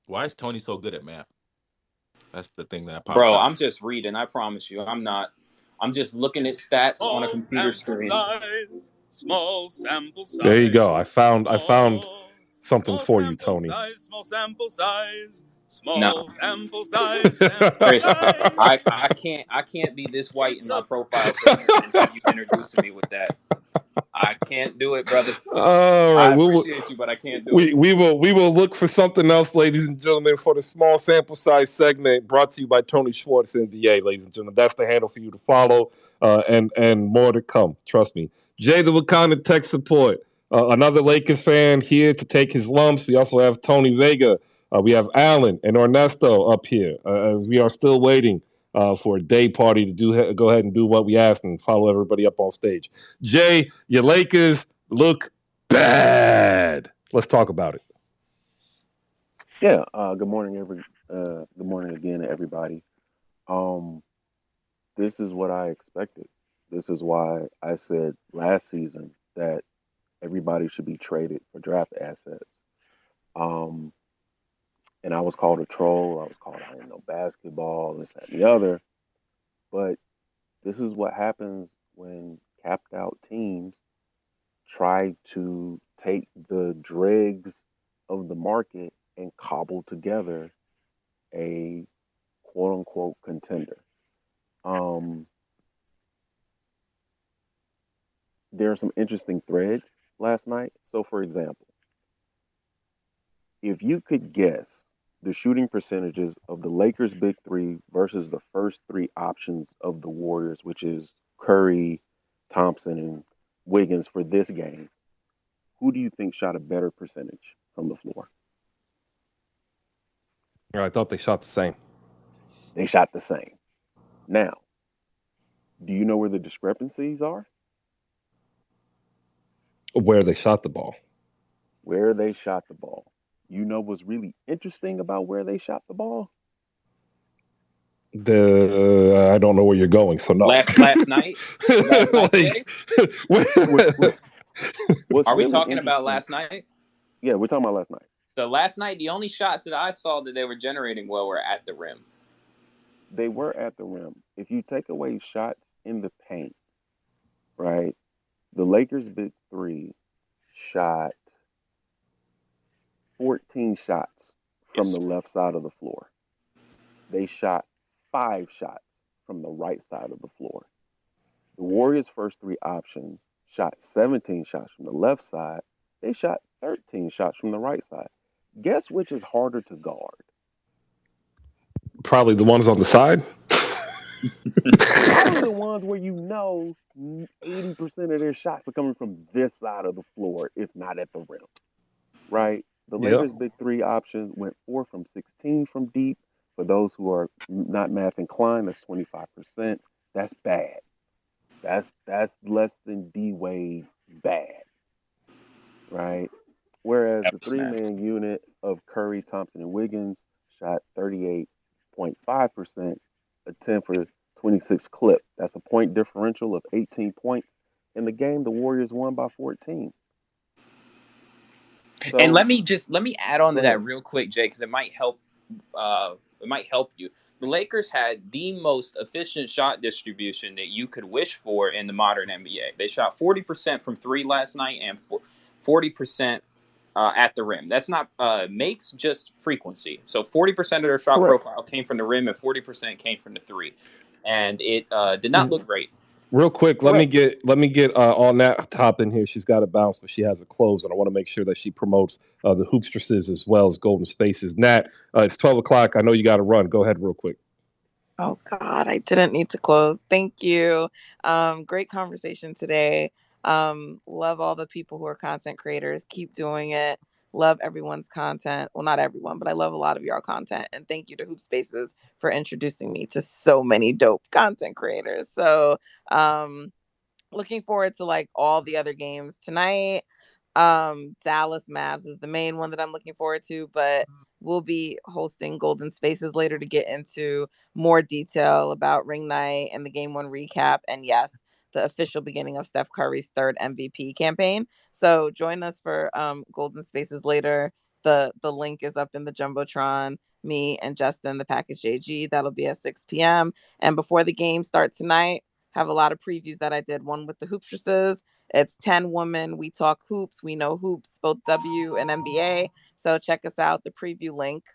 Why is Tony so good at math? That's the thing that popped Bro, up. I'm just reading. I promise you. I'm not. I'm just looking at stats on a computer screen. Small sample size. There you go. I found something for you, Tony. Small sample size. No, Sample size. Chris, I can't be this white in my profile picture and have you introducing me with that. I can't do it, brother. All right, I appreciate you, but I can't do it. We will look for something else, ladies and gentlemen, for the small sample size segment brought to you by Tony Schwartz, NBA, ladies and gentlemen. That's the handle for you to follow, and more to come. Trust me. Jay the Wakanda tech support, another Lakers fan here to take his lumps. We also have Tony Vega. We have Alan and Ernesto up here, as we are still waiting for a day party to go ahead and do what we asked and follow everybody up on stage. Jay, your Lakers look bad. Let's talk about it. Yeah. Good morning, good morning again, everybody. This is what I expected. This is why I said last season that everybody should be traded for draft assets. Um, and I was called a troll. I was called I didn't know basketball, this, that, and the other. But this is what happens when capped out teams try to take the dregs of the market and cobble together a quote unquote contender. There are some interesting threads last night. So, for example, if you could guess the shooting percentages of the Lakers' big three versus the first three options of the Warriors, which is Curry, Thompson, and Wiggins for this game, who do you think shot a better percentage from the floor? I thought they shot the same. They shot the same. Now, do you know where the discrepancies are? Where they shot the ball. Where they shot the ball. You know what's really interesting about where they shot the ball? I don't know where you're going, so no. Last night? Like, Are we talking about last night? Yeah, we're talking about last night. So last night, the only shots that I saw that they were generating well were at the rim. They were at the rim. If you take away shots in the paint, right, the Lakers' big three shot 14 shots from the left side of the floor. They shot 5 shots from the right side of the floor. The Warriors' first three options shot 17 shots from the left side. They shot 13 shots from the right side. Guess which is harder to guard? Probably the ones on the side. Probably the ones where you know 80% of their shots are coming from this side of the floor, if not at the rim. Right? The Lakers' big three options went 4 from 16 from deep. For those who are not math inclined, that's 25%. That's bad. That's less than D Wade bad. Right? Whereas the three-man unit of Curry, Thompson, and Wiggins shot 38.5%, a 10 for 26 clip. That's a point differential of 18 points. In the game, the Warriors won by 14. So, and let me add on to that real quick, Jay, because it might help. It might help you. The Lakers had the most efficient shot distribution that you could wish for in the modern NBA. They shot 40% from three last night and 40% at the rim. That's not makes, just frequency. So 40% of their shot Correct. profile came from the rim and 40% came from the three. And it did not look great. Real quick, let me Correct. get on that top in here. She's got to bounce, but she has a close, and I want to make sure that she promotes the Hoopstresses as well as Golden Spaces. Nat, it's 12 o'clock. I know you got to run. Go ahead, real quick. Oh God, I didn't need to close. Thank you. Great conversation today. Love all the people who are content creators. Keep doing it. Love everyone's content. Well, not everyone, but I love a lot of y'all content. And thank you to Hoop Spaces for introducing me to so many dope content creators. So looking forward to like all the other games tonight. Dallas Mavs is the main one that I'm looking forward to, but we'll be hosting Golden Spaces later to get into more detail about ring night and the game one recap, and yes, the official beginning of Steph Curry's third MVP campaign. So join us for Golden Spaces later. The link is up in the Jumbotron. Me and Justin, the package JG, that'll be at 6 p.m. And before the game starts tonight, have a lot of previews that I did. One with the Hoopstresses. It's 10 women. We talk hoops. We know hoops, both W and NBA. So check us out. The preview link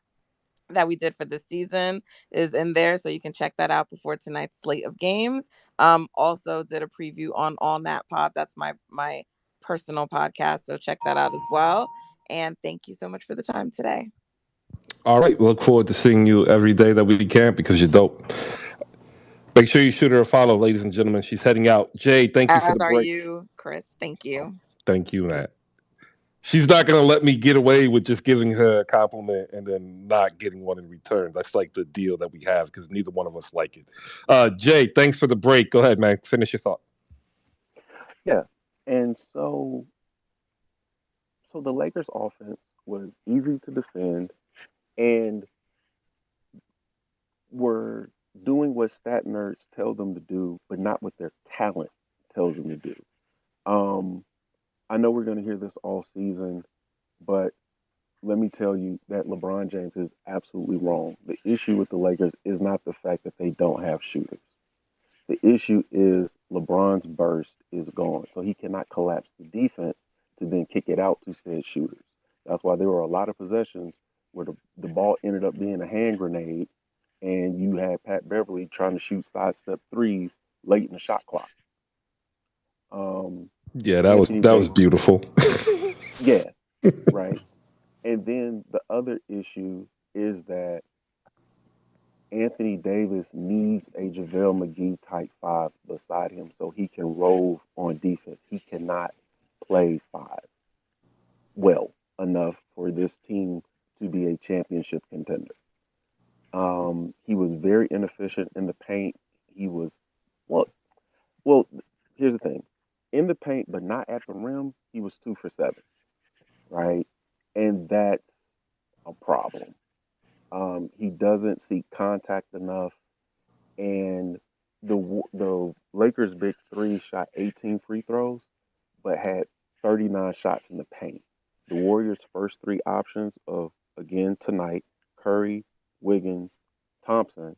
that we did for this season is in there, so you can check that out before tonight's slate of games. Also did a preview on All Nat Pod. That's my personal podcast, so check that out as well. And thank you so much for the time today. All right. We look forward to seeing you every day that we can because you're dope. Make sure you shoot her a follow, ladies and gentlemen. She's heading out. Jay, thank you for As the are break. you, Chris. Thank you. Thank you, Nat. She's not going to let me get away with just giving her a compliment and then not getting one in return. That's like the deal that we have because neither one of us like it. Jay, thanks for the break. Go ahead, man. Finish your thought. Yeah. And so the Lakers offense was easy to defend and were doing what stat nerds tell them to do, but not what their talent tells them to do. Um, I know we're going to hear this all season, but let me tell you that LeBron James is absolutely wrong. The issue with the Lakers is not the fact that they don't have shooters. The issue is LeBron's burst is gone, so he cannot collapse the defense to then kick it out to said shooters. That's why there were a lot of possessions where the ball ended up being a hand grenade, and you had Pat Beverly trying to shoot sidestep threes late in the shot clock. Yeah, Anthony that was Davis, beautiful. yeah, right. And then the other issue is that Anthony Davis needs a JaVale McGee type five beside him so he can roll on defense. He cannot play five well enough for this team to be a championship contender. He was very inefficient in the paint. He was well. Well, here's the thing: in the paint, but not at the rim, he was 2 for 7, right? And that's a problem. He doesn't seek contact enough, and the Lakers' big three shot 18 free throws, but had 39 shots in the paint. The Warriors' first three options of again tonight, Curry, Wiggins, Thompson,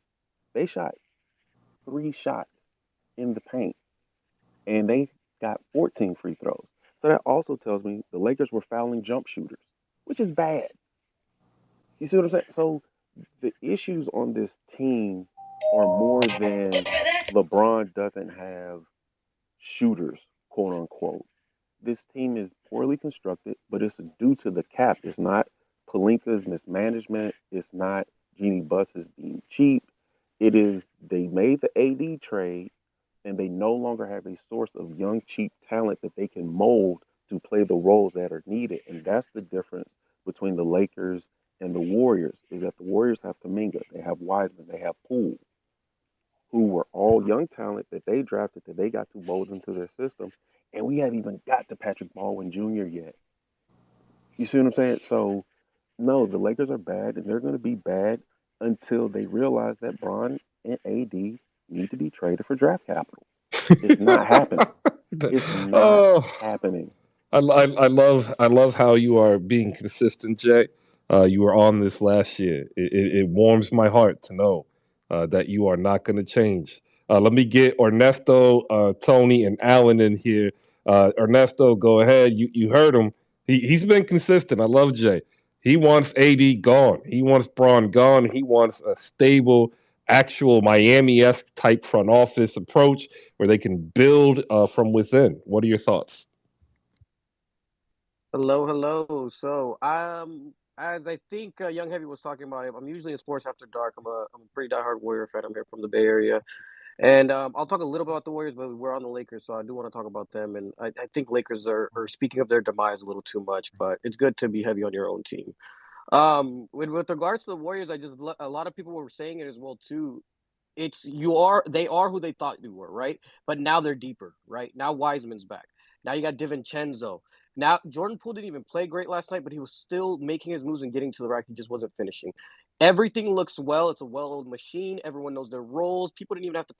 they shot 3 shots in the paint, and they got 14 free throws. So that also tells me the Lakers were fouling jump shooters, which is bad. You see what I'm saying? So the issues on this team are more than LeBron doesn't have shooters, quote unquote. This team is poorly constructed, but it's due to the cap. It's not Palinka's mismanagement. It's not Jeannie Buss's being cheap. It is they made the AD trade and they no longer have a source of young, cheap talent that they can mold to play the roles that are needed. And that's the difference between the Lakers and the Warriors, is that the Warriors have Kaminga, they have Wiseman, they have Poole, who were all young talent that they drafted that they got to mold into their system. And we haven't even got to Patrick Baldwin Jr. yet. You see what I'm saying? So, no, the Lakers are bad, and they're going to be bad until they realize that Bron and AD need to be traded for draft capital. It's not happening. It's not Oh, happening. I love how you are being consistent, Jay. You were on this last year. It warms my heart to know that you are not going to change. Let me get Ernesto, Tony, and Alan in here. Ernesto, go ahead. You heard him. He's been consistent. I love Jay. He wants AD gone. He wants Braun gone. He wants a stable, actual Miami-esque type front office approach where they can build from within. What are your thoughts? Hello, hello. So, as I think Young Heavy was talking about, I'm usually in sports after dark. I'm a pretty diehard Warrior fan. I'm here from the Bay Area, and I'll talk a little about the Warriors, but we're on the Lakers, so I do want to talk about them. And I think Lakers are speaking of their demise a little too much, but it's good to be heavy on your own team. With regards to the Warriors, a lot of people were saying it as well too. They are who they thought you were, right? But now they're deeper, right? Now Wiseman's back. Now you got DiVincenzo. Now Jordan Poole didn't even play great last night, but he was still making his moves and getting to the rack. He just wasn't finishing. Everything looks well. It's a well-oiled machine. Everyone knows their roles. People didn't even have to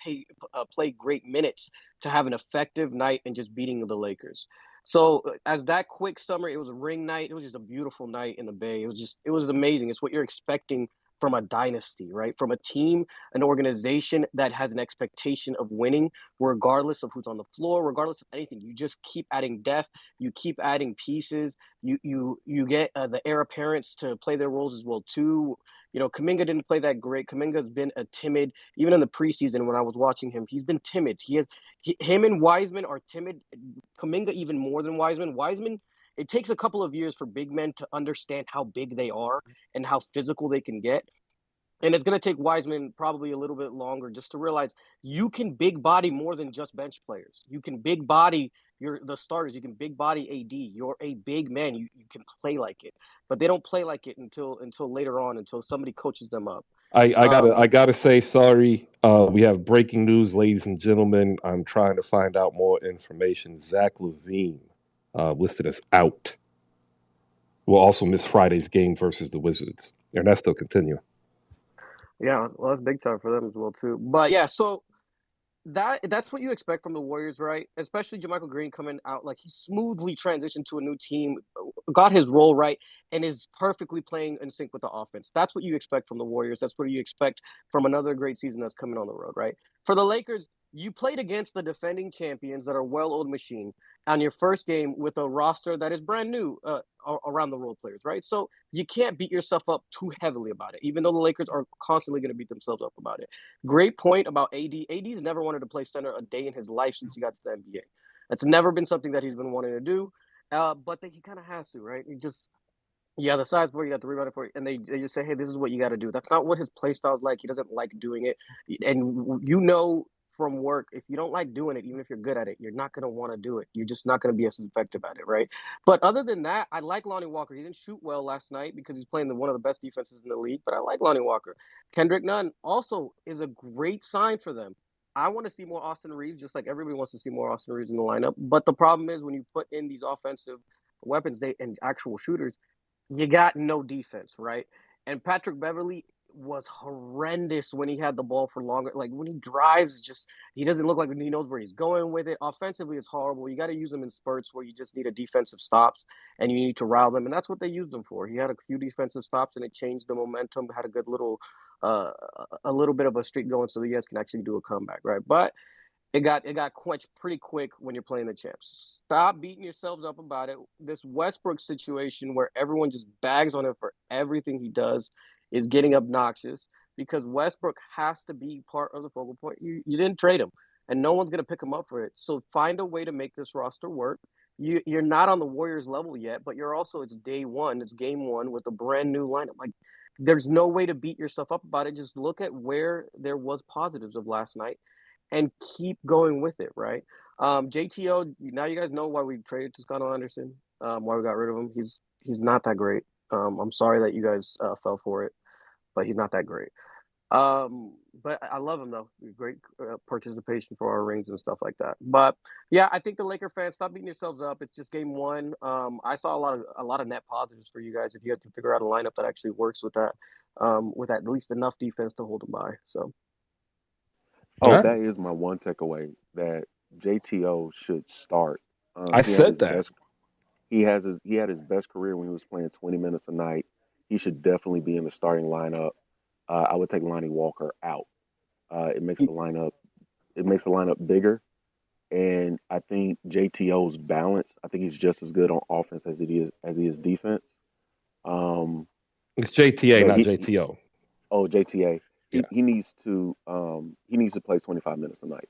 play great minutes to have an effective night and just beating the Lakers. So as that quick summary, it was a ring night. It was just a beautiful night in the Bay. It was amazing. It's what you're expecting from a dynasty, right? From a team, an organization that has an expectation of winning, regardless of who's on the floor, regardless of anything. You just keep adding depth, you keep adding pieces. You get the heir apparents to play their roles as well too. You know, Kaminga didn't play that great. Kaminga's been a timid, even in the preseason when I was watching him, he's been timid. Him and Wiseman are timid. Kaminga even more than Wiseman. Wiseman, it takes a couple of years for big men to understand how big they are and how physical they can get. And it's going to take Wiseman probably a little bit longer just to realize you can big body more than just bench players. You can big body the starters. You can big body AD. You're a big man. You can play like it, but they don't play like it until later on, until somebody coaches them up. I gotta say sorry. We have breaking news, ladies and gentlemen. I'm trying to find out more information. Zach LaVine listed as out. Will also miss Friday's game versus the Wizards. Ernesto, continue. Yeah, well, that's big time for them as well too. But yeah, so that's what you expect from the Warriors, right? Especially Jermichael Green coming out like he smoothly transitioned to a new team, got his role right, and is perfectly playing in sync with the offense. That's what you expect from the Warriors. That's what you expect from another great season that's coming on the road, right? For the Lakers, you played against the defending champions that are well-oiled machine on your first game with a roster that is brand new around the role players, right? So you can't beat yourself up too heavily about it, even though the Lakers are constantly going to beat themselves up about it. Great point about AD. AD's never wanted to play center a day in his life since he got to the NBA. That's never been something that he's been wanting to do, but he kind of has to, right? You got the size for it, you got the rebound for it, and they just say, hey, this is what you got to do. That's not what his play style is like. He doesn't like doing it. And you know from work, if you don't like doing it, even if you're good at it, you're not going to want to do it. You're just not going to be as effective at it, right? But other than that, I like Lonnie Walker. He didn't shoot well last night because he's playing one of the best defenses in the league, but I like Lonnie Walker. Kendrick Nunn also is a great sign for them. I want to see more Austin Reeves, just like everybody wants to see more Austin Reeves in the lineup. But the problem is when you put in these offensive weapons and actual shooters, you got no defense, right? And Patrick Beverly was horrendous when he had the ball for longer. Like when he drives, just he doesn't look like he knows where he's going with it. Offensively, it's horrible. You got to use him in spurts where you just need a defensive stops and you need to rile them, and that's what they used him for. He had a few defensive stops and it changed the momentum. Had a good uh, a little bit of a streak going, so the Yes can actually do a comeback, right? But it got quenched pretty quick when you're playing the champs. Stop beating yourselves up about it. This Westbrook situation where everyone just bags on him for everything he does is getting obnoxious because Westbrook has to be part of the focal point. You didn't trade him, and no one's going to pick him up for it. So find a way to make this roster work. You're not on the Warriors level yet, but it's day one, it's game one with a brand new lineup. Like there's no way to beat yourself up about it. Just look at where there was positives of last night and keep going with it, right? JTO, now you guys know why we traded Toscano Anderson, why we got rid of him. He's not that great. I'm sorry that you guys fell for it, but he's not that great. But I love him though. Great participation for our rings and stuff like that. But yeah, I think the Laker fans, stop beating yourselves up. It's just game one. I saw a lot of net positives for you guys if you have to figure out a lineup that actually works with at least enough defense to hold them by. So. All Oh, right. that is my one takeaway that JTO should start. I He had said his that. best. He had his best career when he was playing 20 minutes a night. He should definitely be in the starting lineup. I would take Lonnie Walker out. It makes the lineup bigger. and I think JTO's balance. I think he's just as good on offense as he is defense. Um, It's JTA, but not he JTO. oh JTA Yeah, he needs to play 25 minutes a night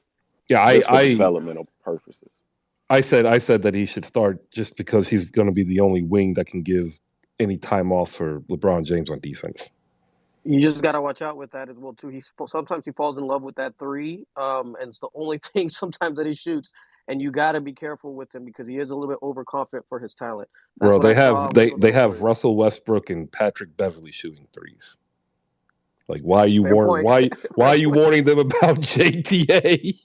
yeah. I just for I developmental purposes. I said that he should start just because he's going to be the only wing that can give any time off for LeBron James on defense. You just gotta watch out with that as well too. Sometimes he falls in love with that three, and it's the only thing sometimes that he shoots. And you gotta be careful with him because he is a little bit overconfident for his talent. That's Bro, what I they saw have with they some of the they have Warriors. Russell Westbrook and Patrick Beverly shooting threes. Like, why are you Fair warn point. why Fair are you point. warning them about JTA?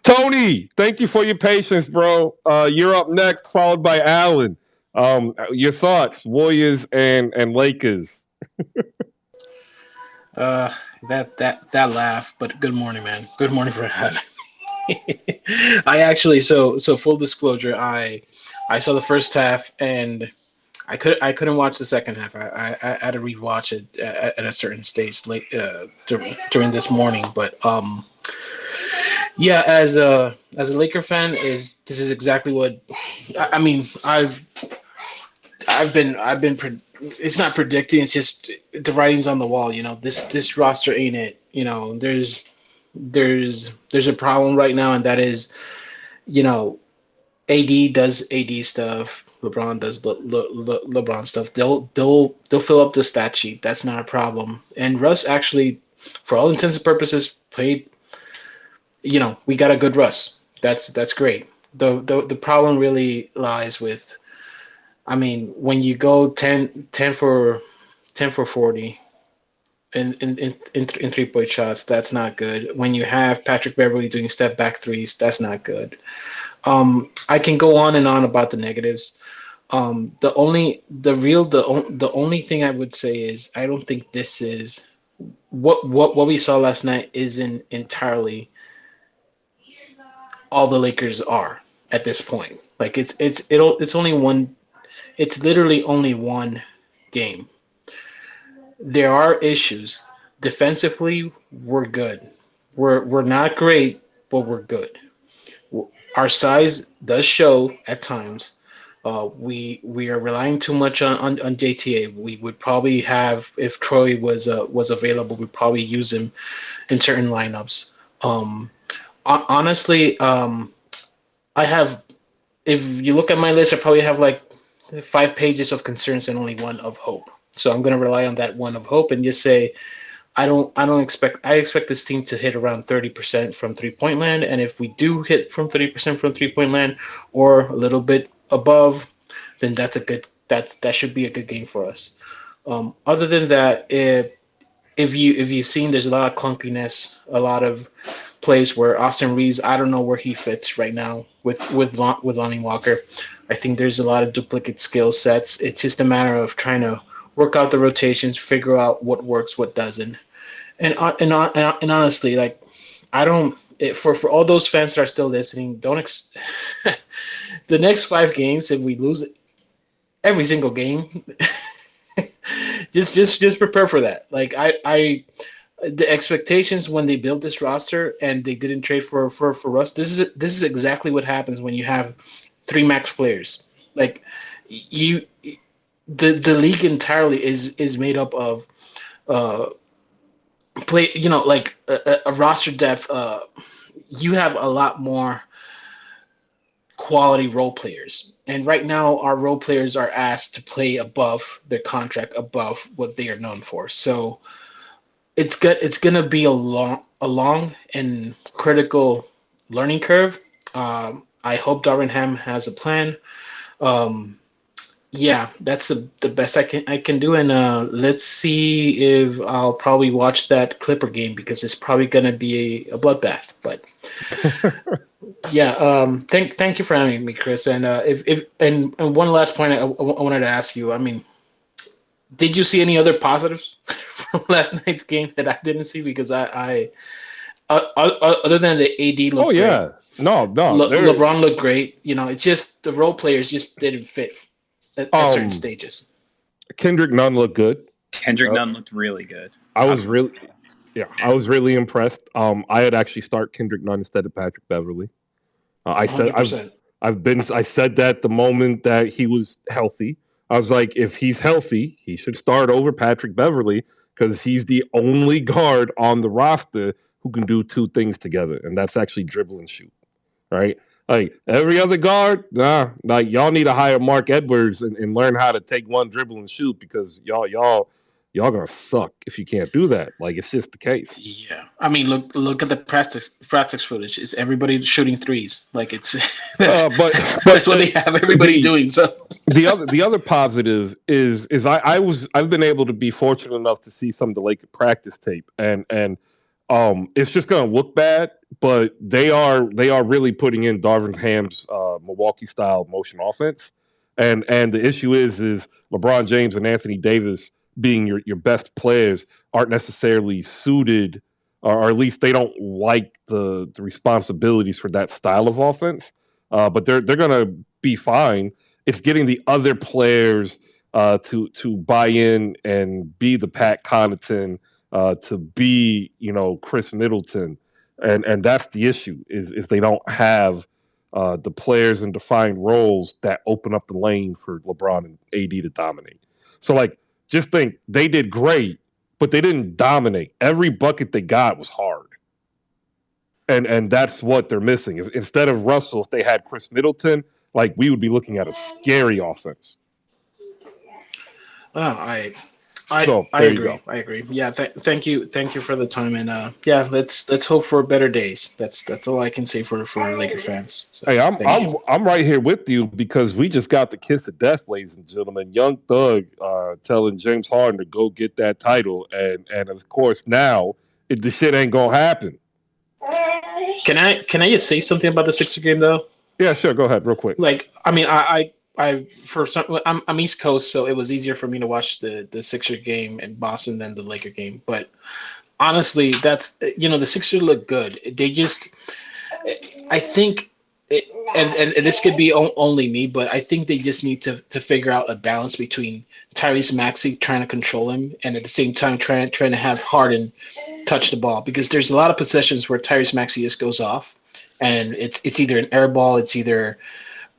Tony, thank you for your patience, bro. You're up next, followed by Allen. Your thoughts, Warriors and Lakers. Uh, that laugh. But good morning, man. Good morning for having me. I actually so full disclosure. I saw the first half and I couldn't watch the second half. I had to rewatch it at a certain stage late during this morning. But yeah, as a Laker fan, is this is exactly what I mean. I've been it's not predicting. It's just the writing's on the wall. This roster ain't it. There's a problem right now, and that is you know AD does AD stuff. LeBron does LeBron stuff. They'll fill up the stat sheet. That's not a problem. And Russ actually, for all intents and purposes, played. We got a good Russ. That's great. The problem really lies with. I mean, when you go 10 for 40 in 3-point shots, that's not good. When you have Patrick Beverly doing step back threes, that's not good. I can go on and on about the negatives. The only thing I would say is I don't think this is what we saw last night isn't entirely all the Lakers are at this point. Like it's only one. It's literally only one game. There are issues. Defensively, we're good. We're not great, but we're good. Our size does show at times. We are relying too much on JTA. We would probably have if Troy was available, we'd probably use him in certain lineups. Honestly, I have. If you look at my list, I probably have like 5 pages of concerns and only one of hope. So I'm going to rely on that one of hope and just say I expect this team to hit around 30% from 3-point land, and if we do hit from 30% from 3-point land or a little bit above, then that should be a good game for us. Other than that, if you've seen, there's a lot of clunkiness, a lot of plays where Austin Reeves, I don't know where he fits right now with Lonnie Walker. I think there's a lot of duplicate skill sets. It's just a matter of trying to work out the rotations, figure out what works, what doesn't. And honestly, like I don't for all those fans that are still listening, don't the next 5 games if we lose every single game, just prepare for that. Like I the expectations when they built this roster and they didn't trade for us. This is exactly what happens when you have 3 max players. Like you, the league entirely is made up of uh play. Like a roster depth. You have a lot more quality role players. And right now, our role players are asked to play above their contract, above what they are known for. So it's good. It's gonna be a long and critical learning curve. I hope Darvin Ham has a plan. Um, yeah, that's the best I can do. And let's see if I'll probably watch that Clipper game because it's probably gonna be a bloodbath. But yeah, thank you for having me, Chris. And if and one last point I wanted to ask you. I mean, did you see any other positives from last night's game that I didn't see? Because other than the AD Oh looked great, yeah, no, there. LeBron looked great. It's just the role players just didn't fit at certain Um, stages. Kendrick Nunn looked good. Kendrick Uh, Nunn looked really good. I I was was really, Yeah, I was really impressed. I had actually start Kendrick Nunn instead of Patrick Beverly. I said 100%. I said that the moment that he was healthy. I was like, if he's healthy, he should start over Patrick Beverly because he's the only guard on the roster who can do two things together, and that's actually dribble and shoot. Right? Like every other guard, nah. Like y'all need to hire Mark Edwards and learn how to take one dribble and shoot because y'all gonna suck if you can't do that. Like it's just the case. Yeah, I mean, look at the practice footage. Is everybody shooting threes? Like it's But that's what they have everybody the doing. So the other positive is I've been able to be fortunate enough to see some of the Laker practice tape and it's just gonna look bad, but they are really putting in Darvin Ham's Milwaukee style motion offense, and the issue is LeBron James and Anthony Davis being your best players aren't necessarily suited, or at least they don't like the responsibilities for that style of offense. But they're gonna be fine. It's getting the other players to buy in and be the Pat Connaughton, to be Chris Middleton, and that's the issue is they don't have the players in defined roles that open up the lane for LeBron and AD to dominate. So like just think they did great, but they didn't dominate. Every bucket they got was hard. And that's what they're missing. Instead of Russell, if they had Chris Middleton, like we would be looking at a scary offense. oh, I So I there you go. agree. I agree. Yeah, thank you for the time, and yeah, let's hope for better days. That's all I can say for Laker fans. So Hey, I'm thank you. I'm I'm right here with you because we just got the kiss of death, ladies and gentlemen. Young Thug telling James Harden to go get that title, and of course now the shit ain't gonna happen. Can I just say something about the Sixer game though? Yeah, sure. Go ahead, real quick. Like, I mean, I for some, I'm East Coast, so it was easier for me to watch the Sixer game in Boston than the Laker game. But honestly, that's the Sixers look good. They just, I think, it, and this could be only me, but I think they just need to figure out a balance between Tyrese Maxey trying to control him and at the same time trying to have Harden touch the ball because there's a lot of possessions where Tyrese Maxey just goes off, and it's either an air ball, it's either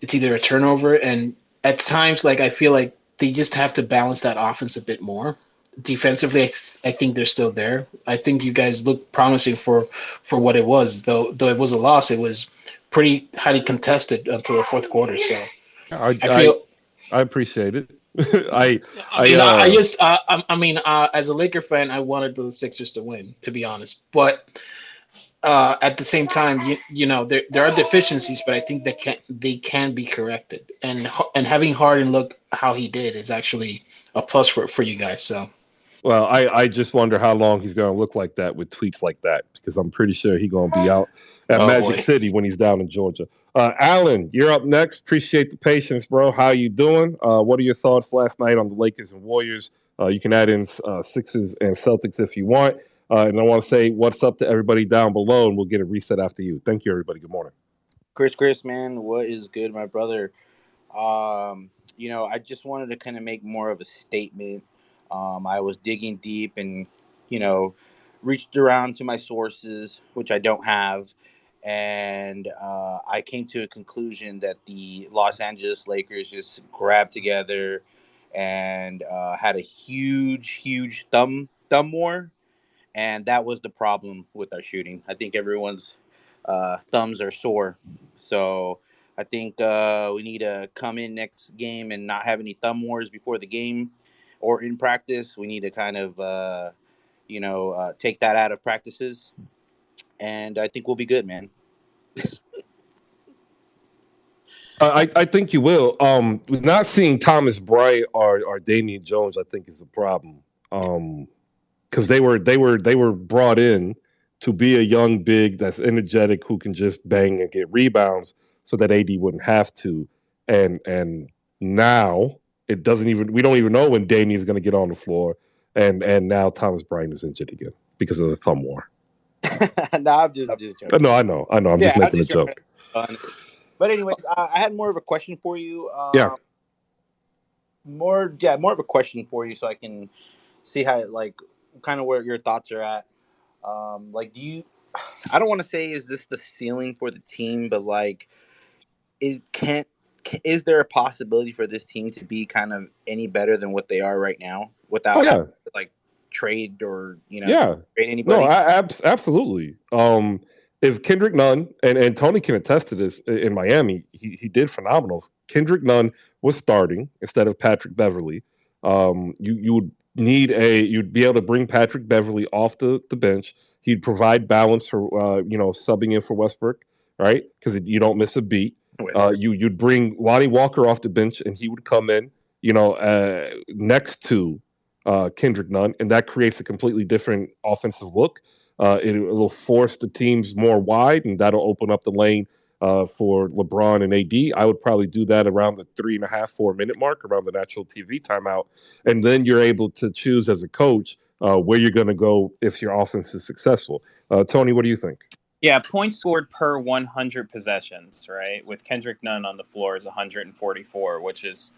a turnover, and at times, like I feel like they just have to balance that offense a bit more. Defensively, I think they're still there. I think you guys look promising for what it was, though it was a loss. It was pretty highly contested until the fourth quarter. So I I I, feel. I appreciate it. I I I mean, I mean, as a Laker fan, I wanted the Sixers to win, to be honest. But at the same time, there are deficiencies, but I think they can be corrected. And having Harden look how he did is actually a plus for you guys. So Well, I just wonder how long he's going to look like that with tweets like that because I'm pretty sure he's going to be out at oh Magic boy, City when he's down in Georgia. Alan, you're up next. Appreciate the patience, bro. How you doing? What are your thoughts last night on the Lakers and Warriors? You can add in Sixers and Celtics if you want. And I want to say what's up to everybody down below, and we'll get a reset after you. Thank you, everybody. Good morning. Chris, man, what is good, my brother? I just wanted to kind of make more of a statement. I was digging deep and, you know, reached around to my sources, which I don't have, and I came to a conclusion that the Los Angeles Lakers just grabbed together and had a huge thumb war, and that was the problem with our shooting. I think everyone's thumbs are sore, so I think we need to come in next game and not have any thumb wars before the game or in practice. We need to kind of take that out of practices, and I think we'll be good, man. I think you will. Not seeing Thomas Bryant or Damian Jones, I think, is a problem. Because they were brought in to be a young big that's energetic who can just bang and get rebounds, so that AD wouldn't have to. And now it doesn't even we don't even know when Damian's going to get on the floor, and now Thomas Bryant is injured again because of the thumb war. No, I'm just joking. No, I know. I'm just Yeah, I'm making a just joking. joke. Fun. But anyways, I had more of a question for you. Yeah. More of a question for you, so I can see how like kind of where your thoughts are at. Like, do you? I don't want to say is this the ceiling for the team, but like, is can't is there a possibility for this team to be kind of any better than what they are right now Oh without having yeah, to like trade or yeah. trade No, anybody? absolutely. If Kendrick Nunn and Tony can attest to this in Miami, he did phenomenal. If Kendrick Nunn was starting instead of Patrick Beverly, you would you'd be able to bring Patrick Beverly off the bench. He'd provide balance for subbing in for Westbrook, right? Because you don't miss a beat. Westbrook. You'd bring Lonnie Walker off the bench, and he would come in, next to Kendrick Nunn, and that creates a completely different offensive look. Will force the teams more wide, and that'll open up the lane for LeBron and AD. I would probably do that around the 3.5, 4 minute mark, around the natural TV timeout, and then you're able to choose as a coach where you're going to go if your offense is successful. Tony, what do you think? Yeah, points scored per 100 possessions, right? With Kendrick Nunn on the floor is 144, which is,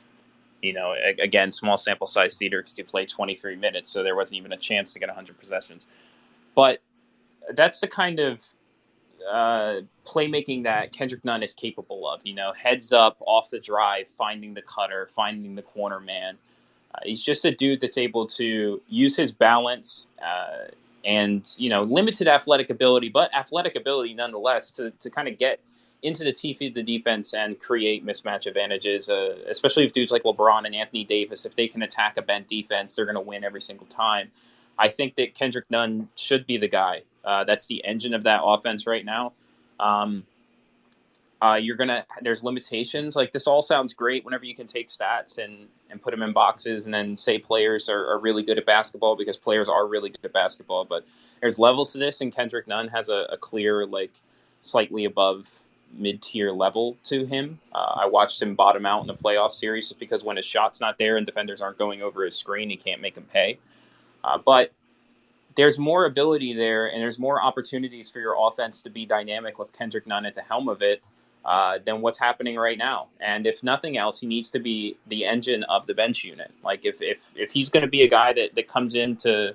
again, small sample size theater because he played 23 minutes, so there wasn't even a chance to get 100 possessions. But that's the kind of playmaking that Kendrick Nunn is capable of. Heads up, off the drive, finding the cutter, finding the corner man. He's just a dude that's able to use his balance and limited athletic ability, but athletic ability nonetheless to kind of get into the teeth of the defense and create mismatch advantages. Especially if dudes like LeBron and Anthony Davis, if they can attack a bent defense, they're going to win every single time. I think that Kendrick Nunn should be the guy. That's the engine of that offense right now. There's limitations. Like, this all sounds great whenever you can take stats and put them in boxes and then say players are really good at basketball, because players are really good at basketball. But there's levels to this, and Kendrick Nunn has a clear, slightly above mid-tier level to him. I watched him bottom out in the playoff series just because when his shot's not there and defenders aren't going over his screen, he can't make him pay. But there's more ability there, and there's more opportunities for your offense to be dynamic with Kendrick Nunn at the helm of it than what's happening right now. And if nothing else, he needs to be the engine of the bench unit. Like, if he's going to be a guy that comes in to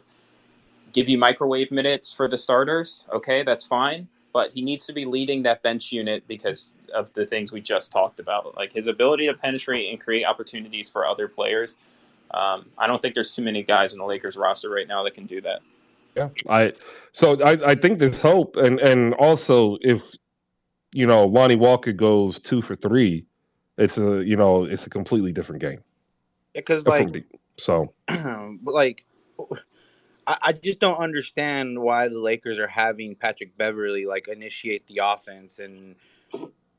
give you microwave minutes for the starters, okay, that's fine. But he needs to be leading that bench unit because of the things we just talked about. Like, his ability to penetrate and create opportunities for other players. I don't think there's too many guys in the Lakers roster right now that can do that. Yeah, I think there's hope, and also if Lonnie Walker goes 2 for 3, it's a completely different game. Because For like, me. So but like, I just don't understand why the Lakers are having Patrick Beverly like initiate the offense and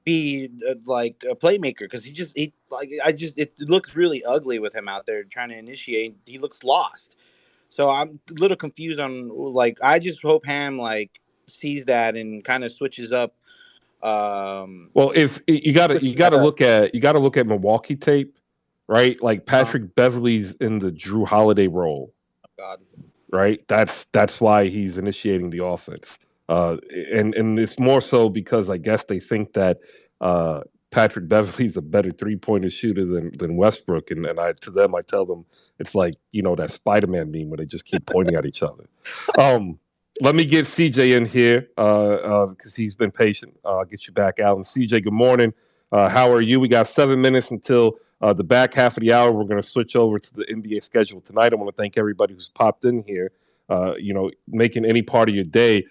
be like a playmaker, because it looks really ugly with him out there trying to initiate. He looks lost. So I'm a little confused on, like, I just hope Ham like sees that and kind of switches up. well, if you got to look at Milwaukee tape, right? Like, Patrick Beverly's in the Drew Holiday role. God. Right? That's why he's initiating the offense. And it's more so because I guess they think that Patrick Beverly's a better 3-pointer shooter than Westbrook, and I tell them it's like that Spider-Man meme where they just keep pointing at each other. Let me get CJ in here because he's been patient. I'll get you back out. And CJ, good morning. How are you? We got 7 minutes until the back half of the hour. We're going to switch over to the NBA schedule tonight. I want to thank everybody who's popped in here. Making any part of your day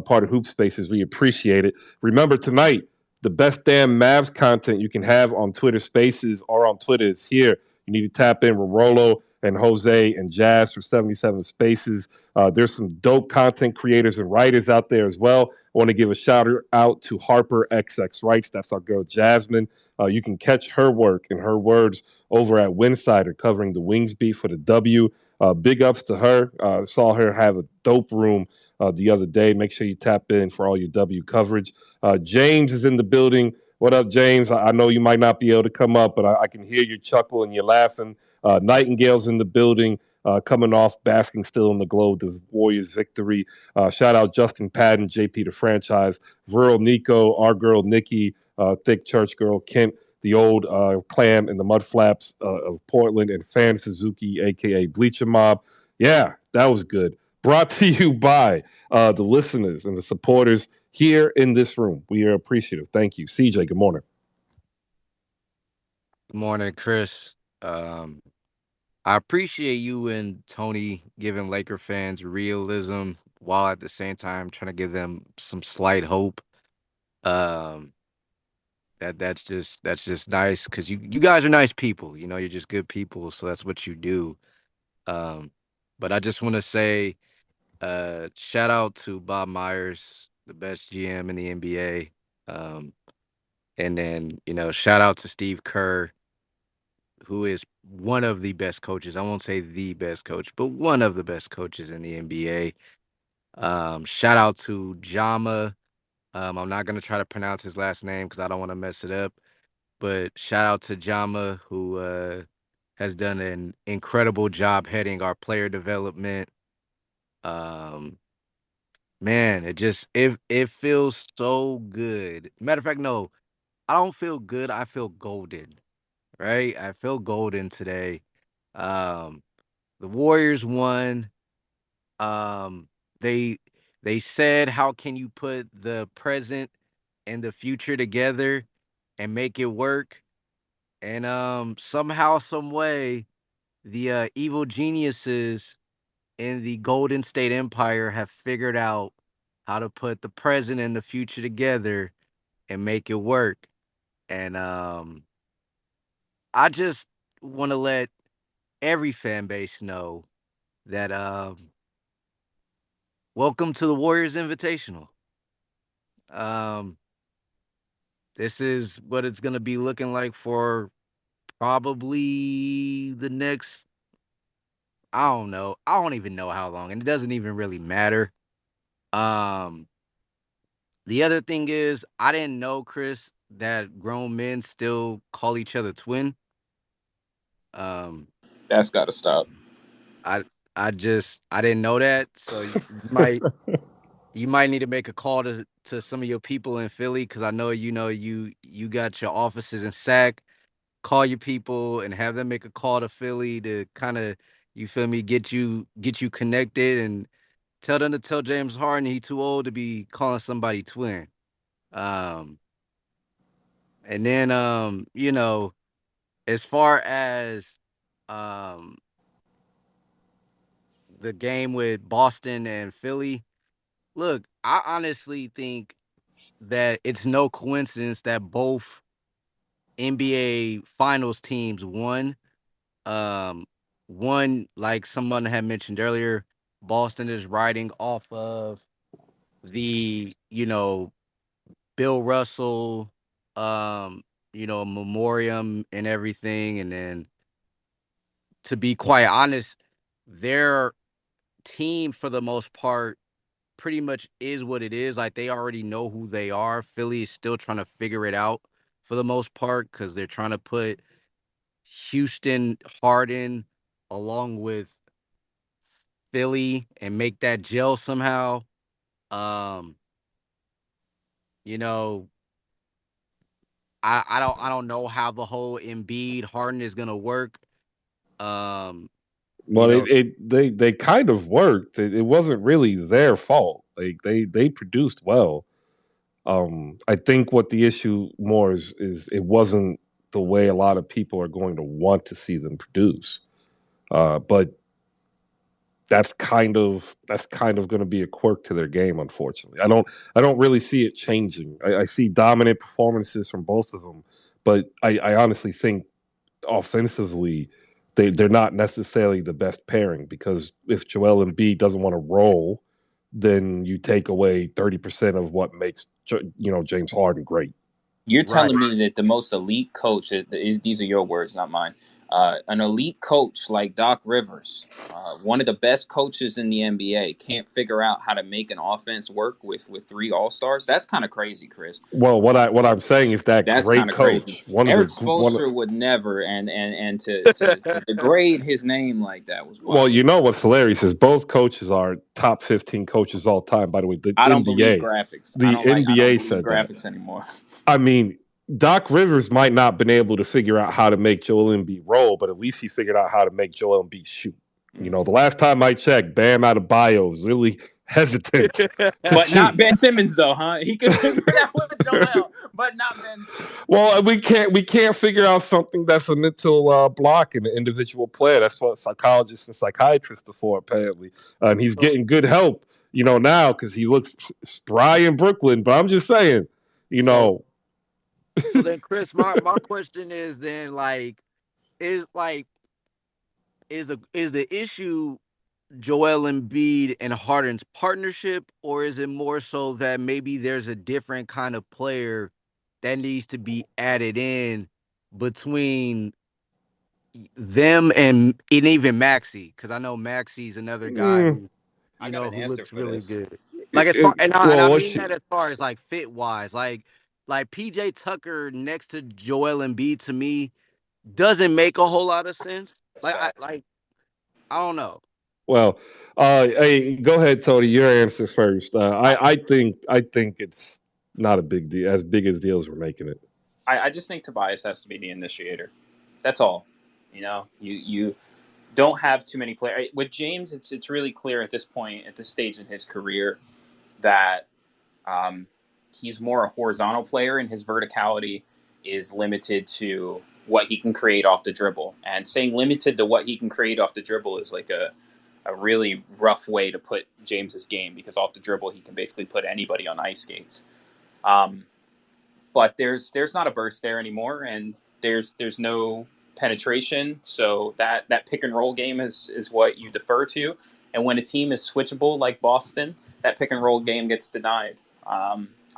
part of Hoop Spaces. We appreciate it. Remember, tonight, the best damn Mavs content you can have on Twitter Spaces or on Twitter is here. You need to tap in with Rolo and Jose and Jazz for 77 Spaces. There's some dope content creators and writers out there as well. I want to give a shout out to Harper XX Writes. That's our girl Jasmine. You can catch her work and her words over at Winsider, covering the Wings beat for the W. Big ups to her. Saw her have a dope room the other day. Make sure you tap in for all your W coverage. James is in the building. What up, James? I know you might not be able to come up, but I can hear your chuckle and you're laughing. Nightingale's in the building, coming off basking still in the glow of the Warriors' victory. Shout out Justin Patton, JP the franchise, Viral Nico, our girl Nikki, Thick Church Girl Kent, the old clam in the mud flaps of Portland, and Fan Suzuki, a.k.a. Bleacher Mob. Yeah, that was good. brought to you by the listeners and the supporters here in this room. We are appreciative. Thank you. CJ, good morning. Good morning, Chris. I appreciate you and Tony giving Laker fans realism while at the same time trying to give them some slight hope. Um, that's just nice because you guys are nice people. You know, you're just good people, so that's what you do. Um, but I just want to say, shout out to Bob Myers, the best GM in the NBA. Um, and then shout out to Steve Kerr, who is one of the best coaches. I won't say the best coach, but one of the best coaches in the NBA. Shout out to Jama. I'm not going to try to pronounce his last name because I don't want to mess it up. But shout out to Jama, who has done an incredible job heading our player development. Um, Man, it feels so good. Matter of fact, no, I don't feel good. I feel golden, right? I feel golden today. Um, the Warriors won. Um, they they said, "How can you put the present and the future together and make it work?" And somehow, some way, the evil geniuses in the Golden State Empire have figured out how to put the present and the future together and make it work. And I just want to let every fan base know that welcome to the Warriors Invitational. Um, this is what it's gonna be looking like for probably the next. I don't know. I don't even know how long, and it doesn't even really matter. Um, the other thing is, I didn't know, Chris, that grown men still call each other twin. Um, That's got to stop. I I didn't know that, so might you might need to make a call to some of your people in Philly because I know you got your offices in Sac. Call your people and have them make a call to Philly to kind of you feel me get you connected and tell them to tell James Harden he too old to be calling somebody twin. Um, and then as far as um the game with Boston and Philly, look, I honestly think that it's no coincidence that both NBA Finals teams won. Um, One, like someone had mentioned earlier, Boston is riding off of the Bill Russell, memoriam and everything, and then to be quite honest, their team for the most part pretty much is what it is. Like they already know who they are. Philly is still trying to figure it out for the most part because they're trying to put Houston Harden along with Philly and make that gel somehow. Um, you know, I don't know how the whole Embiid Harden is gonna work. Um, you Well, know, they kind of worked. It wasn't really their fault. Like they produced well. I think what the issue more is it wasn't the way a lot of people are going to want to see them produce. But that's kind of going to be a quirk to their game. Unfortunately, I don't really see it changing. I see dominant performances from both of them, but I honestly think offensively they're not necessarily the best pairing because if Joel Embiid doesn't want to roll, then you take away 30% of what makes James Harden great. You're right. telling me that the most elite coach is these are your words, not mine. An elite coach like Doc Rivers, one of the best coaches in the NBA, can't figure out how to make an offense work with three All Stars. That's kind of crazy, Chris. Well, what I'm saying is that That's great kind of crazy. coach, one of the Eric one. Spoelstra would never, and to degrade his name like that was Well, wild. you know what's hilarious is both coaches are top 15 coaches all time. By the way, the I don't believe NBA, graphics. the I don't NBA believe said that. graphics anymore. I mean, Doc Rivers might not been able to figure out how to make Joel Embiid roll, but at least he figured out how to make Joel Embiid shoot. The last time I checked, Bam Adebayo was really hesitant to But not shoot. Ben Simmons though, huh? He could figure it out with Joel, but not Ben Simmons. Well, we can't figure out something that's a mental block in an individual player. That's what psychologists and psychiatrists are for, apparently. And he's getting good help, now because he looks spry in Brooklyn. But I'm just saying, So then, Chris, my question is then is the issue Joel Embiid and Harden's partnership, or is it more so that maybe there's a different kind of player that needs to be added in between them and even Maxey? Because I know Maxey's another guy who I got an who answer looks for really this. good. Like as far and well, I what mean that as far as like fit wise, like PJ Tucker next to Joel Embiid to me doesn't make a whole lot of sense. I don't know. Well, hey, go ahead, Tony. Your answer first. I think it's not a big deal, as big a deal as we're making it. I just think Tobias has to be the initiator. That's all. You don't have too many players. With James, it's really clear at this point, at this stage in his career, that he's more a horizontal player, and his verticality is limited to what he can create off the dribble. And saying limited to what he can create off the dribble is like a really rough way to put James's game, because off the dribble he can basically put anybody on ice skates. But there's not a burst there anymore, and there's no penetration. So that pick and roll game is what you defer to. And when a team is switchable like Boston, that pick and roll game gets denied.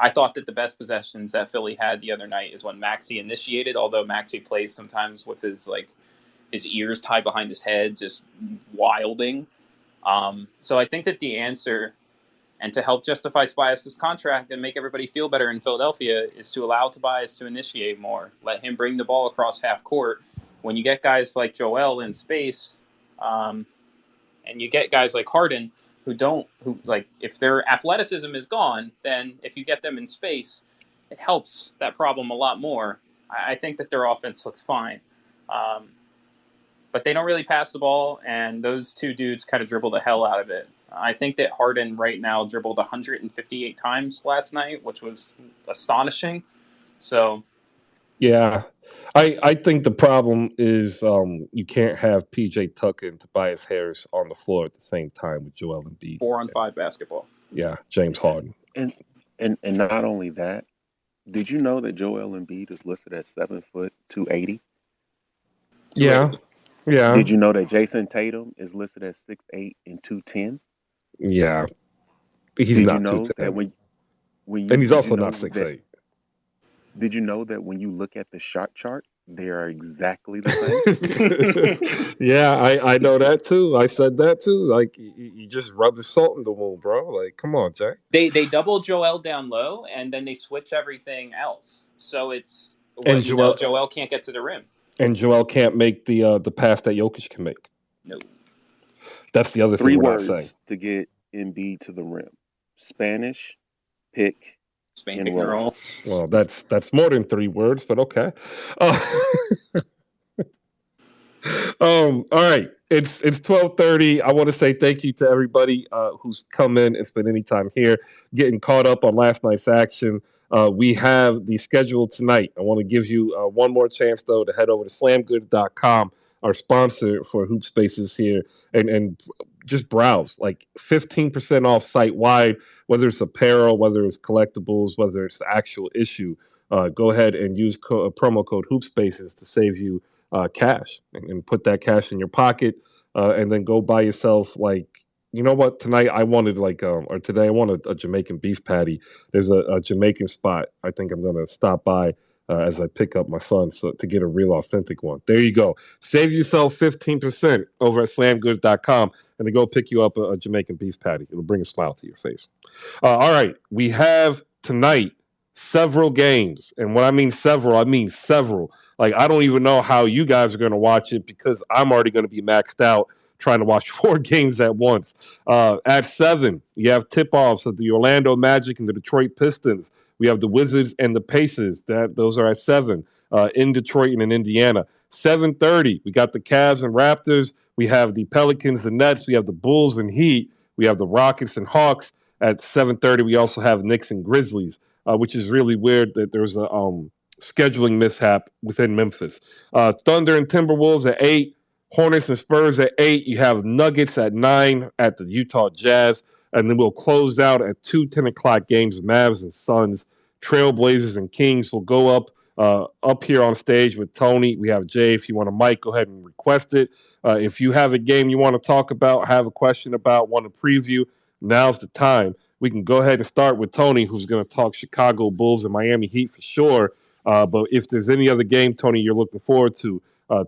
I thought that the best possessions that Philly had the other night is when Maxey initiated, although Maxey plays sometimes with his ears tied behind his head, just wilding. So I think that the answer, and to help justify Tobias' contract and make everybody feel better in Philadelphia, is to allow Tobias to initiate more. Let him bring the ball across half court. When you get guys like Joel in space, and you get guys like Harden who if their athleticism is gone, then if you get them in space, it helps that problem a lot more. I think that their offense looks fine. But they don't really pass the ball, and those two dudes kind of dribble the hell out of it. I think that Harden right now dribbled 158 times last night, which was astonishing. So, yeah, I think the problem is you can't have PJ Tucker and Tobias Harris on the floor at the same time with Joel Embiid. 4-on-5 basketball. Yeah, James Harden. And not only that, did you know that Joel Embiid is listed at 7 foot 280? Yeah. Yeah. Did you know that Jason Tatum is listed at 6'8" and 210? Yeah. He's did not you know 210. that when you and he's also not 6'8". Did you know that when you look at the shot chart, they are exactly the same? Yeah, I know that too. I said that too. Like you just rub the salt in the wound, bro. Like, come on, Jay. They double Joel down low, and then they switch everything else. So it's Joel can't get to the rim. And Joel can't make the pass that Jokic can make. No. That's the other Three thing we're words not saying. To get Embiid to the rim: Spanish, pick, Spain pick and roll. Well, that's more than 3 words, but okay. All right. It's 12:30. I want to say thank you to everybody who's come in and spent any time here getting caught up on last night's action. We have the schedule tonight. I want to give you one more chance, though, to head over to slamgood.com, our sponsor for Hoop Spaces here, and just browse. Like 15% off site-wide, whether it's apparel, whether it's collectibles, whether it's the actual issue. Go ahead and use promo code Hoop Spaces to save you cash and put that cash in your pocket, and then go buy yourself you know what? Tonight I wanted or today I wanted a Jamaican beef patty. There's a Jamaican spot. I think I'm gonna stop by as I pick up my son to get a real authentic one. There you go. Save yourself 15% over at slamgood.com and to go pick you up a Jamaican beef patty. It'll bring a smile to your face. All right, we have tonight several games, and when I mean several, I mean several. Like, I don't even know how you guys are going to watch it because I'm already going to be maxed out trying to watch 4 games at once. At 7, you have tip-offs of the Orlando Magic and the Detroit Pistons. We have the Wizards and the Pacers. Those are at 7 in Detroit and in Indiana. 7:30, we got the Cavs and Raptors. We have the Pelicans and Nets. We have the Bulls and Heat. We have the Rockets and Hawks. At 7:30, we also have Knicks and Grizzlies, which is really weird that there's a scheduling mishap within Memphis. Thunder and Timberwolves at 8. Hornets and Spurs at 8. You have Nuggets at 9 at the Utah Jazz. And then we'll close out at 10 o'clock games, Mavs and Suns. Trailblazers and Kings will go up here on stage with Tony. We have Jay. If you want a mic, go ahead and request it. If you have a game you want to talk about, have a question about, want to preview, now's the time. We can go ahead and start with Tony, who's going to talk Chicago Bulls and Miami Heat for sure. But if there's any other game, Tony, you're looking forward to,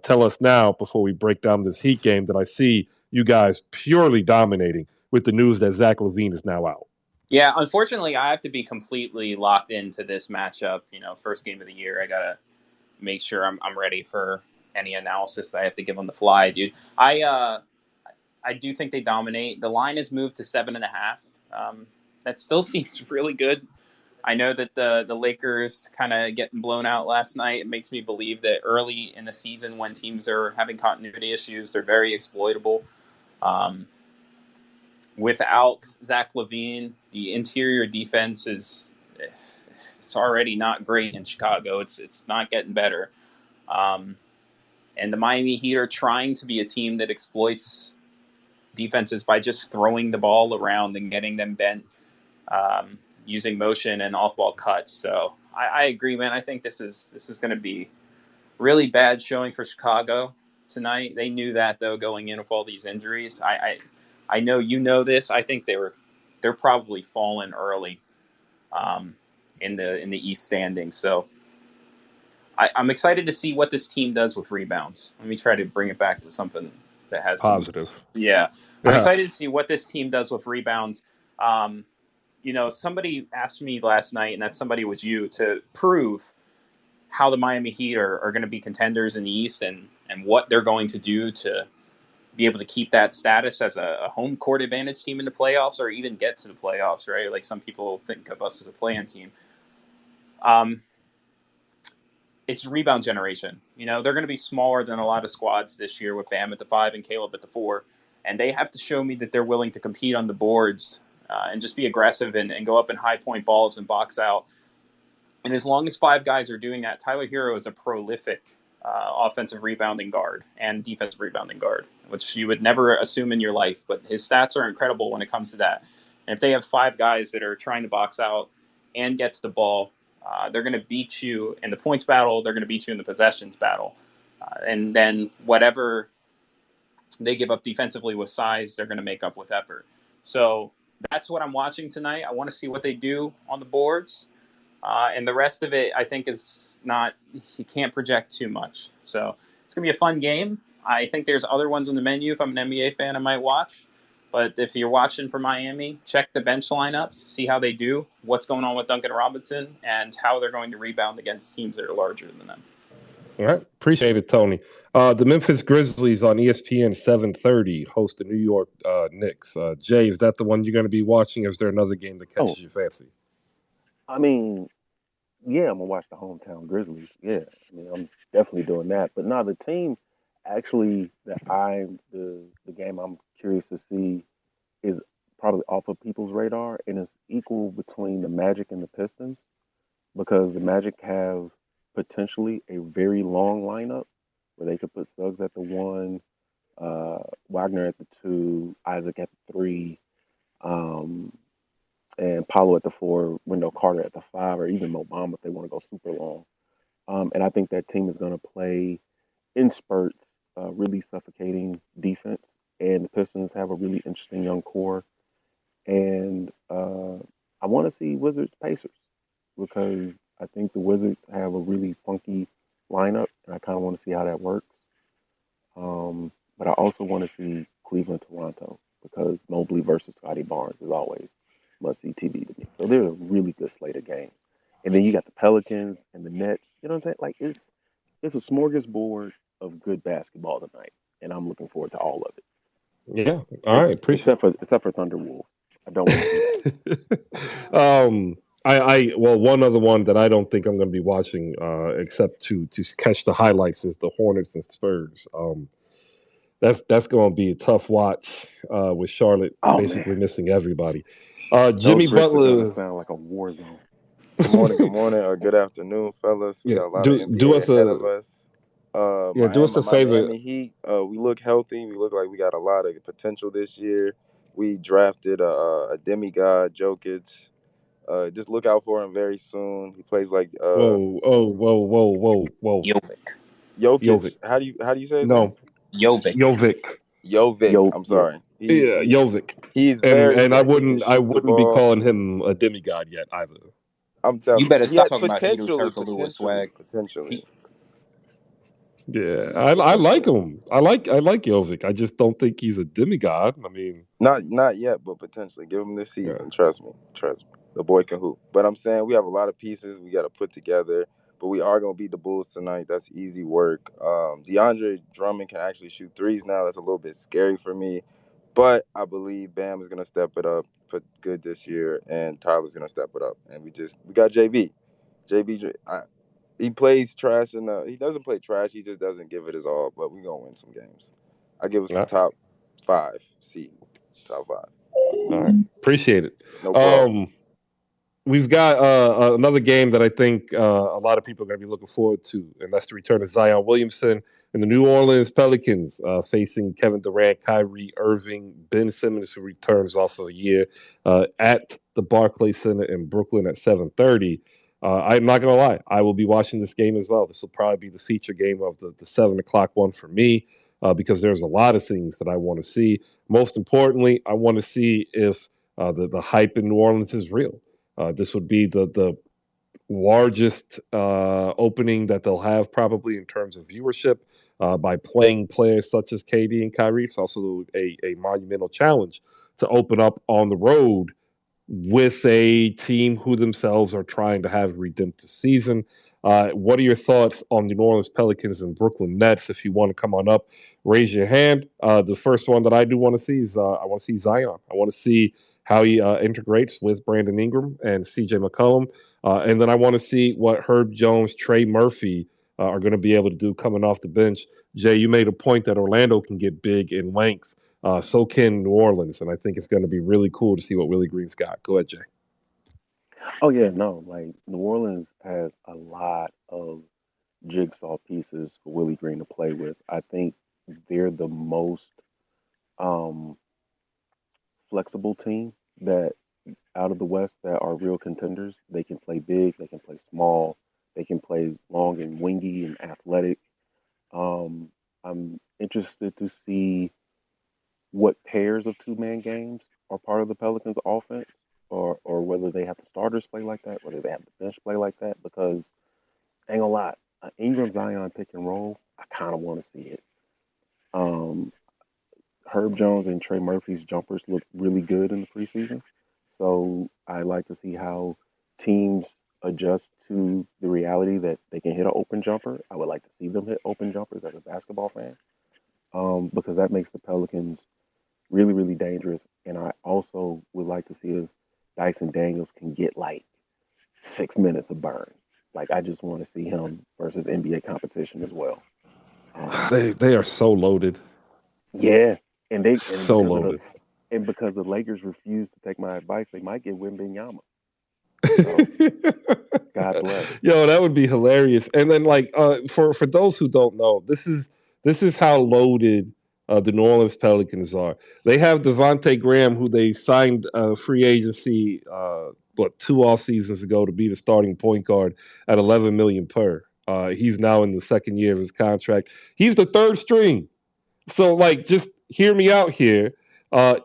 tell us now before we break down this Heat game that I see you guys purely dominating with the news that Zach LaVine is now out. Yeah, unfortunately, I have to be completely locked into this matchup. First game of the year, I got to make sure I'm ready for any analysis that I have to give on the fly, dude. I do think they dominate. The line has moved to 7.5. That still seems really good. I know that the Lakers kind of getting blown out last night. It makes me believe that early in the season when teams are having continuity issues, they're very exploitable. Without Zach LaVine, the interior defense it's already not great in Chicago. It's not getting better. And the Miami Heat are trying to be a team that exploits defenses by just throwing the ball around and getting them bent, using motion and off-ball cuts. So I agree, man. I think this is going to be really bad showing for Chicago tonight. They knew that, though, going in with all these injuries. I know you know this. I think they're probably falling early in the East standings. So I'm excited to see what this team does with rebounds. Let me try to bring it back to something that has positive. I'm excited to see what this team does with rebounds. Somebody asked me last night, and that somebody was you, to prove how the Miami Heat are going to be contenders in the East and what they're going to do to be able to keep that status as a home court advantage team in the playoffs, or even get to the playoffs, right? Like some people think of us as a play-in team. It's rebound generation. They're going to be smaller than a lot of squads this year with Bam at the 5 and Caleb at the 4. And they have to show me that they're willing to compete on the boards and just be aggressive and go up in high point balls and box out. And as long as 5 guys are doing that, Tyler Hero is a prolific offensive rebounding guard and defensive rebounding guard, which you would never assume in your life. But his stats are incredible when it comes to that. And if they have 5 guys that are trying to box out and get to the ball, they're going to beat you in the points battle. They're going to beat you in the possessions battle. And then whatever they give up defensively with size, they're going to make up with effort. So that's what I'm watching tonight. I want to see what they do on the boards. And the rest of it, I think, is not – you can't project too much. So it's going to be a fun game. I think there's other ones on the menu. If I'm an NBA fan, I might watch. But if you're watching for Miami, check the bench lineups, see how they do, what's going on with Duncan Robinson, and how they're going to rebound against teams that are larger than them. All right. Appreciate it, Tony. The Memphis Grizzlies on ESPN 7:30 host the New York Knicks. Jay, is that the one you're going to be watching, or is there another game that catches your fancy? I mean, yeah, I'm going to watch the hometown Grizzlies. Yeah, I'm definitely doing that. But no, the team actually the game I'm curious to see is probably off of people's radar, and it's equal between the Magic and the Pistons, because the Magic have potentially a very long lineup where they could put Suggs at the 1, Wagner at the 2, Isaac at the 3, and Paulo at the 4, Wendell Carter at the 5, or even Mo Bamba if they want to go super long. And I think that team is going to play in spurts, really suffocating defense. And the Pistons have a really interesting young core. And I want to see Wizards Pacers, because I think the Wizards have a really funky lineup, and I kind of want to see how that works. But I also want to see Cleveland Toronto, because Mobley versus Scotty Barnes is always must-see TV to me. So they're a really good slate of games. And then you got the Pelicans and the Nets. You know what I'm saying? Like it's a smorgasbord of good basketball tonight, and I'm looking forward to all of it. Yeah. All right. Appreciate except for Thunderwolves. I don't want to see that. One other one that I don't think I'm going to be watching, except to catch the highlights, is the Hornets and Spurs. that's going to be a tough watch with Charlotte Oh basically man, missing everybody. those Jimmy risks are gonna Butler. sound like a war zone. Good morning, or good afternoon, fellas. We Yeah, got a lot of do NBA us ahead of a us. do us a My favor. Miami Heat. We look healthy. We look like we got a lot of potential this year. We drafted a demigod, Jokic. Just look out for him very soon. He plays like Whoa. Jovic. Jokic. Jovic. How do you say his name? No, Jovic. Jovic. Jovic. Yo, I'm yeah. sorry. Yeah, Jovic. He's very And I like he can wouldn't shoot the be ball. calling him a demigod yet either. I'm You telling you, better he stop had talking about Hedo potentially, Turkoglu with potentially, swag. potentially, He, Yeah, I like potentially. him. I like Jovic. I just don't think he's a demigod. I mean, Not yet, but potentially. Give him this yeah. season. Trust me. Trust me. The boy can hoop. But I'm saying we have a lot of pieces we got to put together. But we are gonna beat the Bulls tonight. That's easy work. DeAndre Drummond can actually shoot threes now. That's a little bit scary for me. But I believe Bam is gonna step it up, put good this year, and Tyler's gonna step it up. And we got JB. JB, he plays trash and he doesn't play trash. He just doesn't give it his all. But we gonna win some games. I give us a Yeah. top 5 seed. Top 5. All right, appreciate it. No problem. We've got another game that I think a lot of people are going to be looking forward to, and that's the return of Zion Williamson and the New Orleans Pelicans facing Kevin Durant, Kyrie Irving, Ben Simmons, who returns off of a year at the Barclays Center in Brooklyn at 7:30. I'm not going to lie, I will be watching this game as well. This will probably be the feature game of the 7 o'clock one for me because there's a lot of things that I want to see. Most importantly, I want to see if the hype in New Orleans is real. This would be the largest opening that they'll have probably in terms of viewership by playing players such as KD and Kyrie. It's also a monumental challenge to open up on the road with a team who themselves are trying to have a redemptive season. What are your thoughts on the New Orleans Pelicans and Brooklyn Nets? If you want to come on up, raise your hand. The first one that I do want to see is I want to see Zion. I want to see how he integrates with Brandon Ingram and CJ McCollum. And then I want to see what Herb Jones, Trey Murphy are going to be able to do coming off the bench. Jay, you made a point that Orlando can get big in length. So can New Orleans, and I think it's going to be really cool to see what Willie Green's got. Go ahead, Jay. Oh yeah, no, like New Orleans has a lot of jigsaw pieces for Willie Green to play with. I think they're the most um, flexible team that out of the West that are real contenders. They can play big, they can play small, they can play long and wingy and athletic. Um, I'm interested to see what pairs of two-man games are part of the Pelicans' offense, or whether they have the starters play like that, whether they have the bench play like that. Because ain't gonna lie, Ingram Zion pick and roll, I kind of want to see it. Um, Herb Jones and Trey Murphy's jumpers look really good in the preseason, so I like to see how teams adjust to the reality that they can hit an open jumper. I would like to see them hit open jumpers as a basketball fan, because that makes the Pelicans really, really dangerous. And I also would like to see if Dyson Daniels can get like 6 minutes of burn. Like I just want to see him versus NBA competition as well. They are so loaded, Yeah, and so loaded. because the Lakers refuse to take my advice, they might get Wembanyama. So God bless. Yo, that would be hilarious. And then, like, for those who don't know, this is how loaded the New Orleans Pelicans are. They have Devonte Graham, who they signed free agency, what 2 off seasons ago to be the starting point guard at 11 million per. He's now in the second year of his contract. He's the third string. So, like, just hear me out here.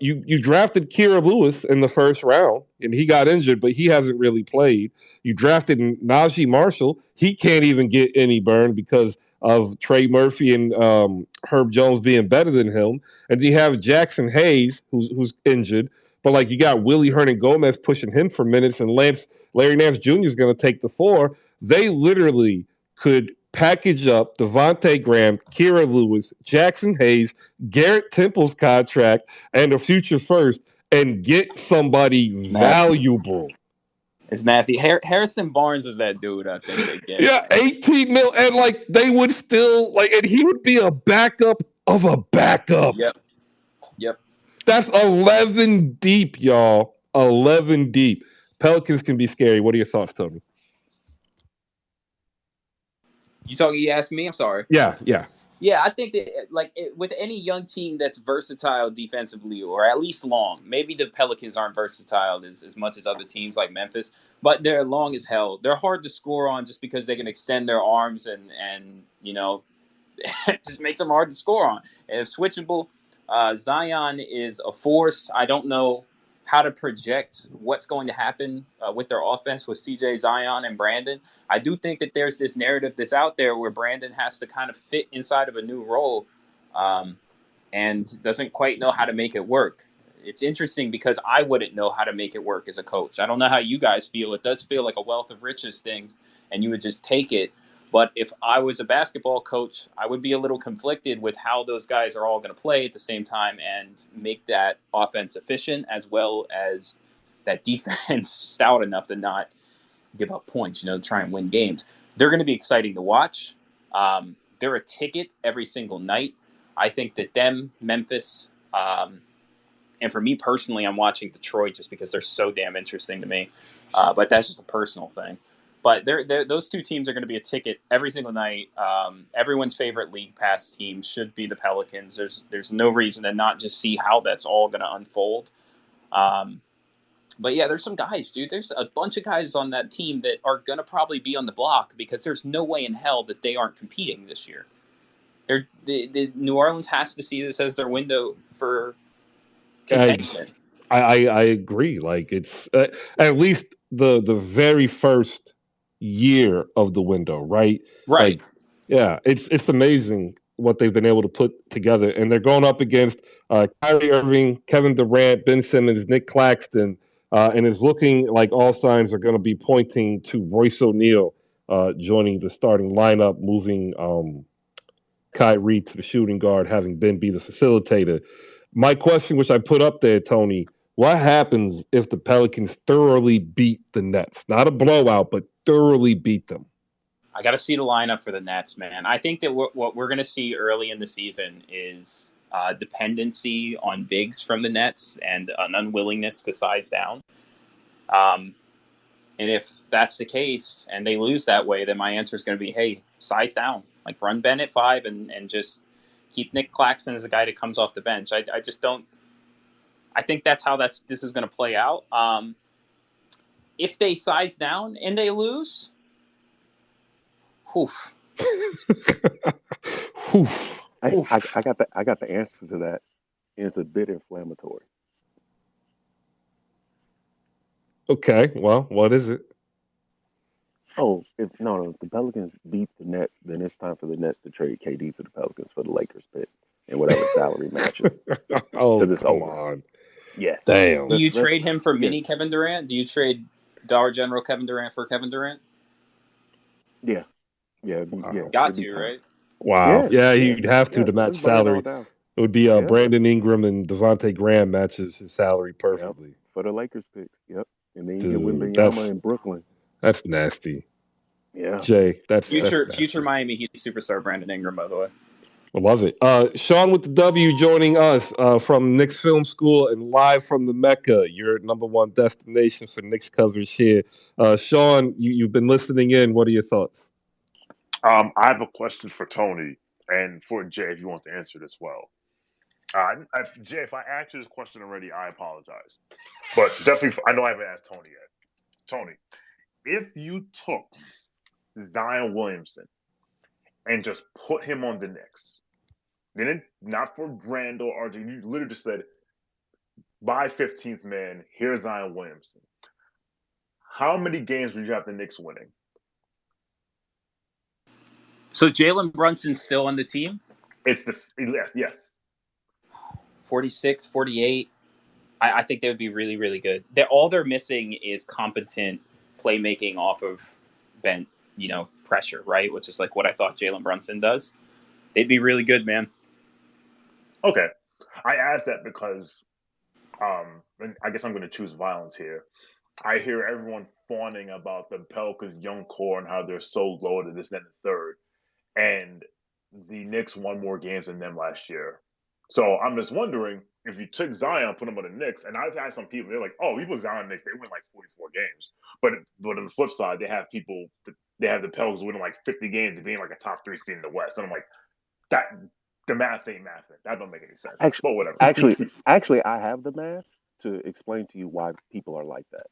You drafted Kira Lewis in the first round, and he got injured, but he hasn't really played. You drafted Najee Marshall. He can't even get any burn because of Trey Murphy and Herb Jones being better than him. And you have Jackson Hayes, who's injured, but like you got Willie Hernan Gomez pushing him for minutes, and Larry Nance Jr. is going to take the floor. They literally could package up Devontae Graham, Kira Lewis, Jackson Hayes, Garrett Temple's contract, and a future first, and get somebody it's nasty. valuable. It's nasty. Harrison Barnes is that dude. I think they get. Yeah, 18 mil, and like they would still like, and he would be a backup of a backup. Yep. That's 11 deep, y'all. 11 deep. Pelicans can be scary. What are your thoughts, Tony? You asked me? I'm sorry. Yeah. Yeah, I think that with any young team that's versatile defensively, or at least long, maybe the Pelicans aren't versatile as much as other teams like Memphis, but they're long as hell. They're hard to score on just because they can extend their arms and it just makes them hard to score on. And it's switchable. Zion is a force. I don't know how to project what's going to happen with their offense with CJ, Zion, and Brandon. I do think that there's this narrative that's out there where Brandon has to kind of fit inside of a new role and doesn't quite know how to make it work. It's interesting because I wouldn't know how to make it work as a coach. I don't know how you guys feel. It does feel like a wealth of riches thing, and you would just take it. But if I was a basketball coach, I would be a little conflicted with how those guys are all going to play at the same time and make that offense efficient as well as that defense stout enough to not give up points, to try and win games. They're going to be exciting to watch. They're a ticket every single night. I think that Memphis, and for me personally, I'm watching Detroit just because they're so damn interesting to me. But that's just a personal thing. But those two teams are going to be a ticket every single night. Everyone's favorite league pass team should be the Pelicans. There's no reason to not just see how that's all going to unfold. But yeah, there's some guys, dude. There's a bunch of guys on that team that are going to probably be on the block because there's no way in hell that they aren't competing this year. The New Orleans has to see this as their window for contention. I agree. Like it's at least the very first year of the window, right? Right. Like, yeah, it's amazing what they've been able to put together, and they're going up against Kyrie Irving, Kevin Durant, Ben Simmons, Nick Claxton, and it's looking like all signs are going to be pointing to Royce O'Neal joining the starting lineup, moving Kyrie to the shooting guard, having Ben be the facilitator. My question, which I put up there, Tony, what happens if the Pelicans thoroughly beat the Nets? Not a blowout, but thoroughly beat them. I got to see the lineup for the Nets, man. I think that what we're going to see early in the season is dependency on bigs from the Nets and an unwillingness to size down. And if that's the case and they lose that way, then my answer is going to be, hey, size down. Like run Ben at 5 and just keep Nick Claxton as a guy that comes off the bench. I just don't – I think that's how this is going to play out. If they size down and they lose – oof. Oof. I got the answer to that. It's a bit inflammatory. Okay, well, what is it? Oh, if the Pelicans beat the Nets, then it's time for the Nets to trade KD to the Pelicans for the Lakers pick and whatever salary matches. Oh, Because it's come over. on. Yes. Damn. Do you trade him for mini Kevin Durant? Do you trade Dollar General Kevin Durant for Kevin Durant? Yeah. Got to, right? Wow. Yeah, you'd have to match let's burn it all salary. down. It would be Brandon Ingram and Devontae Graham matches his salary perfectly. Yep. For the Lakers picks. Yep. And then you Dude, get Wembanyama in Brooklyn. That's nasty. Yeah. Jay, that's future Miami Heat superstar Brandon Ingram, by the way. I love it. Sean with the W joining us from Knicks Film School and live from the Mecca, your number one destination for Knicks coverage here. Sean, you've been listening in. What are your thoughts? I have a question for Tony and for Jay if you want to answer it as well. Jay, if I asked you this question already, I apologize. But definitely, I know I haven't asked Tony yet. Tony, if you took Zion Williamson and just put him on the Knicks, then not for Randall or RJ, you literally just said, by 15th man, here's Zion Williamson. How many games would you have the Knicks winning? So Jalen Brunson's still on the team? It's this. Yes. 46, 48. I think they would be really, really good. All they're missing is competent playmaking off of bent, pressure, right? Which is like what I thought Jalen Brunson does. They'd be really good, man. Okay. I asked that because and I guess I'm going to choose violence here. I hear everyone fawning about the Pelicans' young core and how they're so loaded, this, that, and the third. And the Knicks won more games than them last year. So I'm just wondering if you took Zion, put him on the Knicks, and I've had some people, they're like, oh, we put Zion Knicks, they win like 44 games. But on the flip side, they have the Pelicans winning like 50 games and being like a top 3 seed in the West. And I'm like, that the math ain't mathing. That don't make any sense. But whatever. Actually, I have the math to explain to you why people are like that.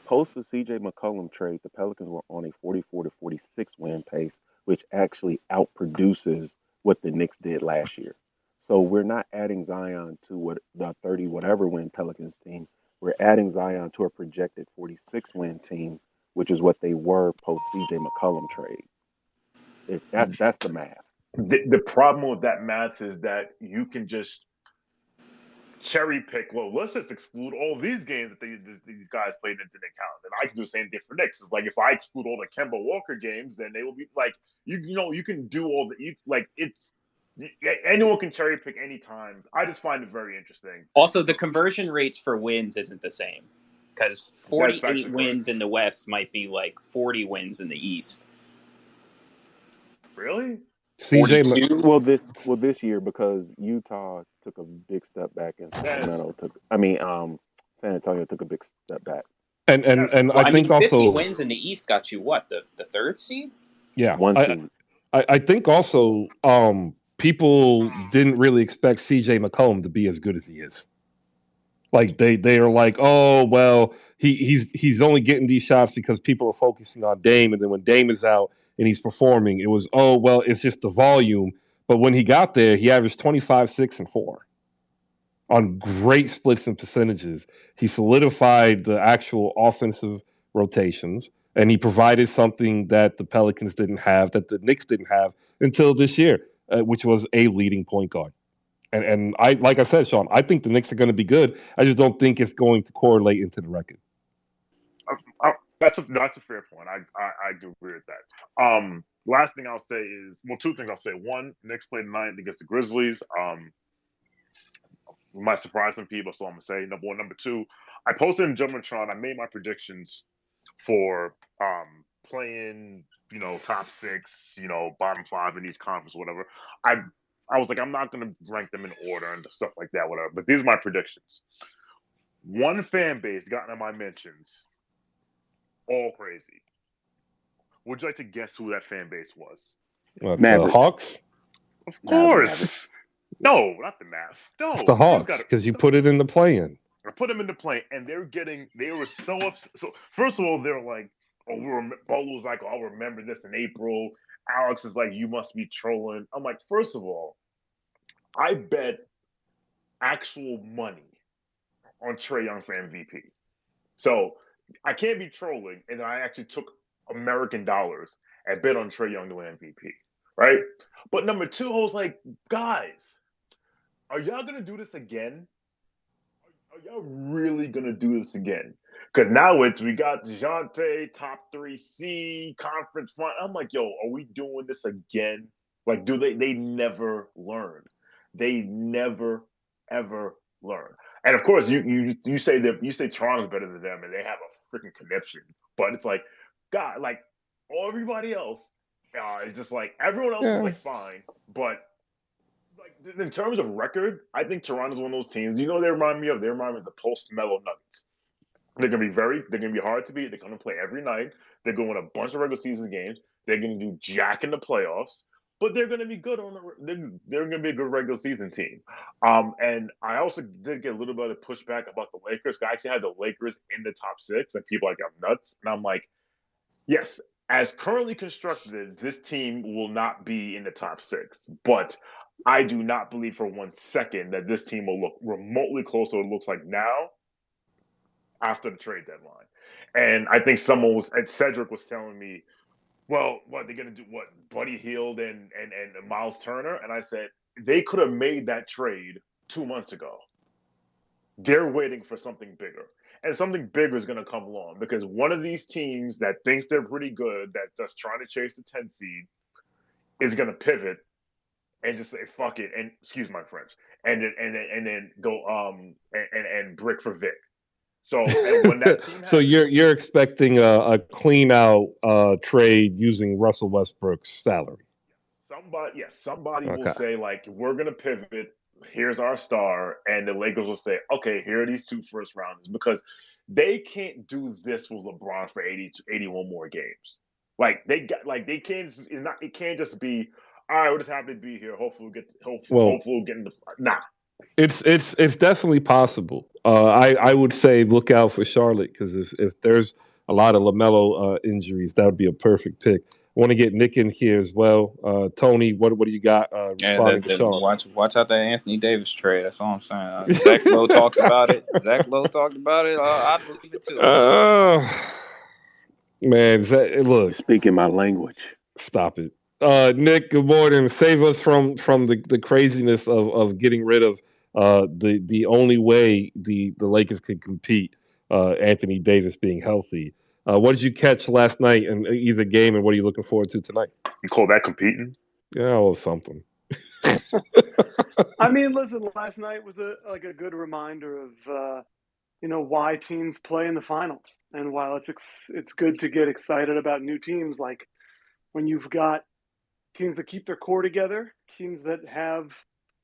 Post the CJ McCollum trade, the Pelicans were on a 44 to 46 win pace, which actually outproduces what the Knicks did last year. So we're not adding Zion to what the 30 whatever win Pelicans team. We're adding Zion to a projected 46 win team, which is what they were post CJ McCollum trade. That's the math. The problem with that math is that you can just cherry pick. Well, let's just exclude all these games that these guys played into the account, and I can do the same thing for Knicks. It's like if I exclude all the Kemba Walker games, then they will be like you can do all the it's anyone can cherry pick anytime. I just find it very interesting. Also, the conversion rates for wins isn't the same because 48 wins in the West might be like 40 wins in the East. Really? CJ, this year because Utah took a big step back and San Antonio took a big step back. And I think 50 also wins in the East got you what, the third seed? Yeah, one seed. I think also people didn't really expect CJ McCollum to be as good as he is. Like they are like, oh well, he's only getting these shots because people are focusing on Dame, and then when Dame is out and he's performing, it was oh well, it's just the volume. But when he got there, he averaged 25, 6, and 4 on great splits and percentages. He solidified the actual offensive rotations, and he provided something that the Pelicans didn't have, that the Knicks didn't have until this year, which was a leading point guard. And I, like I said, Sean, I think the Knicks are going to be good. I just don't think it's going to correlate into the record. That's a fair point. I do agree with that. Last thing I'll say is, well, two things I'll say. One, Knicks played tonight against the Grizzlies. Might surprise some people, so I'm gonna say number one. Number two, I posted in Jumbotron. I made my predictions for playing, top 6, bottom 5 in each conference, whatever. I was like, I'm not gonna rank them in order and stuff like that, whatever. But these are my predictions. One fan base got in my mentions, all crazy. Would you like to guess who that fan base was? What, the Hawks? Of course. No, not the Mavs. No, it's the Hawks because you put it in the play-in. I put them in the play, and they were so upset. So first of all, they're like, Bolo was like, I'll remember this in April. Alex is like, you must be trolling. I'm like, first of all, I bet actual money on Trae Young for MVP. So I can't be trolling, and I actually took American dollars and bet on Trae Young to win MVP, right? But number two, I was like, guys, are y'all gonna do this again? Are y'all really gonna do this again? Because now we got DeJounte, top 3C, conference front. I'm like, yo, are we doing this again? Like, they never learn. They never ever learn. And of course, you say Toronto's better than them, and they have a freaking connection. But it's like, God, like everybody else is just like everyone else is like fine, but like in terms of record, I think Toronto's one of those teams. They remind me of the post-Melo Nuggets. They're gonna be hard to beat. They're gonna play every night. They're going to win a bunch of regular season games. They're gonna do jack in the playoffs, but they're gonna be good they're gonna be a good regular season team. And I also did get a little bit of pushback about the Lakers. I actually had the Lakers in the top 6, and people like I'm nuts. And I'm like, yes, as currently constructed, this team will not be in the top 6, but I do not believe for 1 second that this team will look remotely close to what it looks like now after the trade deadline. And I think Cedric was telling me, well, what they're going to do, what, Buddy Hield and Miles Turner? And I said, they could have made that trade 2 months ago. They're waiting for something bigger. And something bigger is going to come along because one of these teams that thinks they're pretty good, that's just trying to chase the 10 seed, is going to pivot and just say fuck it, and excuse my French, and then go and brick for Vic. So and when that team so you're expecting a clean out trade using Russell Westbrook's salary. somebody will Okay. say, like, we're gonna pivot. Here's our star, and the Lakers will say, okay, here are these 2 first rounders, because they can't do this with LeBron for 81 more games. Like they can't. It's not. It can't just be. All right, we're just happy to be here. Hopefully, Well, hopefully we'll get in the. Nah. it's definitely possible. I would say look out for Charlotte, because if there's a lot of LaMelo injuries, that would be a perfect pick. I want to get Nick in here as well. Tony, what do you got Yeah, responding to Sean? watch out that Anthony Davis trade. That's all I'm saying. Zach Lowe talked about it. I'd believe it too. Man, look, Speaking my language. stop it. Nick, good morning. Save us from the craziness of getting rid of the only way the Lakers could compete, Anthony Davis being healthy. What did you catch last night in either game, and what are you looking forward to tonight? You call that competing? Yeah, well, something. I mean, listen, last night was a good reminder of why teams play in the finals, and while it's good to get excited about new teams, like when you've got teams that keep their core together, teams that have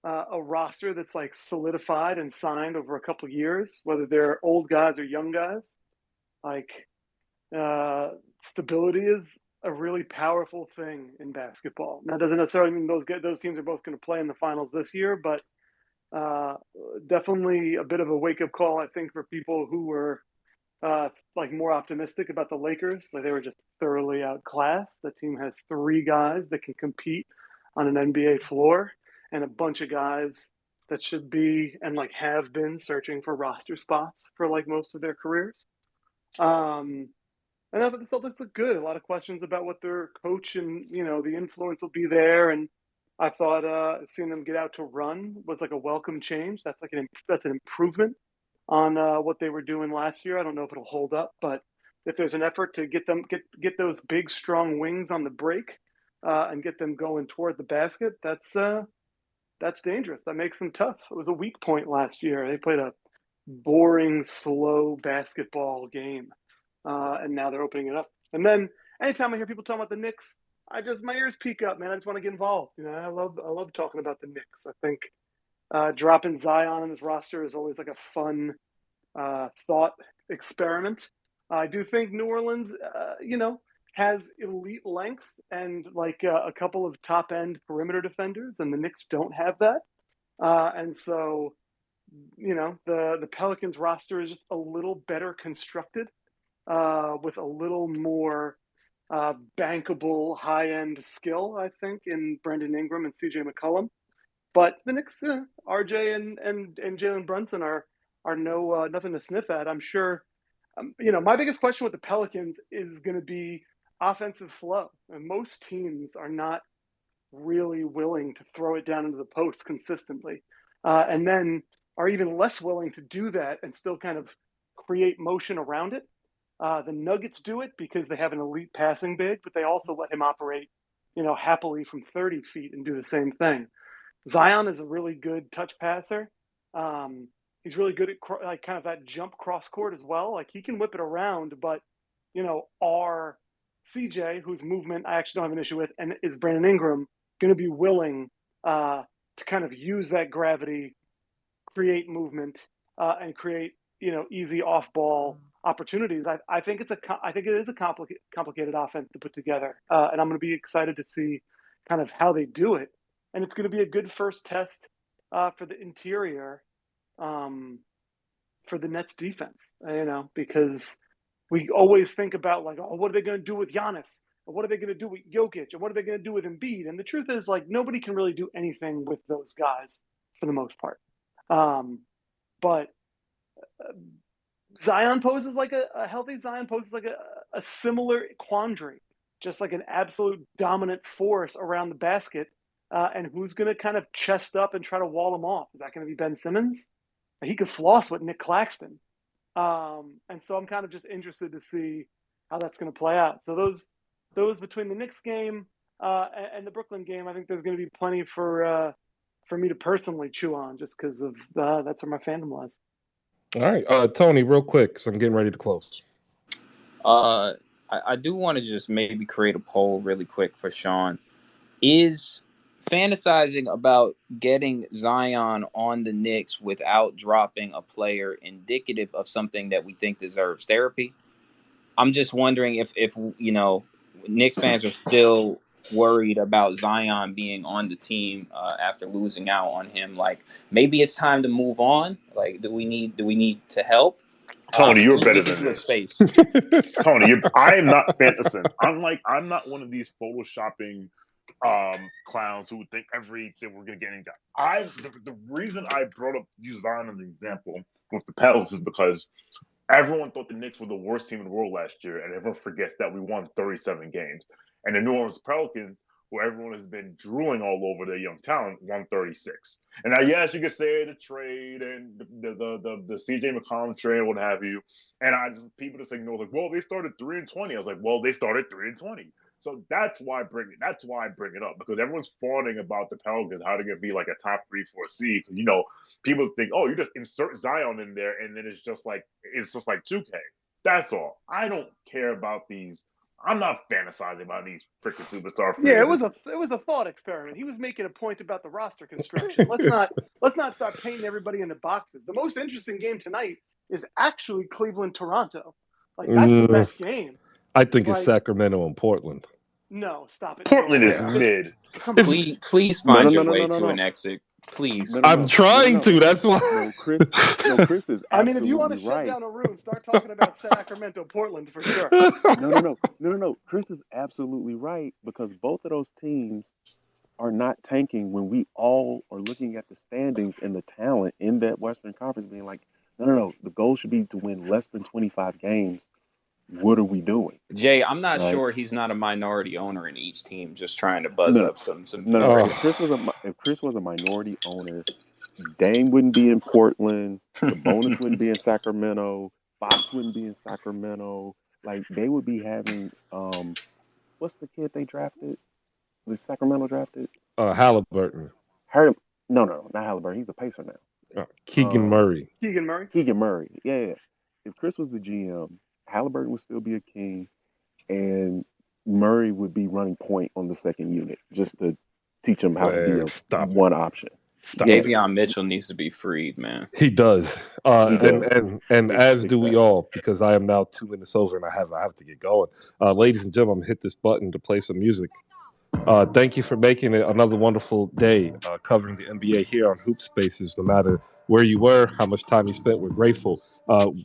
a roster that's like solidified and signed over a couple of years, whether they're old guys or young guys, like stability is a really powerful thing in basketball. Now, it doesn't necessarily mean those teams are both going to play in the finals this year, but definitely a bit of a wake-up call, I think, for people who were like more optimistic about the Lakers. Like they were just thoroughly outclassed. The team has 3 guys that can compete on an NBA floor, and a bunch of guys that should be and like have been searching for roster spots for like most of their careers. And I thought the Celtics look good. A lot of questions about what their coach and the influence will be there. And I thought seeing them get out to run was like a welcome change. That's like that's an improvement on what they were doing last year. I don't know if it'll hold up, but if there's an effort to get those big strong wings on the break and get them going toward the basket, that's dangerous. That makes them tough. It was a weak point last year. They played a boring, slow basketball game. And now they're opening it up. And then anytime I hear people talking about the Knicks, my ears peak up, man. I just want to get involved. I love talking about the Knicks. I think dropping Zion on his roster is always like a fun thought experiment. I do think New Orleans, has elite length and like a couple of top end perimeter defenders, and the Knicks don't have that. And so, the Pelicans roster is just a little better constructed. With a little more bankable high-end skill, I think, in Brandon Ingram and CJ McCollum. But the Knicks, RJ and Jalen Brunson are nothing to sniff at. I'm sure. My biggest question with the Pelicans is going to be offensive flow. And most teams are not really willing to throw it down into the post consistently, and then are even less willing to do that and still kind of create motion around it. The Nuggets do it because they have an elite passing big, but they also let him operate, happily from 30 feet and do the same thing. Zion is a really good touch passer. He's really good at like kind of that jump cross court as well. Like he can whip it around, but our CJ, whose movement I actually don't have an issue with, and is Brandon Ingram going to be willing to kind of use that gravity, create movement, and create easy off ball opportunities. I think it is a complicated offense to put together, and I'm going to be excited to see kind of how they do it. And it's going to be a good first test for the interior, for the Nets defense. Because we always think about like, oh, what are they going to do with Giannis? Or what are they going to do with Jokic? Or what are they going to do with Embiid? And the truth is, like, nobody can really do anything with those guys for the most part. But Zion poses like a healthy Zion poses like a similar quandary, just like an absolute dominant force around the basket. And who's going to kind of chest up and try to wall him off? Is that going to be Ben Simmons? He could floss with Nick Claxton. And so I'm kind of just interested to see how that's going to play out. So those between the Knicks game and the Brooklyn game, I think there's going to be plenty for me to personally chew on, just because of that's where my fandom lies. All right, Tony, real quick, because I'm getting ready to close. I do want to just maybe create a poll really quick for Sean. Is fantasizing about getting Zion on the Knicks without dropping a player indicative of something that we think deserves therapy. I'm just wondering if Knicks fans are still worried about Zion being on the team after losing out on him. Like maybe it's time to move on. Like do we need to help? Tony, you're Let me better give than you a this. space. Tony, I am not fantasizing. I'm not one of these photoshopping clowns who think everything we're gonna get in. The reason I brought up use Zion as an example with the Pels is because everyone thought the Knicks were the worst team in the world last year, and everyone forgets that we won 37 games. And the New Orleans Pelicans, who everyone has been drooling all over their young talent, won 36. And now, yes, you could say the trade and the CJ McCollum trade, what have you. And people just ignore like, well, they started 3-20. I was like, well, they started 3-20. So that's why I bring it up because everyone's fawning about the Pelicans, how they're gonna be like a top 3-4 seed. Because people think, oh, you just insert Zion in there, and then it's just like 2K. That's all. I don't care about these. I'm not fantasizing about these freaking superstar free Yeah, agents. it was a thought experiment. He was making a point about the roster construction. Let's not start painting everybody into boxes. The most interesting game tonight is actually Cleveland Toronto. Like that's the best game. I think it's Sacramento and Portland. No, stop it. Portland is Yeah. mid. Come on. Please find your way to an exit. Please. I'm trying to. That's why. No, Chris is absolutely I mean, if you want to shut right. down a room, start talking about Sacramento, Portland for sure. No. Chris is absolutely right because both of those teams are not tanking when we all are looking at the standings and the talent in that Western Conference being like, no. The goal should be to win less than 25 games. What are we doing? Jay, I'm not Right? sure he's not a minority owner in each team, just trying to buzz No, up some. no. If Chris was a minority owner, Dame wouldn't be in Portland. Sabonis wouldn't be in Sacramento. Fox wouldn't be in Sacramento. Like they would be having what's the kid they drafted? The Sacramento drafted? Halliburton. No, not Halliburton. He's a Pacer now. Keegan Murray. Keegan Murray. Keegan Murray. Yeah. If Chris was the GM, Halliburton would still be a king, and Murray would be running point on the second unit just to teach him how to be one option. Davion Mitchell needs to be freed, man. He does. And as do we Exactly. all, because I am now 2 minutes over and I have to get going. Ladies and gentlemen, I'm gonna hit this button to play some music. Thank you for making it another wonderful day covering the NBA here on Hoop Spaces. No matter where you were, how much time you spent, we're grateful.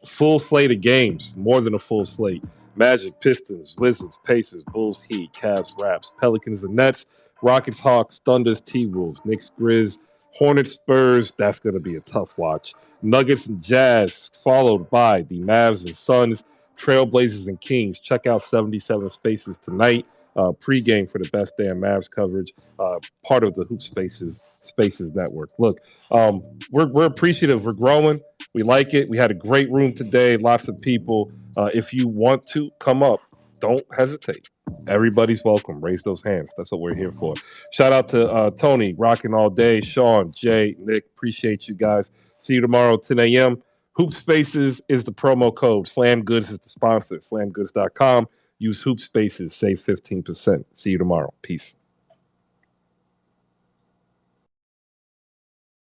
Full slate of games, more than a full slate. Magic, Pistons, Wizards, Pacers, Bulls, Heat, Cavs, Raps, Pelicans, and Nets, Rockets, Hawks, Thunders, T-Wolves, Knicks, Grizz, Hornets, Spurs. That's going to be a tough watch. Nuggets and Jazz, followed by the Mavs and Suns, Trailblazers and Kings. Check out 77 Spaces tonight. Pregame for the best damn Mavs coverage, part of the Hoop Spaces Network. Look, we're appreciative. We're growing. We like it. We had a great room today. Lots of people. If you want to come up, don't hesitate. Everybody's welcome. Raise those hands. That's what we're here for. Shout out to Tony, rocking all day. Sean, Jay, Nick, appreciate you guys. See you tomorrow, 10 a.m. Hoop Spaces is the promo code. Slam Goods is the sponsor. Slamgoods.com. Use Hoop Spaces. Save 15%. See you tomorrow. Peace.